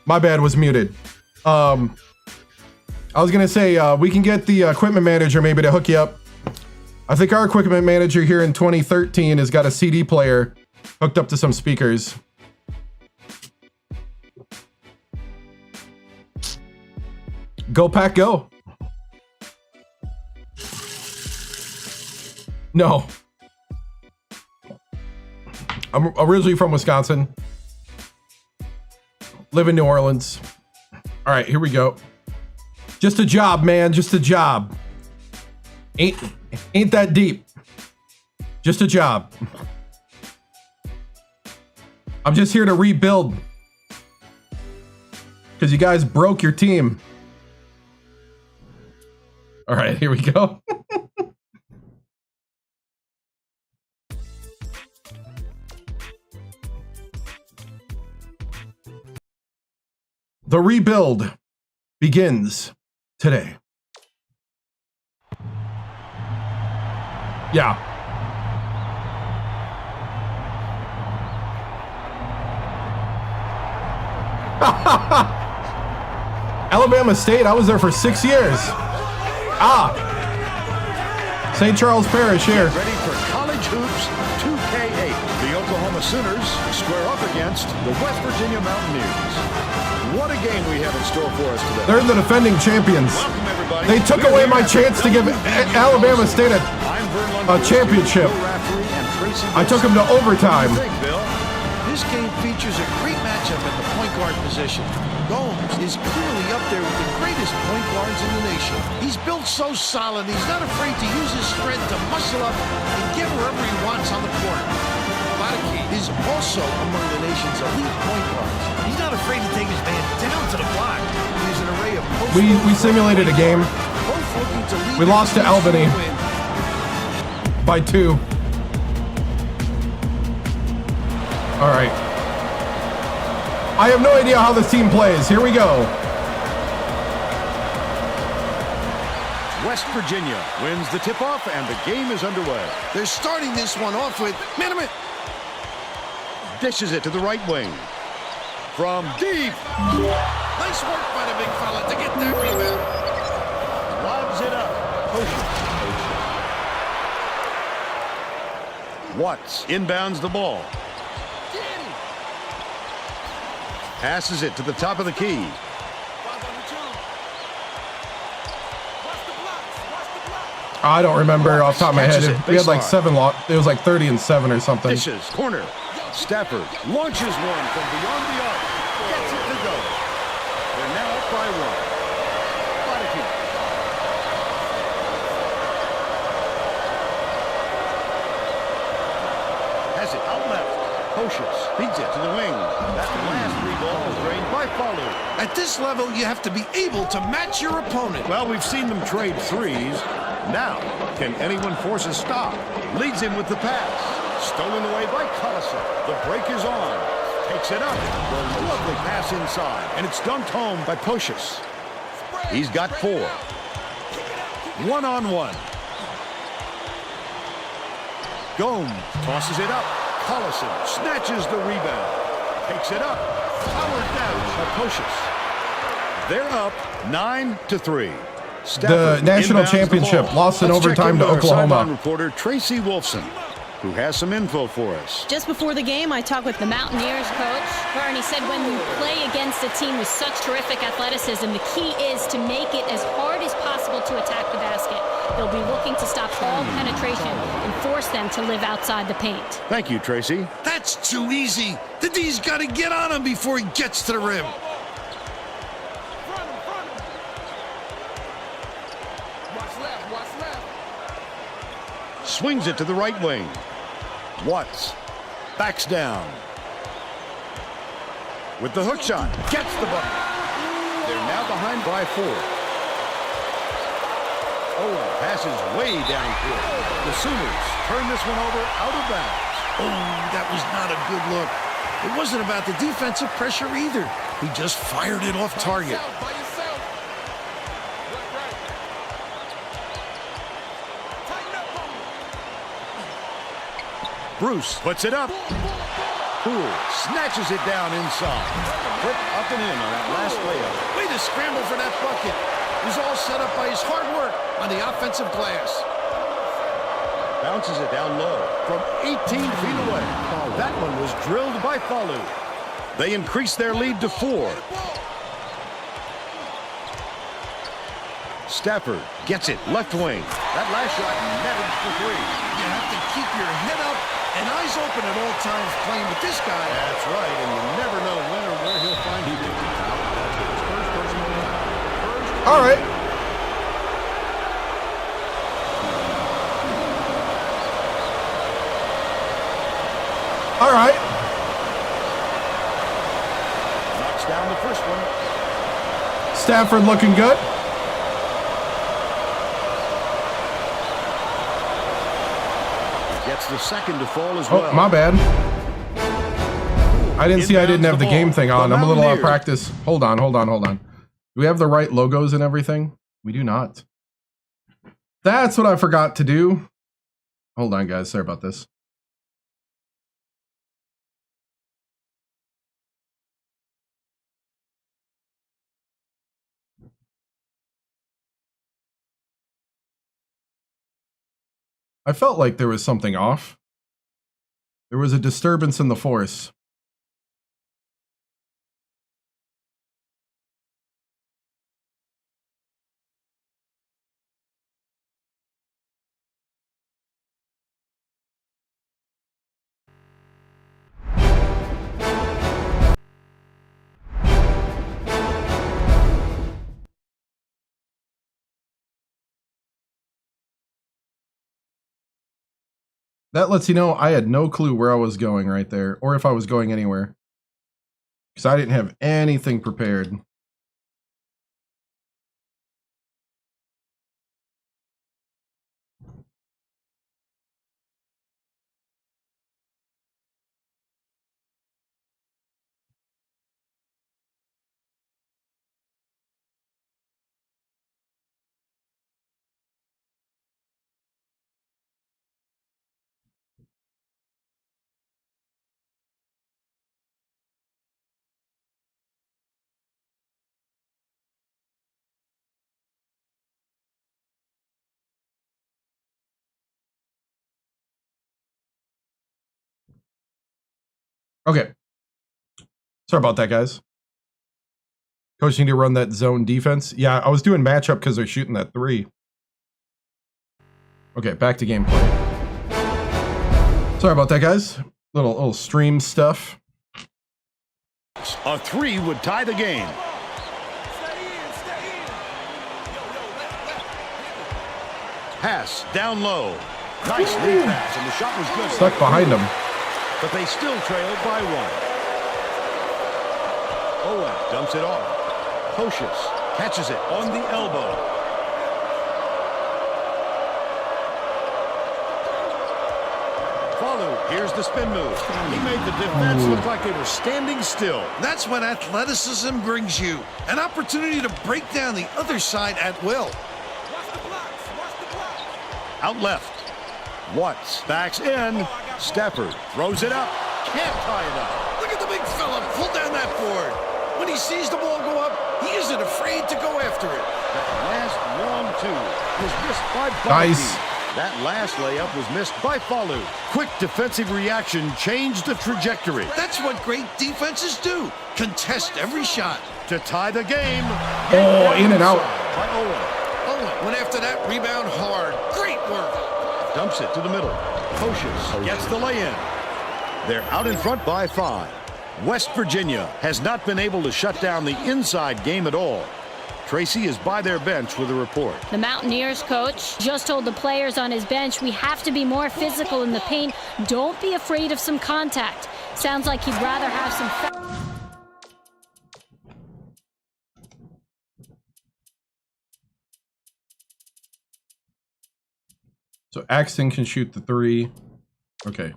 My bad, was muted. I was gonna say we can get the equipment manager maybe to hook you up. I think our equipment manager here in 2013 has got a CD player hooked up to some speakers. Go Pack Go. No. I'm originally from Wisconsin. Live in New Orleans. All right, here we go. Just a job, man. Just a job. Ain't that deep. Just a job. I'm just here to rebuild. Because you guys broke your team. All right, here we go. The rebuild begins today. Yeah. Alabama State, I was there for 6 years. St. Charles Parish here. Ready for College Hoops 2K8. The Oklahoma Sooners square up against the West Virginia Mountaineers. What a game we have in store for us today. They're the defending champions. Welcome, everybody. They took away my chance to give Alabama State a championship. I took them to overtime. This game features a great matchup at the point guard position. Gomes is clearly up there with the greatest point guards in the nation. He's built so solid, he's not afraid to use his strength to muscle up and get wherever he wants on the court. Wadaki is also among the nation's elite point guards. He's not afraid to take his man down to the block. He's an array of post. We simulated a game. We lost to Albany by 2. All right. I have no idea how this team plays. Here we go. West Virginia wins the tip-off, and the game is underway. They're starting this one off with minimum. Dishes it to the right wing. From deep. Nice work by the big fella to get that rebound. Lobs it up. Watts inbounds the ball. Passes it to the top of the key. I don't remember off the top of my head. We had like 7 it was like 30 and 7 or something. Dishes, corner. Stafford launches one from beyond the arc. Gets it to go. They're now up by 1. Has it out left. Pocious feeds it to the wing. That last 3 ball is drained by Falu. At this level, you have to be able to match your opponent. Well, we've seen them trade threes. Now, can anyone force a stop? Leads him with the pass. Stolen away by Collison. The break is on. Takes it up. The lovely pass inside. And it's dunked home by Pocious. He's got 4. 1-on-1. Gomes tosses it up. Collison snatches the rebound. Takes it up. Powered down by Pocious. They're up 9-3. The national championship lost in overtime to Oklahoma. Reporter Tracy Wolfson, who has some info for us. Just before the game, I talked with the Mountaineers coach, and he said when you play against a team with such terrific athleticism, the key is to make it as hard as possible to attack the basket. They'll be looking to stop all penetration and force them to live outside the paint. Thank you, Tracy. That's too easy. The D's got to get on him before he gets to the rim. Swings it to the right wing. Watts backs down. With the hook shot, gets the bucket. They're now behind by 4. Owen passes way downfield. The Sooners turn this one over out of bounds. Oh, that was not a good look. It wasn't about the defensive pressure either. He just fired it off target. Bruce puts it up. Poole snatches it down inside. Quick up and in on that last layup. Way to scramble for that bucket. It was all set up by his hard work on the offensive glass. Bounces it down low from 18 feet away. That one was drilled by Falu. They increase their lead to 4. Stafford gets it left wing. That last shot netted for 3. You have to keep your head up and eyes open at all times playing with this guy. That's right, and you never know when or where he'll find you. All right. All right. Knocks down the first one. Stafford looking good. Gets the second to fall as well. Oh, my bad. I didn't see I didn't have the game thing on. I'm a little out of practice. Hold on. Do we have the right logos and everything? We do not. That's what I forgot to do. Hold on, guys. Sorry about this. I felt like there was something off. There was a disturbance in the force. That lets you know I had no clue where I was going right there, or if I was going anywhere. Because I didn't have anything prepared. Okay. Sorry about that, guys. Coach need to run that zone defense. Yeah, I was doing matchup because they're shooting that 3. Okay, back to gameplay. Sorry about that, guys. Little stream stuff. A 3 would tie the game. Pass down low. Nice lead pass, and the shot was good. Stuck behind him. But they still trailed by 1. Owen dumps it off. Pocious catches it on the elbow. Falu, here's the spin move. He made the defense look like they were standing still. That's when athleticism brings you an opportunity to break down the other side at will. Out left. Watts backs in. Stafford throws it up. Can't tie it up. Look at the big fella pull down that board. When he sees the ball go up, he isn't afraid to go after it. That last long 2 was missed by Bobby. Nice. That last layup was missed by Falu. Quick defensive reaction changed the trajectory. That's what great defenses do. Contest every shot. To tie the game. Oh, in and out. By Owen. Owen went after that rebound hard. Great work. Dumps it to the middle. Pocious gets the lay-in. They're out in front by 5. West Virginia has not been able to shut down the inside game at all. Tracy is by their bench with a report. The Mountaineers coach just told the players on his bench, we have to be more physical in the paint. Don't be afraid of some contact. Sounds like he'd rather have some... So Axton can shoot the 3. Okay,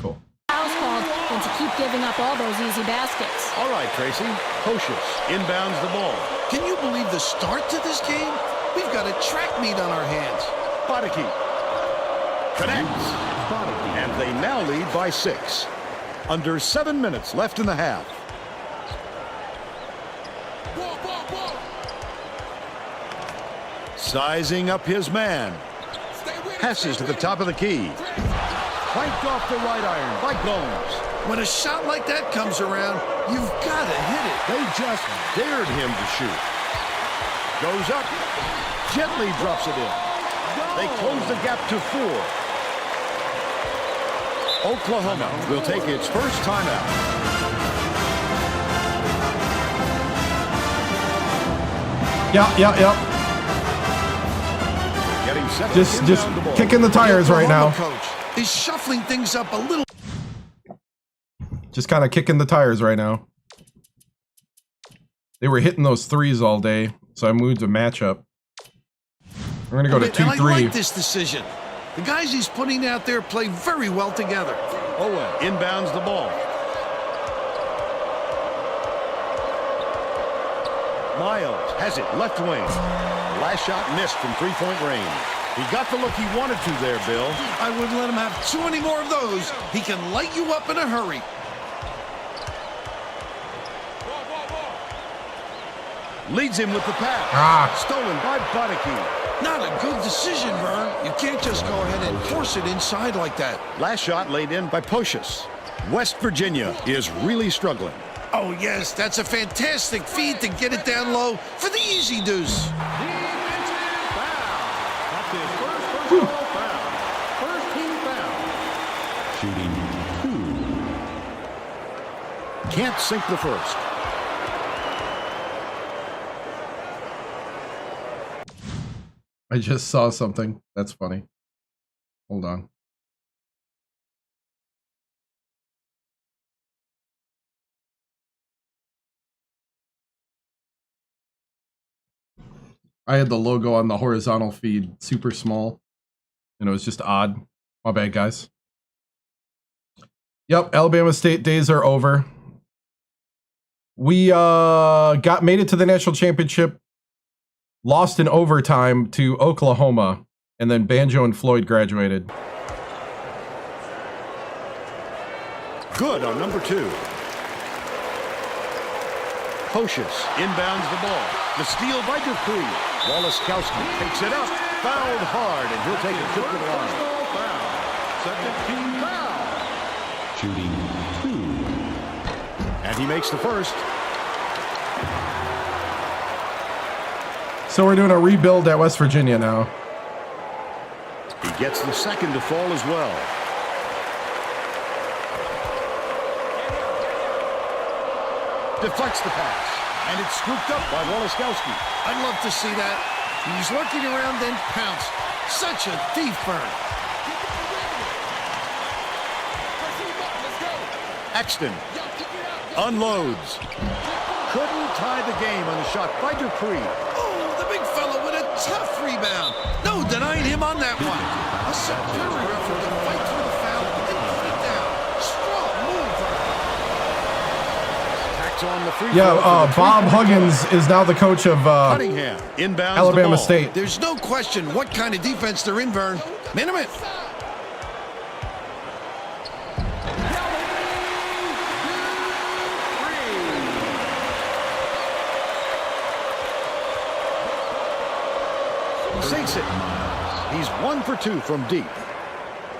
cool. fouls called than to keep giving up all those easy baskets. All right, Tracy. Pocious inbounds the ball. Can you believe the start to this game? We've got a track meet on our hands. Bodicki connects. And they now lead by 6. Under 7 minutes left in the half. Sizing up his man. Passes to the top of the key. Flanked off the right iron by Gomes. When a shot like that comes around, you've got to hit it. They just dared him to shoot. Goes up. Gently drops it in. They close the gap to 4. Oklahoma will take its first timeout. Yeah. Getting set Just inbound the ball. kicking the tires right now. Coach is shuffling things up a little. Just kind of kicking the tires right now. They were hitting those threes all day, so I moved a matchup. We're going to go to 2-3. I like this decision. The guys he's putting out there play very well together. Owen inbounds the ball. Miles has it left wing. Last shot missed from three-point range. He got the look he wanted to there, Bill. I wouldn't let him have too many more of those. He can light you up in a hurry. Leads him with the pass. Stolen by Bodicki. Not a good decision, Vern. You can't just go ahead and force it inside like that. Last shot laid in by Pocius. West Virginia is really struggling. Oh, yes, that's a fantastic feed to get it down low for the easy deuce. First team foul. Shooting 2. Can't sink the first. I just saw something. That's funny. Hold on. I had the logo on the horizontal feed super small, and it was just odd. My bad, guys. Yep, Alabama State days are over. We made it to the national championship, lost in overtime to Oklahoma, and then Banjo and Floyd graduated. Good on number 2. Pocius inbounds the ball. The steal by Dupree. Walaskowski takes it up. Fouled hard, and he'll take a trip to the line. Second team foul. Shooting 2. And he makes the first. So we're doing a rebuild at West Virginia now. He gets the second to fall as well. Deflects the pass. And it's scooped up by Walaskowski. I'd love to see that. He's lurking around, then pounce. Such a thief, Vern. Axton unloads. Couldn't tie the game on the shot by Dupree. Oh, the big fella with a tough rebound. No denying him on that one. A superior effort to fight through the foul and put it down. Strong move, Vern. Tacks on the free Yeah, throw Bob Huggins is now the coach of Cunningham inbounds Alabama the ball. State. There's no question what kind of defense they're in, Vern. Minute. Sinks it. He's 1 for 2 from deep.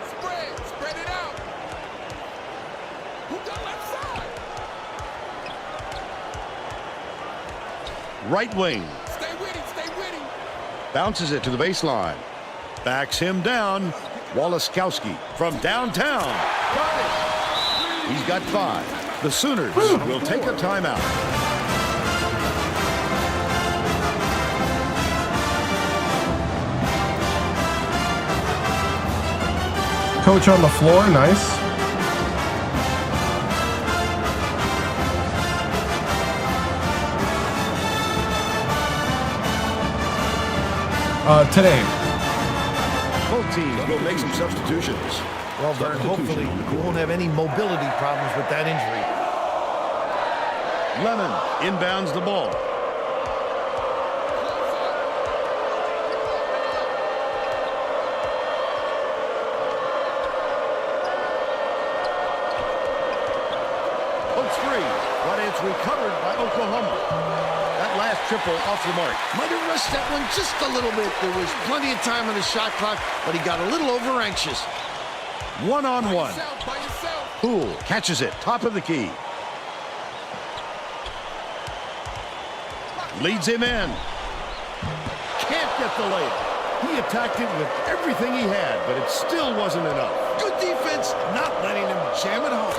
Spread it out. Who got left side? Right wing. Stay with him. Bounces it to the baseline. Backs him down. Walaskowski from downtown. Got it. He's got 5. The Sooners will take a timeout. Coach on the floor, nice. Today. Both teams will make some substitutions. Well, Vern, hopefully you won't have any mobility problems with that injury. Lemon inbounds the ball. triple off the mark. Might have rushed that one just a little bit. There was plenty of time on the shot clock, but he got a little over anxious. One-on-one. By yourself. Poole catches it, top of the key. Leads him in. Can't get the layup. He attacked it with everything he had, but it still wasn't enough. Good defense, not letting him jam it home.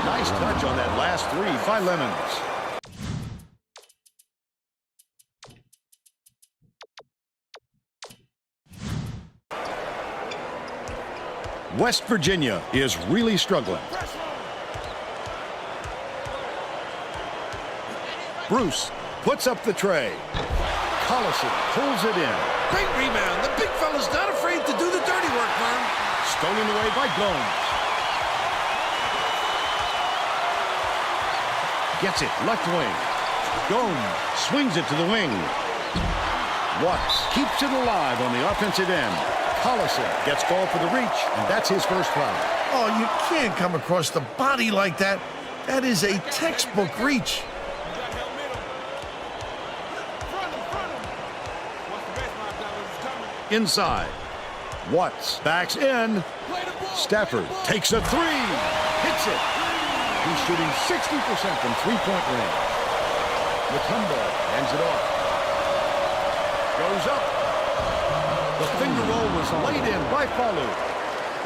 Nice touch on that last three by Lemons. West Virginia is really struggling. Bruce puts up the tray. Collison pulls it in. Great rebound. The big fella's not afraid to do the dirty work, man. Stolen away by Gomes. Gets it, left wing. Gomes swings it to the wing. Watts keeps it alive on the offensive end. Collison gets called for the reach, and that's his first foul. Oh, you can't come across the body like that. That is a textbook reach. Inside. Watts backs in. Stafford takes a three. Hits it. He's shooting 60% from three-point range. Mutombo hands it off. Goes up. The finger roll was laid in by Falu.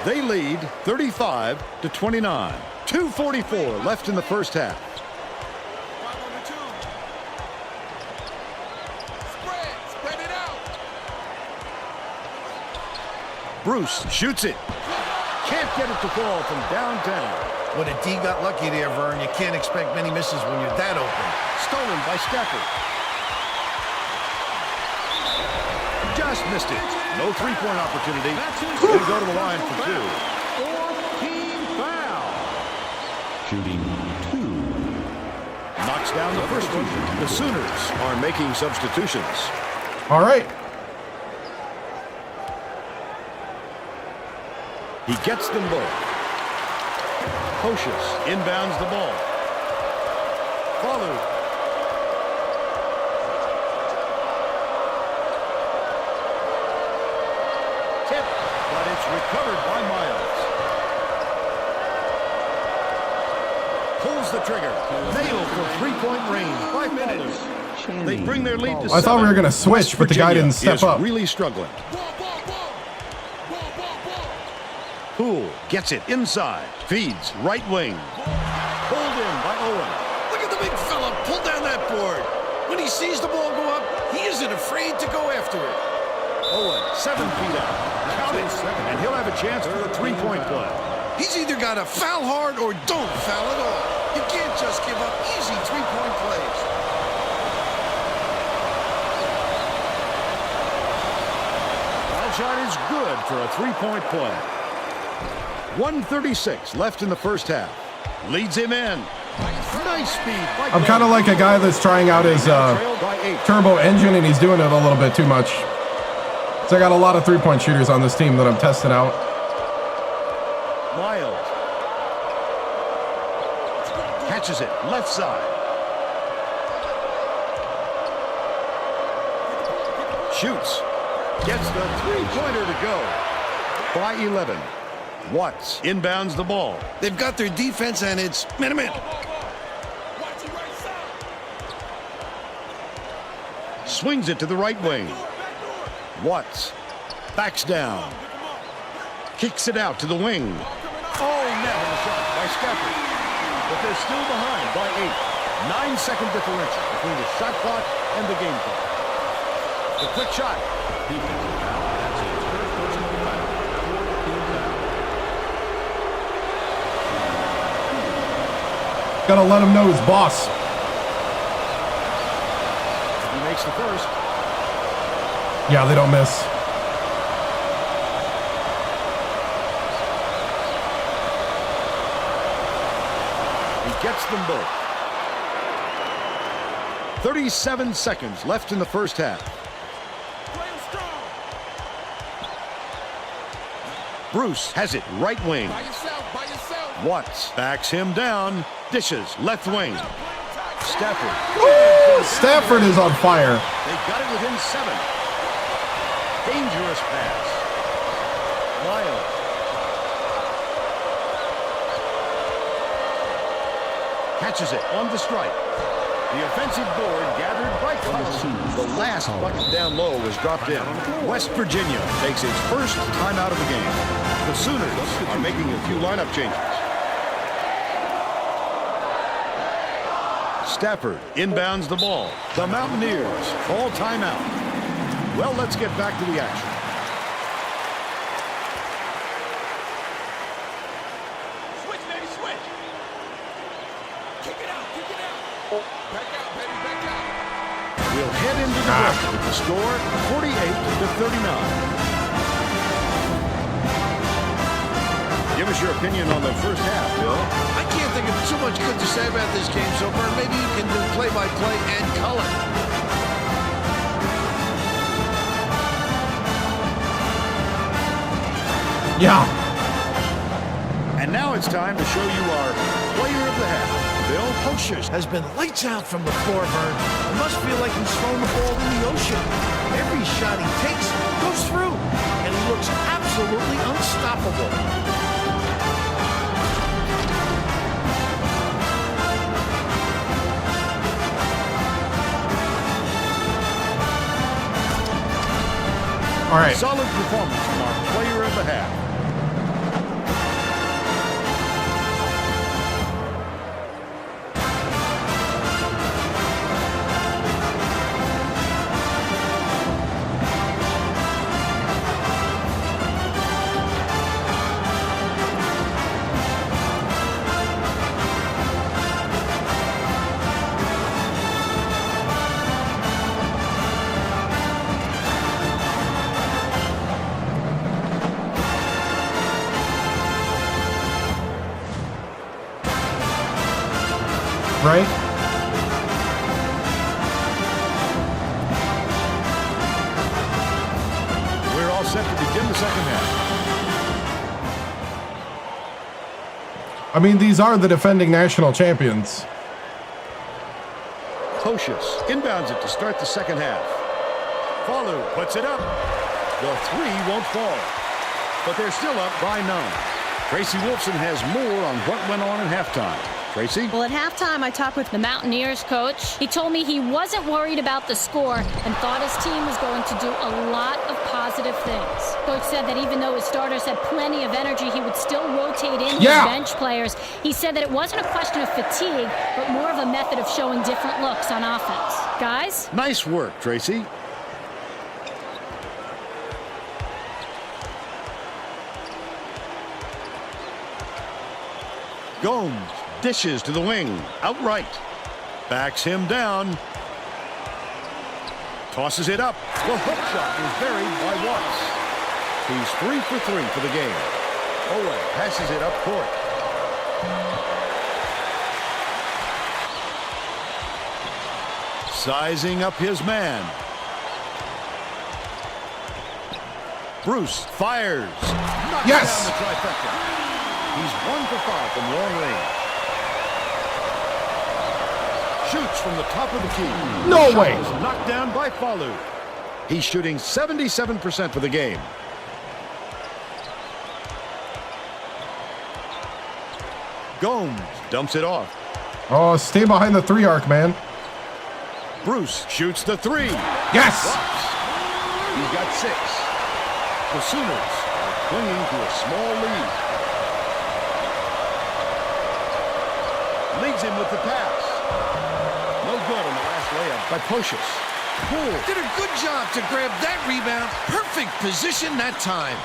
They lead 35-29. 2:44 left in the first half. Spread it out. Bruce shoots it. Can't get it to fall from downtown. When a D got lucky there, Vern, you can't expect many misses when you're that open. Stolen by Stafford. Just missed it. No three-point opportunity. They go to the line for two. 14 foul. Shooting two. Knocks down the first one. The Sooners are making substitutions. All right. He gets them both. Hocius inbounds the ball. Followed. Tip, but it's recovered by Miles. Pulls the trigger. Nailed for three-point range by Followed. They bring their lead to 7. I thought we were going to switch, but the guy didn't step up. Really struggling. Poole gets it inside. Feeds right wing. Pulled in by Owen. Look at the big fella pull down that board. When he sees the ball go up, he isn't afraid to go after it. Owen, 7 feet out. Count it, and he'll have a chance for a three-point play. He's either got to foul hard or don't foul at all. You can't just give up easy three-point plays. Foul shot is good for a three-point play. 1:36 left in the first half. Leads him in. Nice speed. I'm kind of like a guy that's trying out his turbo engine, and he's doing it a little bit too much. So I got a lot of three-point shooters on this team that I'm testing out. Miles catches it left side. Shoots. Gets the three-pointer to go. By 11. Watts inbounds the ball. They've got their defense, and it's minute. Swings it to the right wing. Watts backs down. Kicks it out to the wing. Oh, net on the shot by Stafford. But they're still behind by 8. 9-second differential between the shot clock and the game clock. The quick shot. Defensive foul. That's his first personal foul. 14 foul. Gotta let him know his boss. He makes the first. Yeah, they don't miss. He gets them both. 37 seconds left in the first half. Bruce has it right wing. By yourself. Watts backs him down. Dishes left wing. Stafford. Woo! Stafford is on fire. They got it within 7. Dangerous pass. Miles. Catches it on the strike. The offensive board gathered by Collison. The last bucket down low was dropped in. West Virginia takes its first time out of the game. The Sooners are making a few lineup changes. Stafford inbounds the ball. The Mountaineers call timeout. Well, let's get back to the action. Switch, baby, switch. Kick it out, kick it out. Back out, baby, back out. We'll head into the break with the score 48-39. Give us your opinion on the first half, Bill. I can't think of too much good to say about this game so far. Maybe you can do play-by-play and color. Yeah. And now it's time to show you our player of the half. Bill Poshers has been lights out from the floor, Vern. It must feel like he's throwing the ball in the ocean. Every shot he takes goes through, and he looks absolutely unstoppable. All right. Solid performance from our player of the half. Right? We're all set to begin the second half. I mean, these are the defending national champions. Pocious inbounds it to start the second half. Falu puts it up. The three won't fall, but they're still up by 9. Tracy Wolfson has more on what went on at halftime. Tracy? Well, at halftime, I talked with the Mountaineers coach. He told me he wasn't worried about the score and thought his team was going to do a lot of positive things. Coach said that even though his starters had plenty of energy, he would still rotate in his bench players. He said that it wasn't a question of fatigue, but more of a method of showing different looks on offense. Guys? Nice work, Tracy. Gomes dishes to the wing, outright. Backs him down. Tosses it up. The hook shot is buried by Watts. He's 3 for 3 for the game. Owen passes it up court. Sizing up his man. Bruce fires. Knocks down the trifecta. He's 1 for 5 from long range. Shoots from the top of the key. No way. Knocked down by Falu. He's shooting 77% for the game. Gomes dumps it off. Oh, stay behind the 3 arc, man. Bruce shoots the 3. Yes. Drops. He's got 6. The Sooners are clinging to a small lead. Leads him with the pass. No good on the last layup by Pocious. Poole did a good job to grab that rebound. Perfect position that time.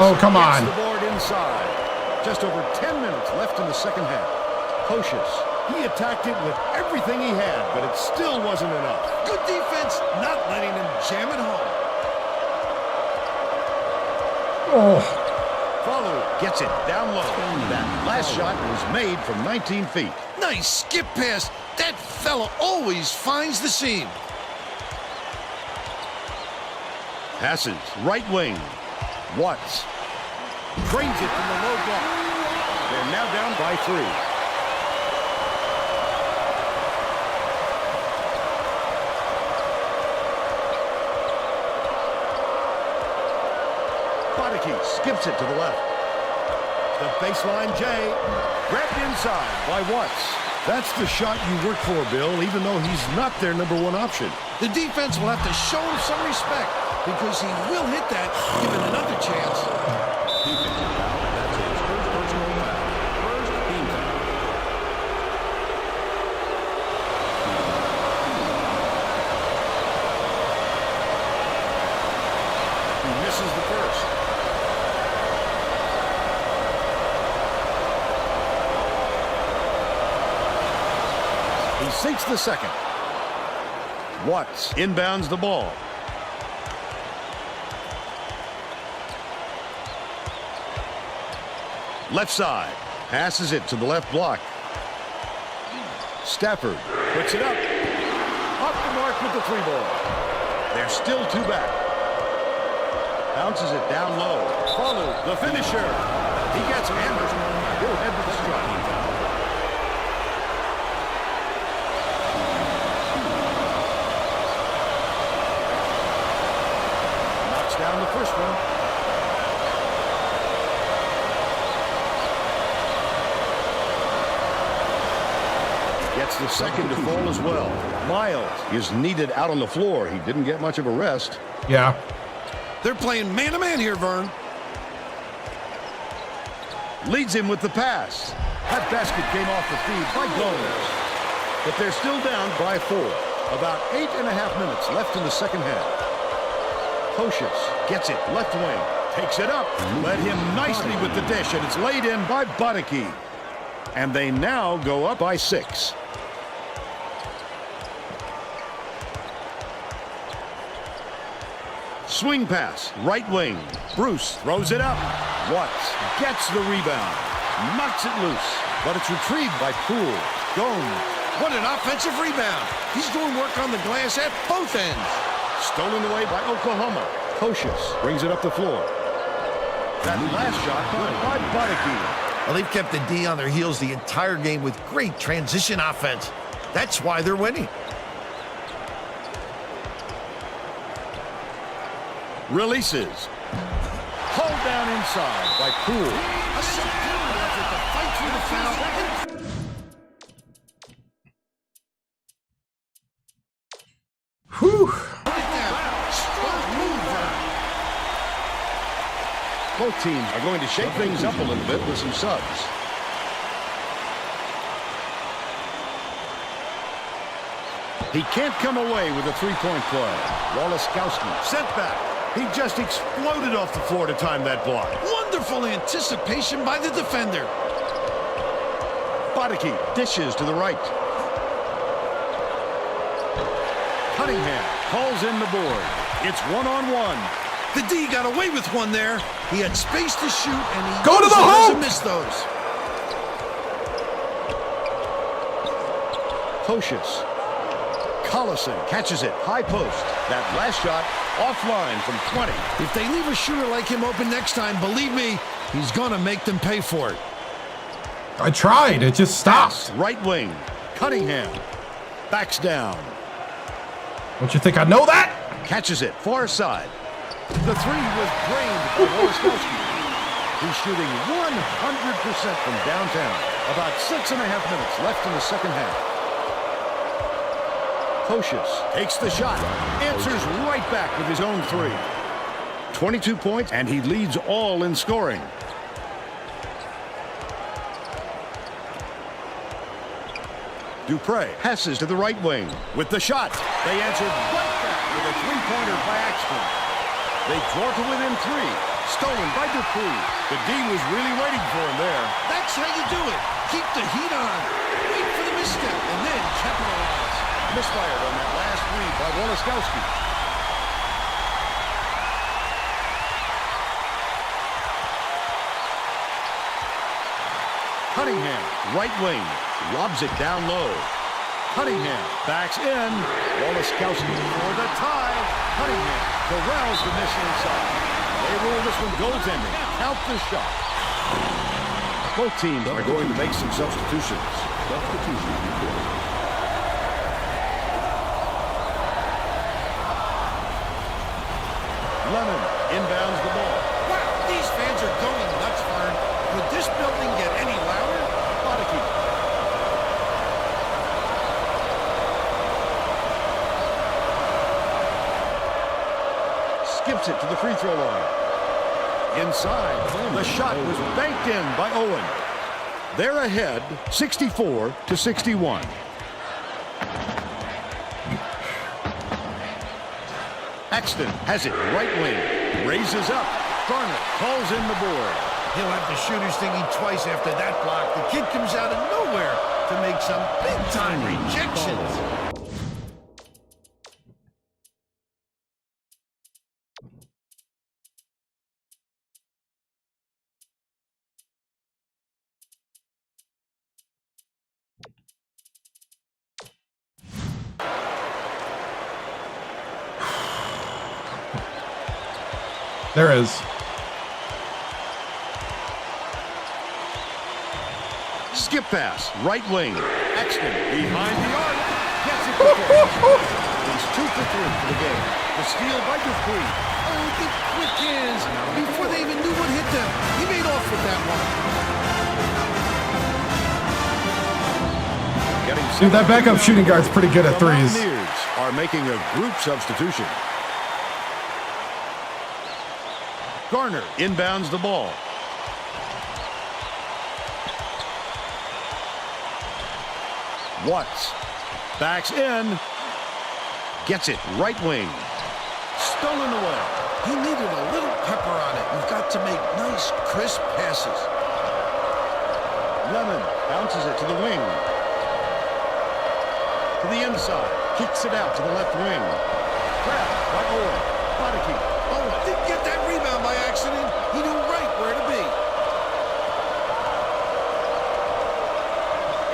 Oh, come on. Gets the board inside. Just over 10 minutes left in the second half. Pocious, he attacked it with everything he had, but it still wasn't enough. Good defense, not letting him jam it home. Oh. Falu gets it down low. That last shot was made from 19 feet. Nice skip pass. That fella always finds the seam. Passes right wing. Watts drains it from the low block. They're now down by 3. Bodicki skips it to the left. The baseline J, grabbed inside by Watts. That's the shot you work for, Bill, even though he's not their #1 option. The defense will have to show him some respect because he will hit that given another chance. Defensive foul. That's his first personal foul. First team foul. He misses the first. He sinks the second. Watts inbounds the ball. Left side. Passes it to the left block. Stafford puts it up. Off the mark with the 3 ball. They're still 2 back. Bounces it down low. Follow the finisher. He gets hammered. He'll head to the strike. Knocks down the first one. Gets the second to fall as well. Miles is needed out on the floor. He didn't get much of a rest. Yeah. They're playing man-to-man here, Vern. Leads him with the pass. That basket came off the feed by Gomes. But they're still down by 4. About 8.5 minutes left in the second half. Pocious gets it left wing. Takes it up. Led him nicely with the dish, and it's laid in by Bodicki. And they now go up by 6. Swing pass, right wing. Bruce throws it up. Watts gets the rebound. Knocks it loose, but it's retrieved by Poole. Gomes. What an offensive rebound. He's doing work on the glass at both ends. Stolen away by Oklahoma. Pocious brings it up the floor. That last shot by Bodicki. Well, they've kept the D on their heels the entire game with great transition offense. That's why they're winning. Releases. Hold down inside by Poole. A superb effort to fight through the foul. Whew. Strong move, Vern. Both teams are going to shake things up a little bit with some subs. He can't come away with a 3-point play. Walaskowski sent back. He just exploded off the floor to time that block. Wonderful anticipation by the defender. Bodicki dishes to the right. Cunningham calls in the board. It's 1-on-1. The D got away with one there. He had space to shoot, and he Go to the doesn't hoop! miss those. Pocious. Collison catches it. High post. That last shot offline from 20. If they leave a shooter like him open next time, believe me, he's going to make them pay for it. I tried. It just stopped. Right wing. Cunningham backs down. Don't you think I know that? Catches it. Far side. The 3 was drained by Walaskowski. He's shooting 100% from downtown. About 6.5 minutes left in the second half. Pocious takes the shot. Answers right back with his own 3. 22 points, and he leads all in scoring. Dupre passes to the right wing with the shot. They answered right back with a 3-pointer by Axton. They draw to within 3. Stolen by Dupree. The D was really waiting for him there. That's how you do it. Keep the heat on. Wait for the misstep, and then capitalize. Misfired on that last read by Walaskowski. Cunningham, right wing, lobs it down low. Cunningham backs in. Walaskowski for the tie. Cunningham corrals the miss inside. They rule this one goaltending. Count the shot. Both teams are going to make some substitutions. Lemon inbounds the ball. fans are going nuts, Vern. Could this building get any louder? Bodicki. Skips it to the free throw line. Inside. The shot was banked in by Owen. They're ahead 64-61. Axton has it right wing. Raises up. Garnett calls in the board. He'll have the shooters thinking twice after that block. The kid comes out of nowhere to make some big-time rejections. There is. Skip pass, right wing. Axton behind the arc. Gets it to four. He's 2 for 3 for the game. The steal by Dupree. Oh, the quick hands. Before they even knew what hit them, he made off with that one. Dude, that backup shooting guard's pretty good at The threes. Mountaineers are making a group substitution. Garner inbounds the ball. Watts backs in. Gets it right wing. Stolen away. He needed a little pepper on it. You've got to make nice, crisp passes. Lemon bounces it to the wing. To the inside. Kicks it out to the left wing. Grabbed by Owen. Bodicki. Oh, didn't get that rebound by accident. He knew right where to be.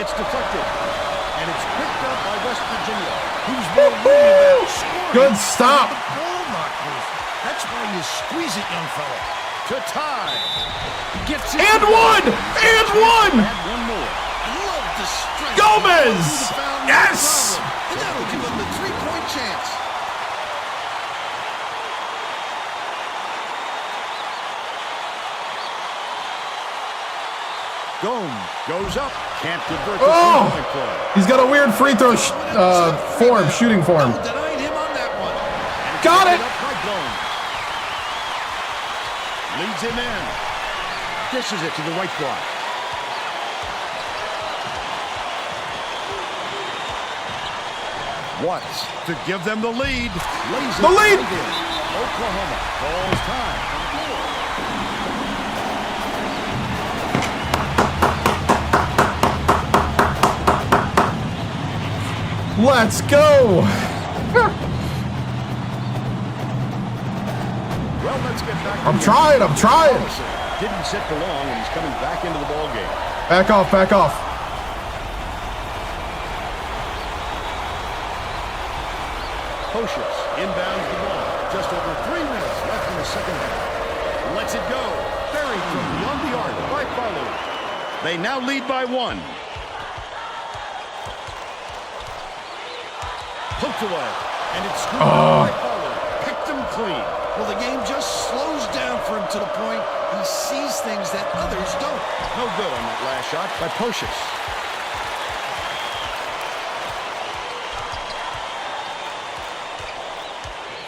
It's deflected. And it's picked up by West Virginia. Who's more worried about scoring? Good stop. The ball not loose. That's why you squeeze it, young fella. To tie. Gets it. And one! And one! Add one more. I love the strength. Gomez! Yes! Yes! And that'll give him the three-point chance. Gomes goes up. Can't convert the Oh! three-point play. He's got a weird free throw form, shooting form. Denied him on that one. Got it! Up by Gomes. Leads him in. Dishes it to the right block. Watts to give them the lead. Lays The lead! it in. Oklahoma calls time. Let's go! Well, let's get back. I'm trying. Didn't sit for long, and he's coming back into the ball game. Back off. Pocious inbounds the ball. Just over 3 minutes left in the second half. Lets it go. Buried from beyond the arc by Follow. They now lead by 1. Poked away. And it's screwed by Follow. Picked him clean. Well, the game just slows down for him to the point he sees things that others don't. No good on that last shot by Pocious.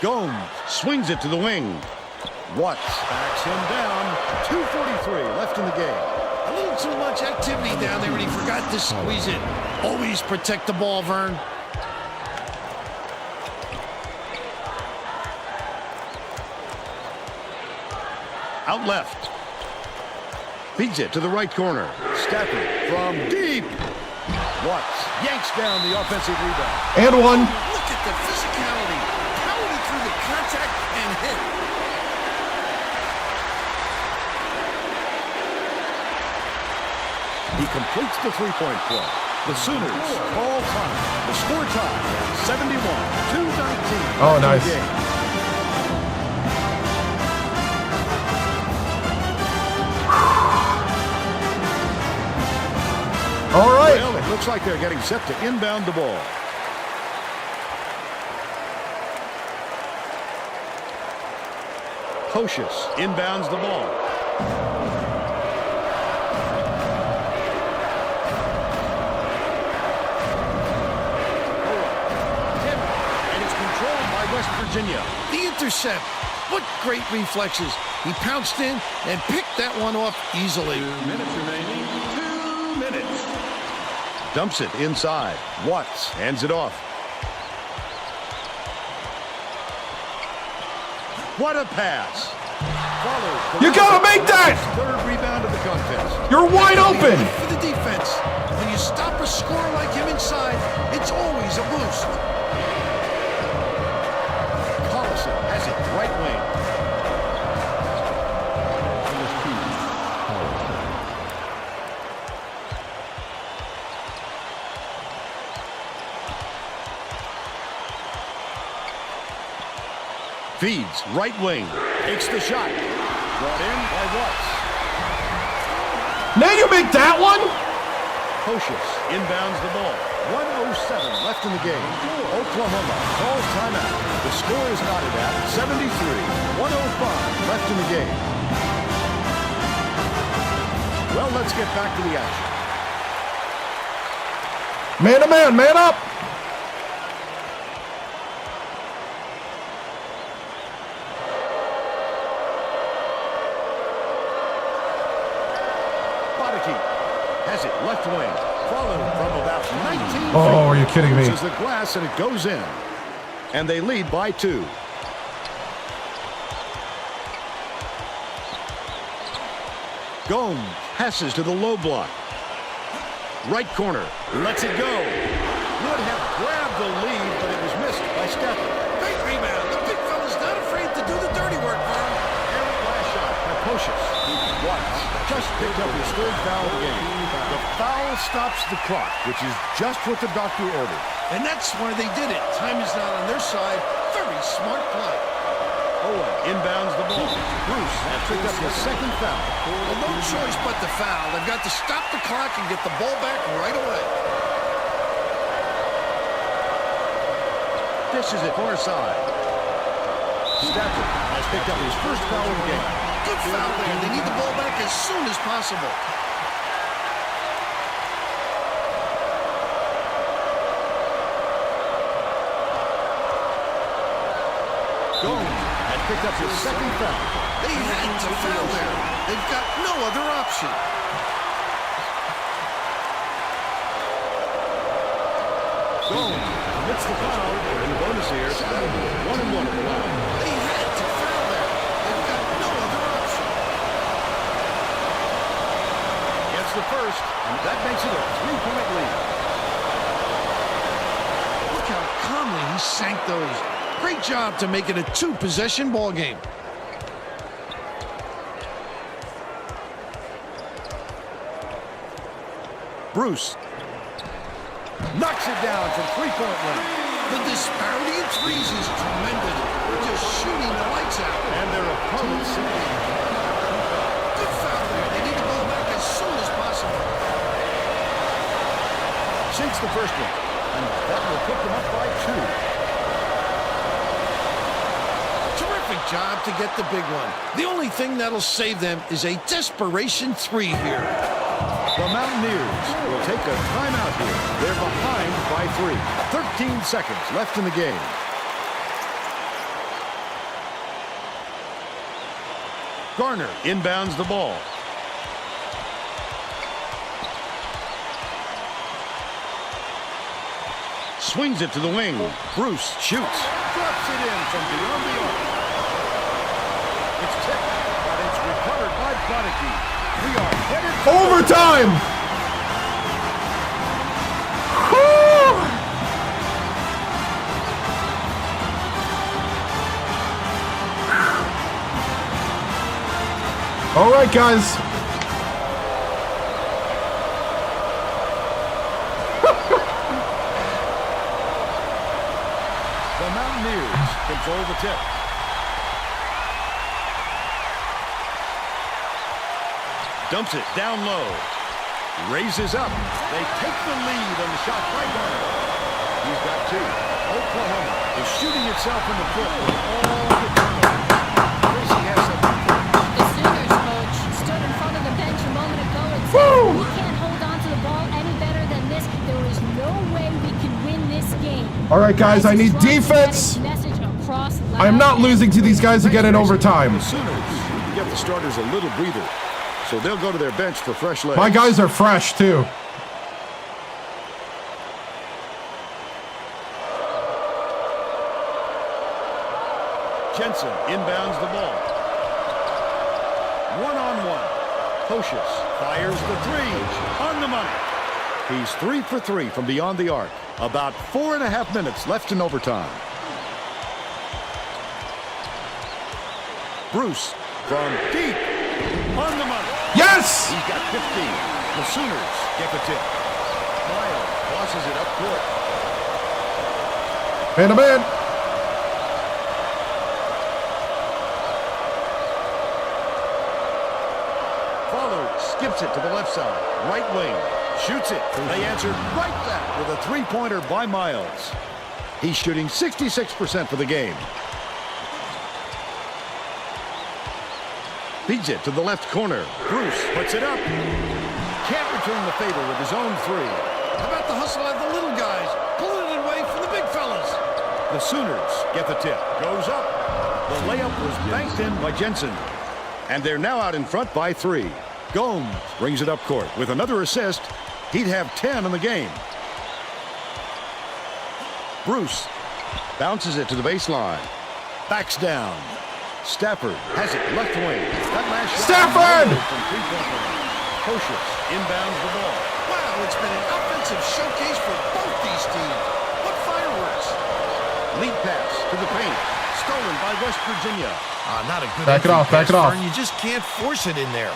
Gomes swings it to the wing. Watts backs him down. 2:43 left in the game. A little too much activity down there, and he forgot to squeeze it. Always protect the ball, Vern. Out left. Feeds it to the right corner. Stafford from deep. Watts yanks down the offensive rebound. And one. Look at the physicality. Pounded through the contact and hit. He completes the three-point play. The Sooners call time. The score tie, 71-19. Oh, nice. All right. Well, it looks like they're getting set to inbound the ball. Pocious inbounds the ball. And it's controlled by West Virginia. The intercept. What great reflexes. He pounced in and picked that one off easily. 2 minutes remaining. 2 minutes. Dumps it inside. Watts hands it off. What a pass. You gotta make that! Third rebound of the contest. You're wide open! For the defense. When you stop a scorer like him inside, it's always a boost. Collison has it right wing. Feeds right wing. Takes the shot. Brought in by Watts. Now you make that one? Pocious inbounds the ball. 1:07 left in the game. Oklahoma calls timeout. The score is knotted at 73. 1:05 left in the game. Well, let's get back to the action. Man to man, man up! Has it left wing. Followed from about 19 Oh, feet. are you kidding me? Uses the glass and it goes in. And they lead by 2. Gomes passes to the low block. Right corner. Lets it go. Would have grabbed the lead, but it was missed by Stafford. Great rebound. The big fella's not afraid to do the dirty work, Vern. And last shot by Pocious. Watts just picked up his 3rd foul of the game. The foul stops the clock, which is just what the doctor ordered. And that's why they did it. Time is not on their side. Very smart play. Owen inbounds the ball. Bruce has picked up his 2nd foul. Well, no choice but to foul. They've got to stop the clock and get the ball back right away. Dishes it far side. Stafford has picked up his 1st foul of the game. Good foul there. They need the ball back as soon as possible. Gomes has picked up his 2nd foul. They had to foul there. They've got no other option. Gomes commits the foul. And the bonus here, 1-1 at the line. They had to foul there. They've got no other option. Gets the first, and that makes it a 3-point lead. Look how calmly he sank those. Great job to make it a 2-possession ball game. Bruce knocks it down from 3-point range. The disparity in threes is tremendous. They're just shooting the lights out. And their opponents Good foul there. They need the ball back as soon as possible. sinks the first one, and that will put them up by 2. Terrific job to get the big one. The only thing that'll save them is a desperation 3 here. The Mountaineers will take a timeout here. They're behind by 3. 13 seconds left in the game. Garner inbounds the ball. Swings it to the wing. Bruce shoots. Drops it in from beyond the arc. It's tipped, but it's recovered by Bodicki. We are headed for Overtime! All right, guys. The Mountaineers control the tip. Dumps it down low. Raises up. They take the lead on the shot by Garner. He's got 2. Oklahoma is shooting itself in the foot with all the turnovers. Tracy has some. The Sooners, coach, All right, guys, I need defense. I am not losing to these guys again in overtime. The Sooners need to give the starters a little breather, so they'll go to their bench for fresh legs. My guys are fresh, too. Jensen inbounds the ball. One-on-one. Pocious fires the three. On the money. He's 3 for 3 from beyond the arc. About 4.5 minutes left in overtime. Bruce from deep. On the money. Yes! He's got 15. The Sooners get the tip. Miles tosses it up court. Man-to-man. Skips it to the left side. Right wing. Shoots it. They answered right back with a three-pointer by Miles. He's shooting 66% for the game. Feeds it to the left corner. Bruce puts it up. Can't return the favor with his own three. How about the hustle of the little guys? Pulling it away from the big fellas. The Sooners get the tip. Goes up. The layup was banked in by Jensen. And they're now out in front by 3. Gomes brings it up court. With another assist, he'd have 10 in the game. Bruce bounces it to the baseline. Backs down. Stafford has it left wing. That last shot Stafford! From three-point line. Pocious inbounds the ball. Wow, it's been an offensive showcase for both these teams. What fireworks. Lead pass to the paint. Stolen by West Virginia. Not a good Back it off, back it off. You just can't force it in there.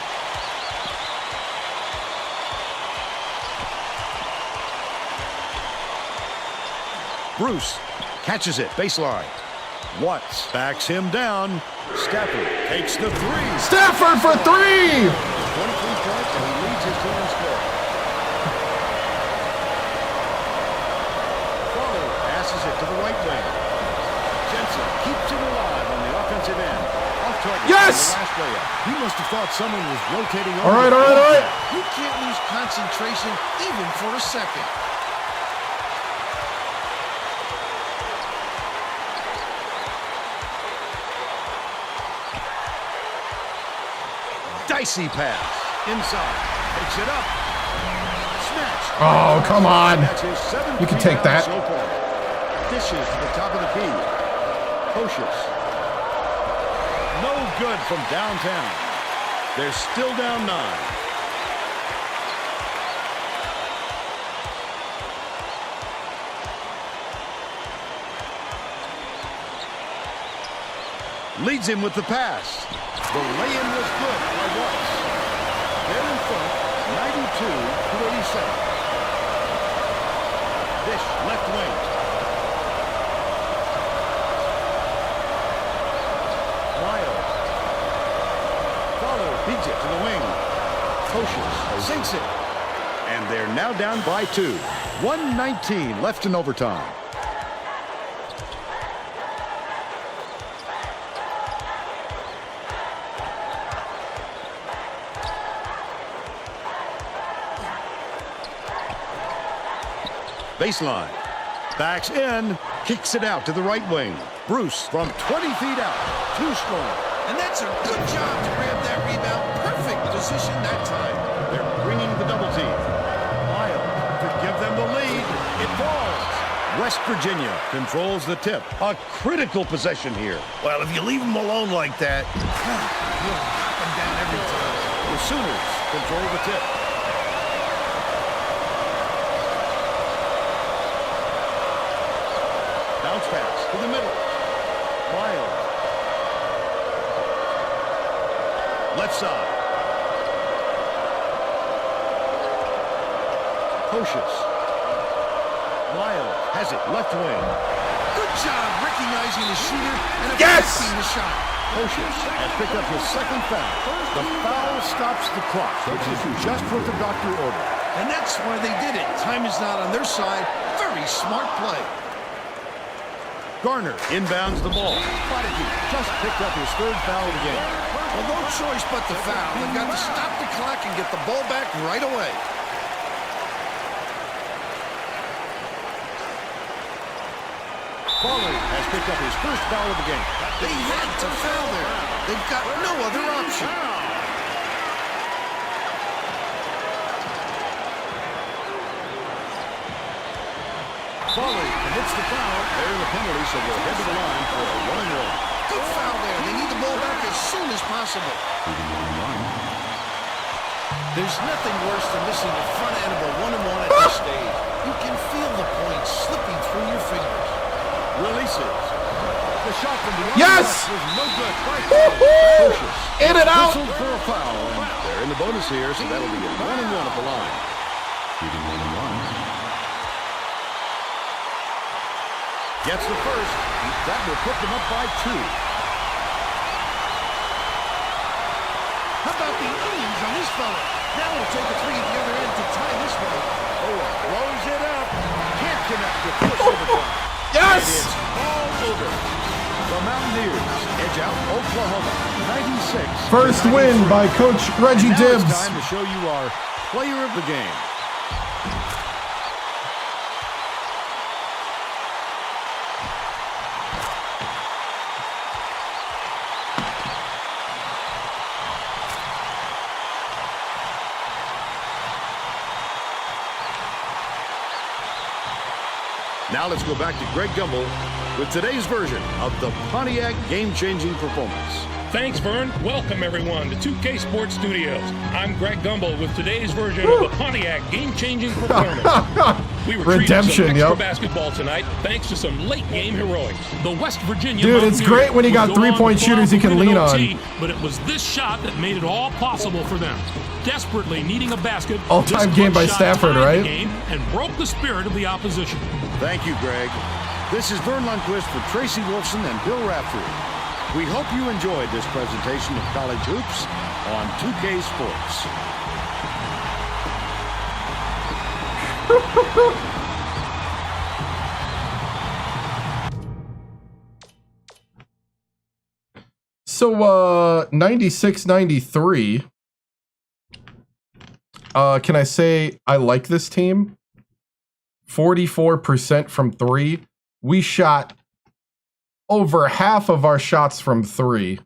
Bruce catches it, baseline. Watts backs him down. Stafford takes the three. Stafford for 3! 23 points, and he leads his team in scoring. Follow passes it to the right wing. Jensen keeps it alive on the offensive end. Off target. Yes! The last layup. He must have thought someone was rotating over. All right. You can't lose concentration even for a second. Dicey pass. Inside. Picks it up. Snatch. Oh, come on. That's his 7th You can take rebound that. so far. Dishes to the top of the key. Pocious. No good from downtown. They're still down 9. Leads him with the pass. The lay-in was good by Watts. They're in front, 92-87. Dish left wing. Miles. Follow, feeds it to the wing. Pocious sinks it. And they're now down by 2. 1:19 left in overtime. Baseline. Backs in. Kicks it out to the right wing. Bruce from 20 feet out. Too strong. And that's a good job to grab that rebound. Perfect position that time. They're bringing the double team. Miles to give them the lead. It falls. West Virginia controls the tip. A critical possession here. Well, if you leave him alone like that, you'll knock him down every time. The Sooners control the tip. Bounce pass to the middle. Miles. Left side. Pocious. Miles has it left wing. Good job recognizing the shooter and Yes! affecting the shot. Pocious has picked up his second foul. The foul stops the clock, which is just what the doctor ordered. And that's why they did it. Time is not on their side. Very smart play. Garner inbounds the ball. Prodigy just picked up his third foul of the game. Well, no choice but to foul. They've got to stop the clock and get the ball back right away. Foley has picked up his first foul of the game. They had to foul there. They've got no other option. Foley commits the foul. They're the penalty, so we'll head to the line for a 1-and-1. Good foul there. They need the ball back as soon as possible. There's nothing worse than missing the front end of a 1-and-1 at this stage. You can feel the points slipping through your fingers. Releases. The shot from the Yes! was no good. In and out. Whistled for a foul. And they're in the bonus here, so that'll be a 1-and-1 at the line. Gets the first. That will put them up by 2. How about the onions on this fella? Now he'll take a three at the other end to tie this one. Oh, blows it up. Can't connect to push overtime. Yes! And it's all over. The Mountaineers edge out Oklahoma 96. First win by Coach Reggie Now Dibbs. it's time to show you our player of the game. Now let's go back to Greg Gumbel with today's version of the Pontiac game-changing performance. Thanks, Vern. Welcome, everyone, to 2K Sports Studios. I'm Greg Gumbel with today's version of the Pontiac game-changing performance. We were treated to some extra basketball tonight, thanks to some late-game heroics. The West Virginia Dude, it's great when you got three-point shooters you can lean on. But it was this shot that made it all possible for them. Desperately needing a basket, all-time game by Stafford, right? And broke the spirit of the opposition. Thank you, Greg. This is Vern Lundquist for Tracy Wolfson and Bill Raftery. We hope you enjoyed this presentation of college hoops on 2K Sports. So, 96-93. Can I say I like this team? 44% from 3. We shot over half of our shots from 3.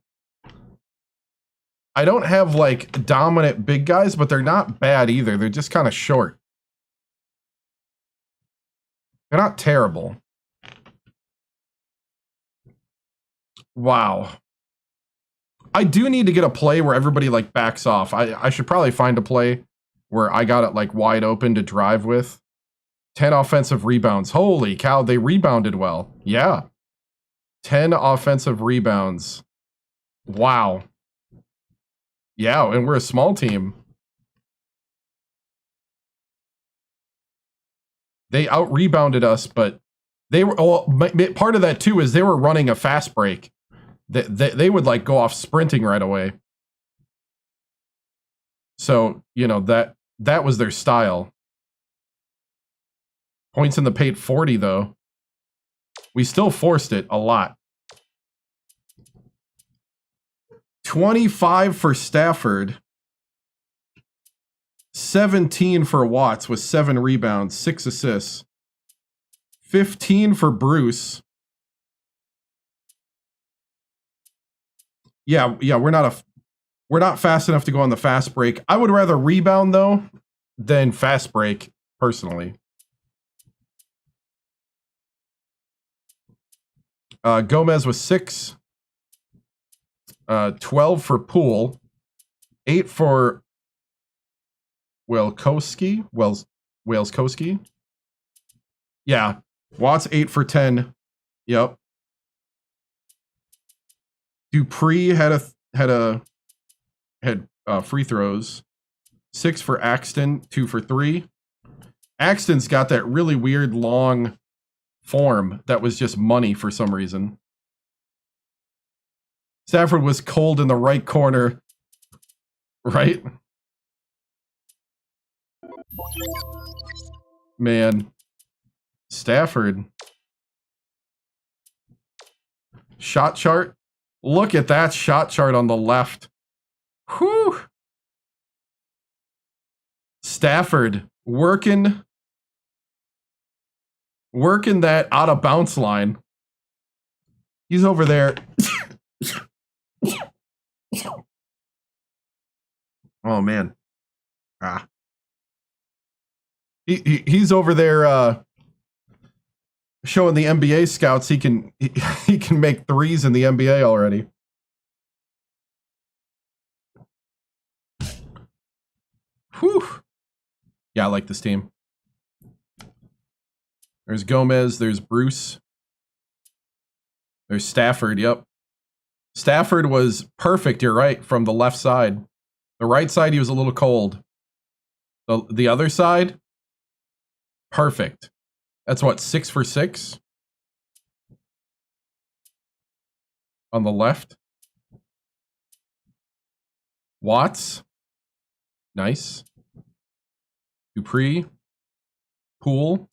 I don't have like dominant big guys, but they're not bad either. They're just kind of short. They're not terrible. Wow. I do need to get a play where everybody like backs off. I should probably find a play where I got it like wide open to drive with. 10 offensive rebounds. Holy cow, they rebounded well. Yeah. 10 offensive rebounds. Wow. Yeah, and we're a small team. They out-rebounded us, but they were... Well, part of that, too, is they were running a fast break. They would, like, go off sprinting right away. So, you know, that was their style. Points in the paint, 40, though. We still forced it a lot. 25 for Stafford. 17 for Watts with 7 rebounds, 6 assists. 15 for Bruce. Yeah, we're not fast enough to go on the fast break. I would rather rebound though than fast break, personally. Gomez was 6. 12 for Poole. 8 for Welskowski. Yeah. Watts 8 for 10. Yep. Dupree had free throws. 6 for Axton, 2 for 3. Axton's got that really weird long form that was just money for some reason. Stafford was cold in the right corner. Right? Man. Stafford. Shot chart. Look at that shot chart on the left. Whew. Stafford working that out of bounce line. He's over there. Oh man. He's over there showing the NBA scouts he can make threes in the NBA already. Whew. Yeah, I like this team. There's Gomez, there's Bruce. There's Stafford, yep. Stafford was perfect, you're right, from the left side. The right side, he was a little cold. The other side, perfect. That's what, 6 for 6? On the left. Watts. Nice. Dupree. Poole.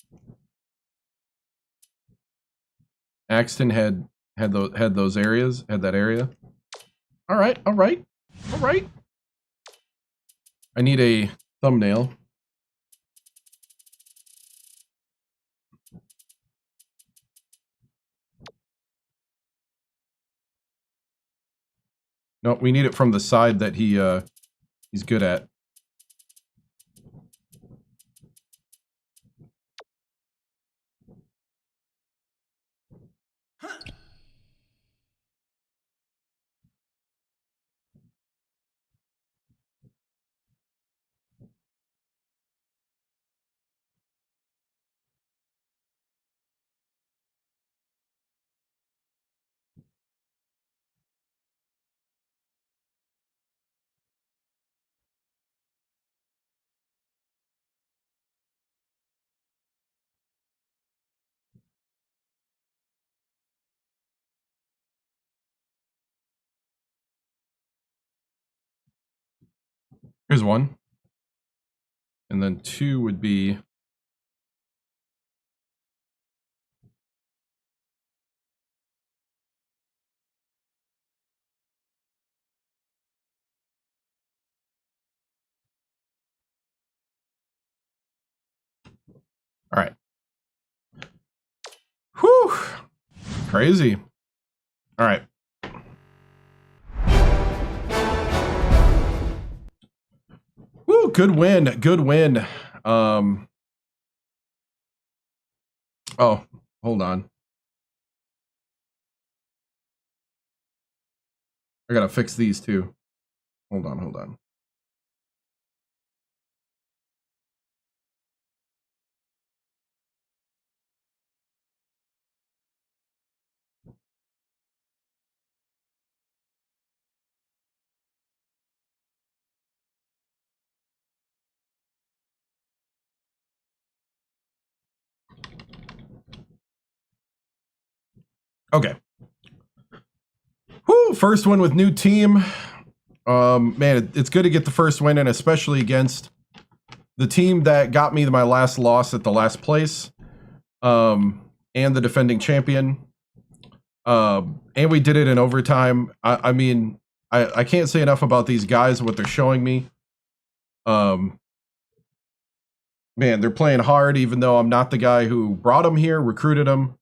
Axton had those areas, had that area. All right. I need a thumbnail. No, we need it from the side that he's good at. Here's one. And then 2 would be... All right. Whew. Crazy. All right. Woo, good win. Good win. Oh, hold on. I gotta fix these too. Hold on. Okay. Whoo, first one with new team. Man, it's good to get the first win, and especially against the team that got me my last loss at the last place, and the defending champion. And we did it in overtime. I mean, I can't say enough about these guys, what they're showing me. Man, they're playing hard, even though I'm not the guy who brought them here, recruited them.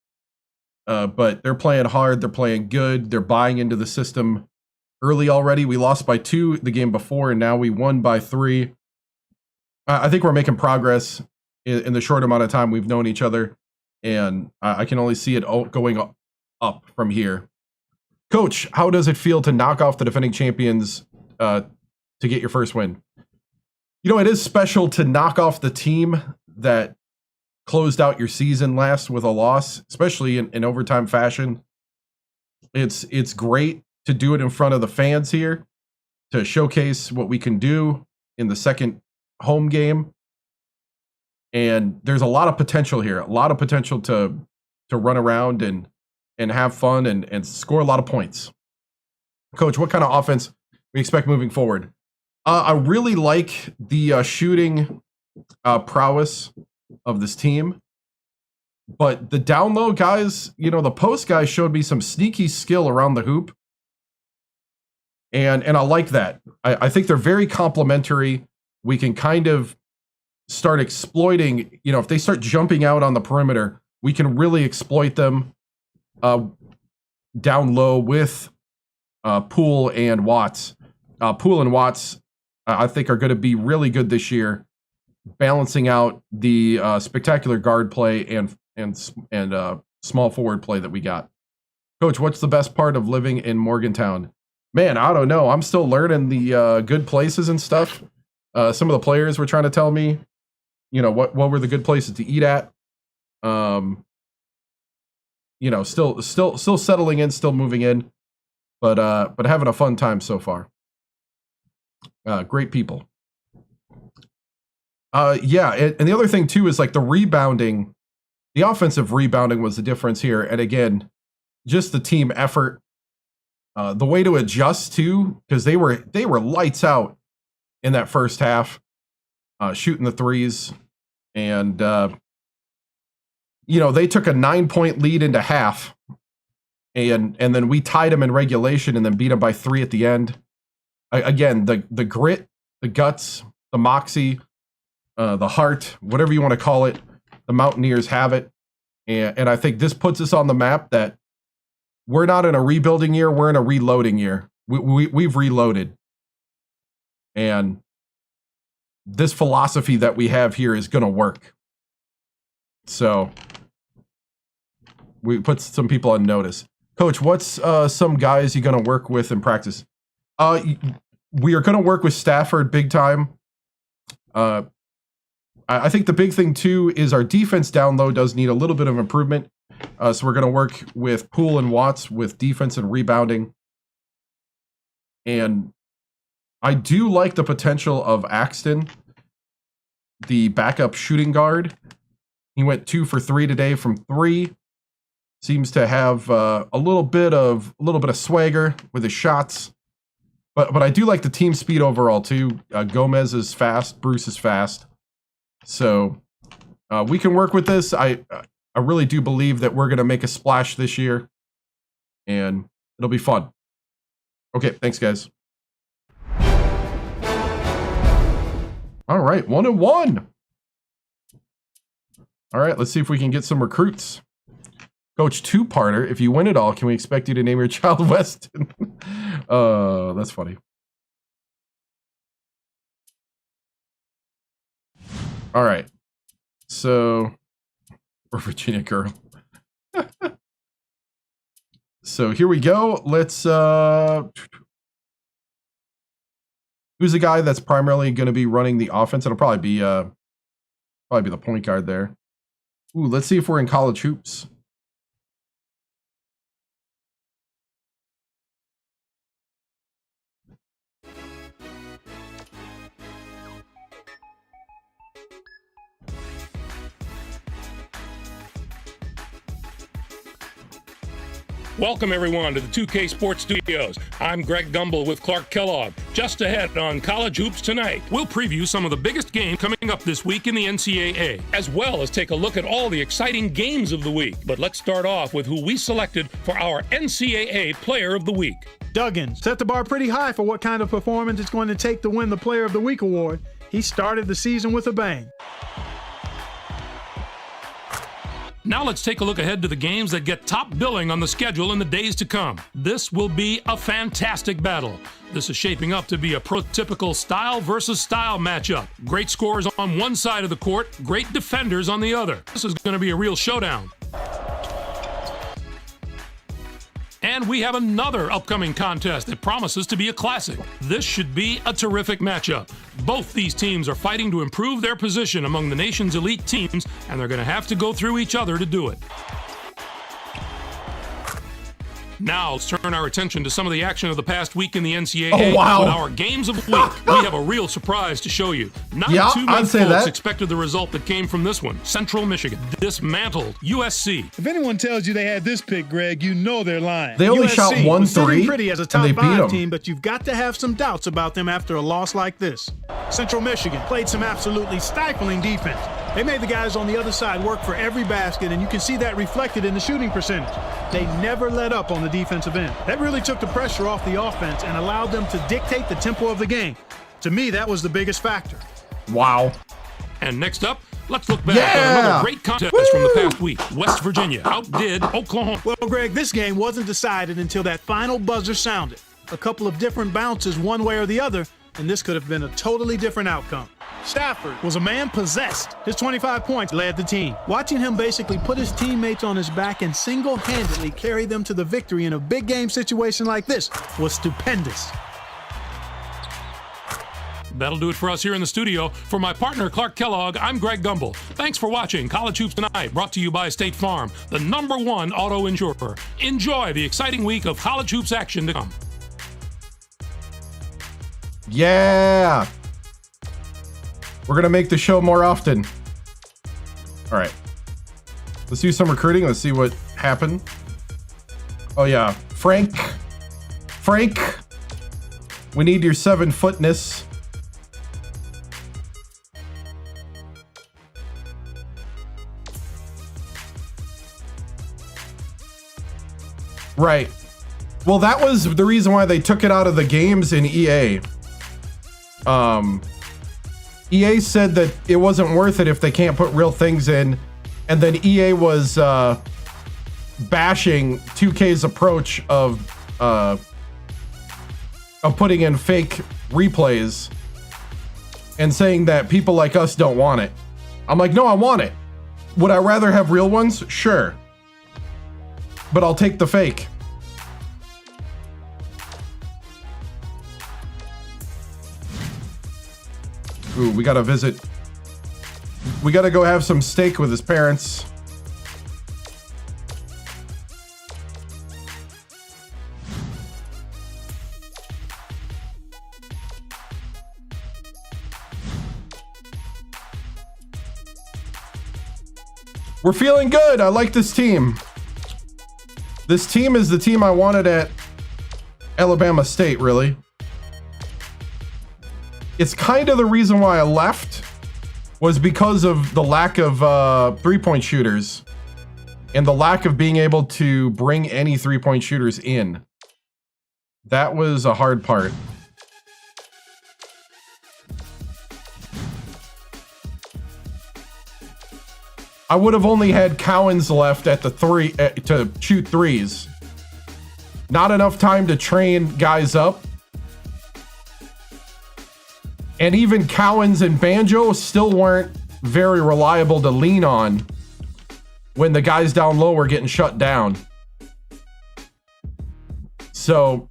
But they're playing hard. They're playing good. They're buying into the system early already. We lost by 2 the game before, and now we won by 3. I think we're making progress in the short amount of time we've known each other, and I can only see it going up from here. Coach, how does it feel to knock off the defending champions to get your first win? You know, it is special to knock off the team that closed out your season last with a loss, especially in overtime fashion. It's great to do it in front of the fans here, to showcase what we can do in the second home game. And there's a lot of potential here, a lot of potential to run around and have fun and score a lot of points. Coach, what kind of offense we expect moving forward? I really like the shooting prowess of this team, but the down low guys, you know, the post guys showed me some sneaky skill around the hoop, and I like that. I think they're very complementary. We can kind of start exploiting, you know, if they start jumping out on the perimeter, we can really exploit them. down low with Poole and Watts. Poole and Watts, I think, are going to be really good this year, balancing out the spectacular guard play and small forward play that we got. Coach, what's the best part of living in Morgantown? Man, I don't know. I'm still learning the good places and stuff. Some of the players were trying to tell me, what were the good places to eat at. Still settling in, still moving in, but having a fun time so far. Great people. Yeah, and the other thing too is like the rebounding, the offensive rebounding was the difference here. And again, just the team effort, the way to adjust to, because they were lights out in that first half, shooting the threes, and they took a 9-point lead into half, and then we tied them in regulation and then beat them by 3 at the end. Again, the grit, the guts, the moxie, the heart, whatever you want to call it, the Mountaineers have it. And I think this puts us on the map that we're not in a rebuilding year, we're in a reloading year. We've reloaded. And this philosophy that we have here is going to work. So we put some people on notice. Coach, what's some guys you're going to work with in practice? We are going to work with Stafford big time. I think the big thing too is our defense down low does need a little bit of improvement. So we're going to work with Poole and Watts with defense and rebounding. And I do like the potential of Axton, the backup shooting guard. He went 2 for 3 today from 3. Seems to have a little bit of swagger with his shots. But I do like the team speed overall too. Gomez is fast. Bruce is fast. So we can work with this. I really do believe that we're going to make a splash this year, and it'll be fun. Okay, thanks, guys. All right, 1-1. All right, let's see if we can get some recruits. Coach, 2-parter. If you win it all, can we expect you to name your child Weston? That's funny. All right. So, we're Virginia girl. So here we go. Let's who's the guy that's primarily going to be running the offense? It'll probably be the point guard there. Ooh, let's see if we're in college hoops. Welcome, everyone, to the 2K Sports Studios. I'm Greg Gumbel with Clark Kellogg. Just ahead on College Hoops tonight, we'll preview some of the biggest games coming up this week in the NCAA, as well as take a look at all the exciting games of the week. But let's start off with who we selected for our NCAA Player of the Week. Duggan set the bar pretty high for what kind of performance it's going to take to win the Player of the Week award. He started the season with a bang. Now let's take a look ahead to the games that get top billing on the schedule in the days to come. This will be a fantastic battle. This is shaping up to be a prototypical style versus style matchup. Great scorers on one side of the court, great defenders on the other. This is going to be a real showdown. And we have another upcoming contest that promises to be a classic. This should be a terrific matchup. Both these teams are fighting to improve their position among the nation's elite teams, and they're going to have to go through each other to do it. Now, let's turn our attention to some of the action of the past week in the NCAA. Oh, wow. With our games of the week, we have a real surprise to show you. Not too many folks expected the result that came from this one. Central Michigan dismantled USC. If anyone tells you they had this pick, Greg, you know they're lying. They only USC shot 1 was sitting 3, pretty as a and top they beat 5 them. team, but you've got to have some doubts about them after a loss like this. Central Michigan played some absolutely stifling defense. They made the guys on the other side work for every basket, and you can see that reflected in the shooting percentage. They never let up on the defensive end. That really took the pressure off the offense and allowed them to dictate the tempo of the game. To me, that was the biggest factor. Wow. And next up, Let's look back at another great contest from the past week. West Virginia outdid Oklahoma. Well, Greg, this game wasn't decided until that final buzzer sounded. A couple of different bounces one way or the other, and this could have been a totally different outcome. Stafford was a man possessed. His 25 points led the team. Watching him basically put his teammates on his back and single-handedly carry them to the victory in a big game situation like this was stupendous. That'll do it for us here in the studio. For my partner, Clark Kellogg, I'm Greg Gumbel. Thanks for watching College Hoops Tonight, brought to you by State Farm, the #1 auto insurer. Enjoy the exciting week of college hoops action to come. Yeah. We're going to make the show more often. All right. Let's do some recruiting. Let's see what happened. Oh, yeah. Frank. We need your 7-footness. Right. Well, that was the reason why they took it out of the games in EA. EA said that it wasn't worth it if they can't put real things in, and then EA was bashing 2K's approach of putting in fake replays and saying that people like us don't want it. I'm like, no, I want it. Would I rather have real ones? Sure. But I'll take the fake. Ooh, we gotta visit. We gotta go have some steak with his parents. We're feeling good. I like this team. This team is the team I wanted at Alabama State, really. It's kind of the reason why I left, was because of the lack of three-point shooters and the lack of being able to bring any three-point shooters in. That was a hard part. I would have only had Cowens left at the three to shoot threes. Not enough time to train guys up. And even Cowens and Banjo still weren't very reliable to lean on when the guys down low were getting shut down. So,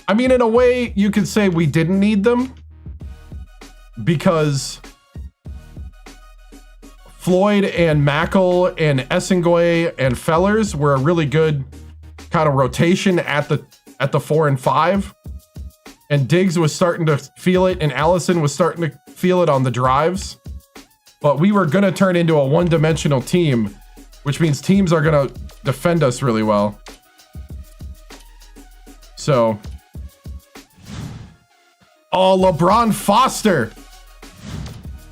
I mean, in a way, you could say we didn't need them because Floyd and Mackle and Essengoy and Fellers were a really good kind of rotation at the 4 and 5. And Diggs was starting to feel it, and Allison was starting to feel it on the drives. But we were going to turn into a one-dimensional team, which means teams are going to defend us really well. So. Oh, LeBron Foster.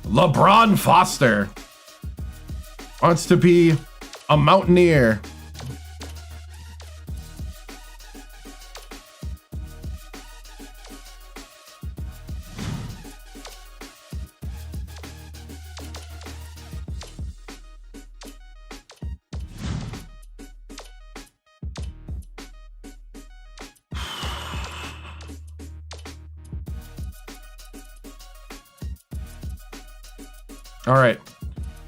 LeBron Foster wants to be a Mountaineer. All right.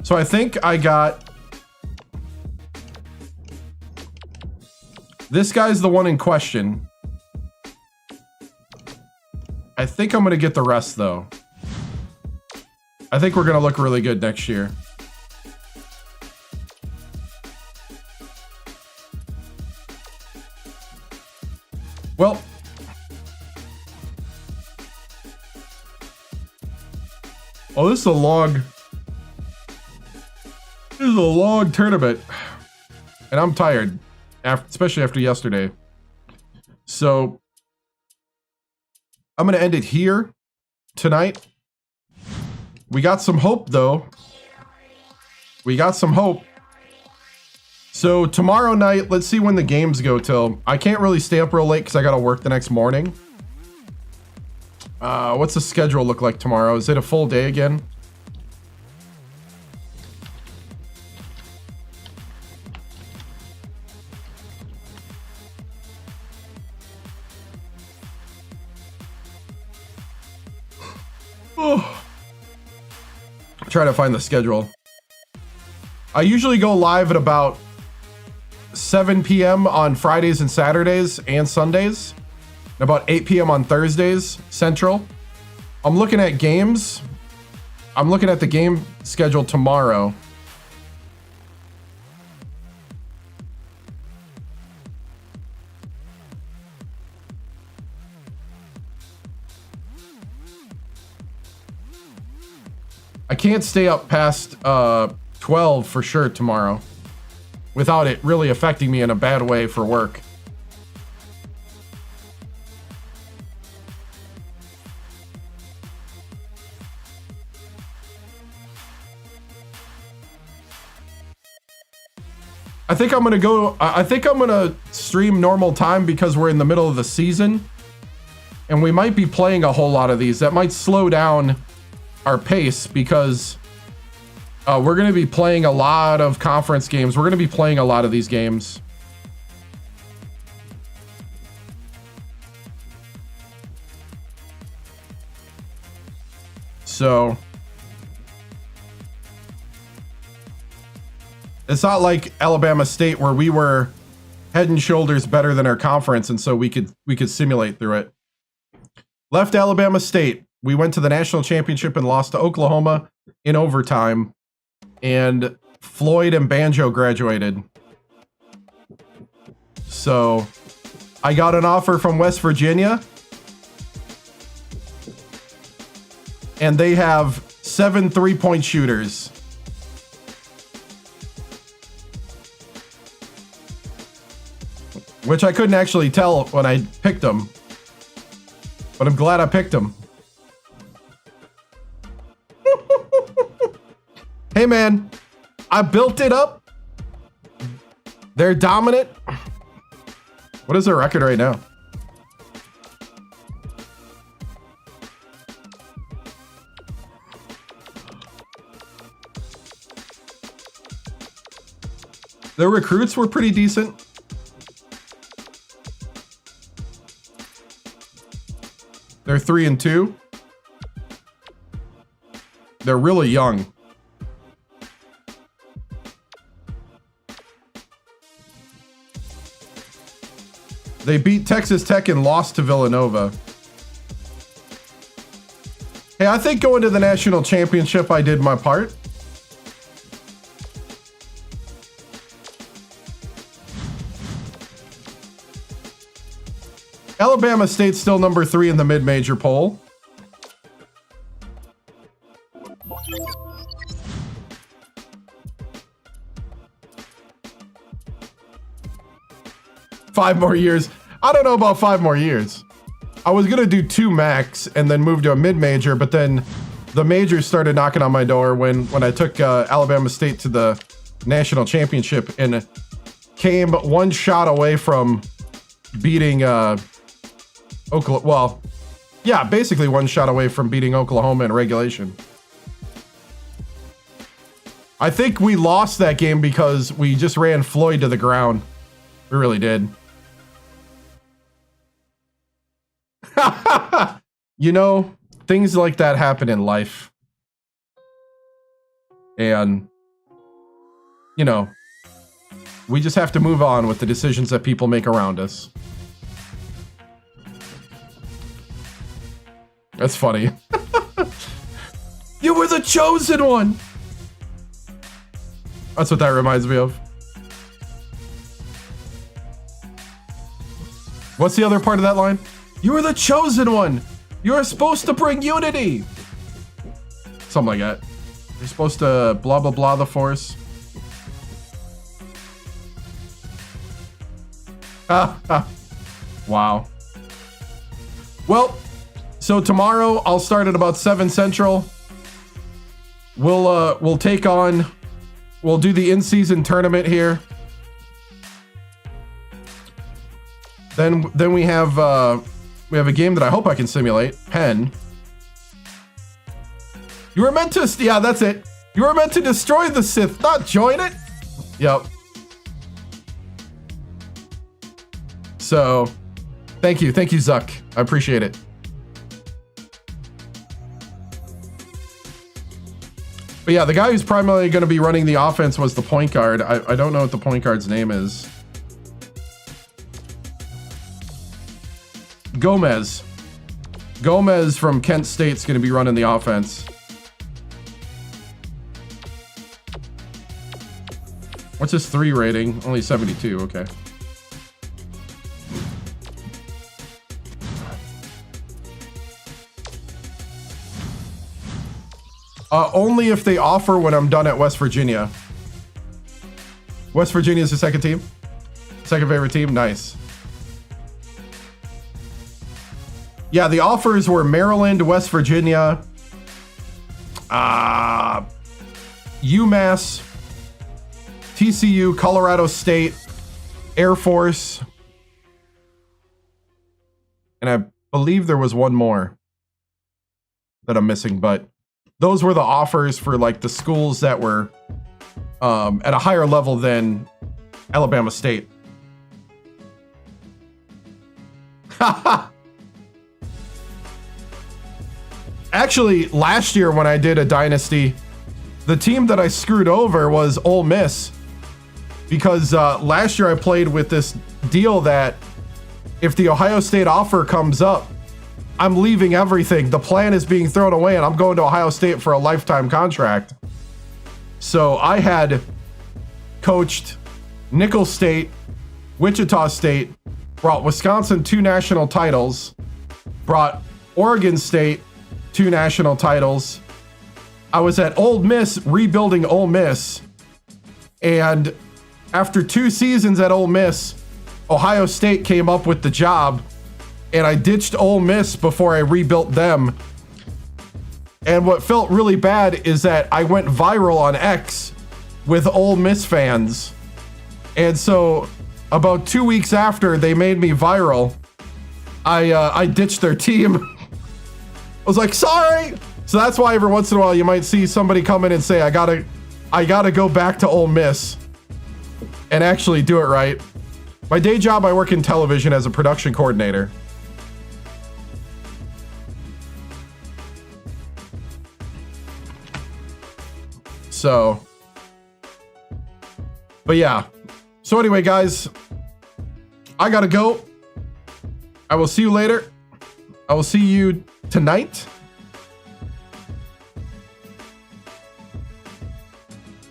So I think I got... This guy's the one in question. I think I'm going to get the rest, though. I think we're going to look really good next year. Well... Oh, this is a long... This is a long tournament. And I'm tired. Especially after yesterday. So... I'm going to end it here tonight. We got some hope, though. We got some hope. So tomorrow night, let's see when the games go till. I can't really stay up real late because I got to work the next morning. What's the schedule look like tomorrow? Is it a full day again? Try to find the schedule. I usually go live at about 7 p.m. on Fridays and Saturdays and Sundays. And about 8 p.m. on Thursdays, Central. I'm looking at games. I'm looking at the game schedule tomorrow. I can't stay up past 12 for sure tomorrow without it really affecting me in a bad way for work. I think I'm gonna stream normal time because we're in the middle of the season and we might be playing a whole lot of these. That might slow down our pace because we're going to be playing a lot of conference games. We're going to be playing a lot of these games. So it's not like Alabama State where we were head and shoulders better than our conference, and so we could simulate through it. Left Alabama State. We went to the national championship and lost to Oklahoma in overtime. And Floyd and Banjo graduated. So I got an offer from West Virginia. And they have 7 3-point shooters. Which I couldn't actually tell when I picked them. But I'm glad I picked them. Hey man, I built it up. They're dominant. What is their record right now? Their recruits were pretty decent. They're 3-2. They're really young. They beat Texas Tech and lost to Villanova. Hey, I think going to the national championship, I did my part. Alabama State's still number 3 in the mid-major poll. Five more years. I don't know about 5 more years. I was gonna do 2 max and then move to a mid-major, but then the majors started knocking on my door when I took Alabama State to the national championship and came 1 shot away from beating Oklahoma. Well, yeah, basically 1 shot away from beating Oklahoma in regulation. I think we lost that game because we just ran Floyd to the ground. We really did. You know, things like that happen in life. And, you know, we just have to move on with the decisions that people make around us. That's funny. You were the chosen one. That's what that reminds me of. What's the other part of that line? You were the chosen one. You are supposed to bring unity. Something like that. You're supposed to blah, blah, blah the force. Wow. Well, so tomorrow I'll start at about 7 Central. We'll take on, we'll do the in-season tournament here. Then we have a game that I hope I can simulate. Penn. You were meant to, yeah, that's it. You were meant to destroy the Sith, not join it. Yep. So, thank you, Zuck. I appreciate it. But yeah, the guy who's primarily going to be running the offense was the point guard. I don't know what the point guard's name is. Gomez. Gomez from Kent State's going to be running the offense. What's his 3 rating? Only 72. Okay. Only if they offer when I'm done at West Virginia. West Virginia is the second team? Second favorite team? Nice. Yeah, the offers were Maryland, West Virginia, UMass, TCU, Colorado State, Air Force, and I believe there was one more that I'm missing, but those were the offers for like the schools that were at a higher level than Alabama State. Actually, last year when I did a dynasty, the team that I screwed over was Ole Miss, because last year I played with this deal that if the Ohio State offer comes up, I'm leaving everything. The plan is being thrown away and I'm going to Ohio State for a lifetime contract. So I had coached Nickel State, Wichita State, brought Wisconsin 2 national titles, brought Oregon State 2 national titles. I was at Ole Miss rebuilding Ole Miss. And after 2 seasons at Ole Miss, Ohio State came up with the job. And I ditched Ole Miss before I rebuilt them. And what felt really bad is that I went viral on X with Ole Miss fans. And so about 2 weeks after they made me viral, I ditched their team. I was like, sorry. So that's why every once in a while you might see somebody come in and say, I gotta go back to Ole Miss and actually do it right. My day job, I work in television as a production coordinator. So, but yeah. So anyway, guys, I gotta go. I will see you later. I will see you tonight.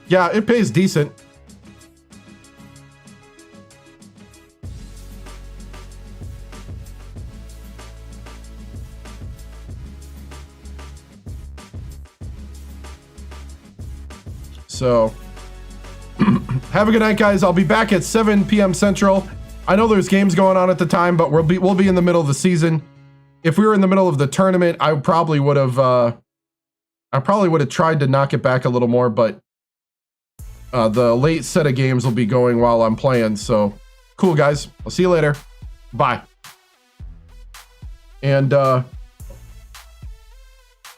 Yeah, it pays decent. So, have a good night, guys. I'll be back at 7 p.m. Central. I know there's games going on at the time, but we'll be in the middle of the season. If we were in the middle of the tournament, I probably would have tried to knock it back a little more, but the late set of games will be going while I'm playing. So, cool, guys. I'll see you later. Bye. And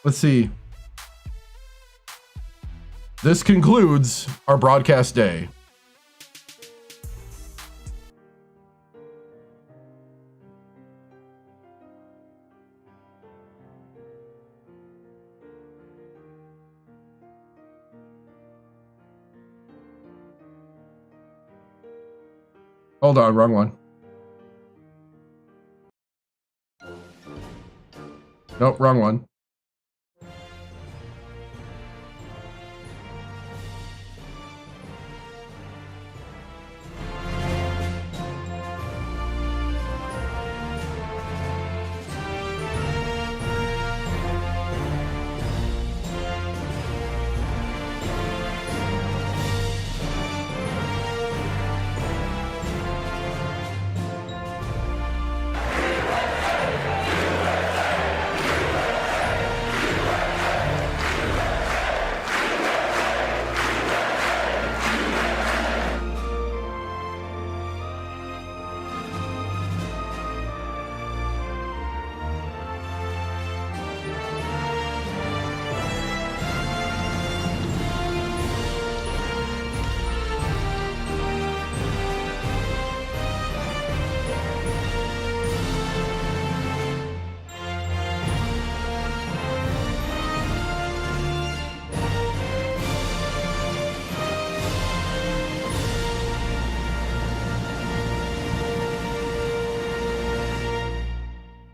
let's see. This concludes our broadcast day. Hold on, wrong one. Nope, wrong one.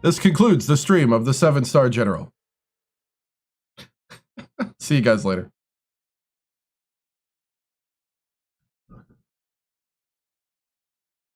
This concludes the stream of the 7-Star General. See you guys later.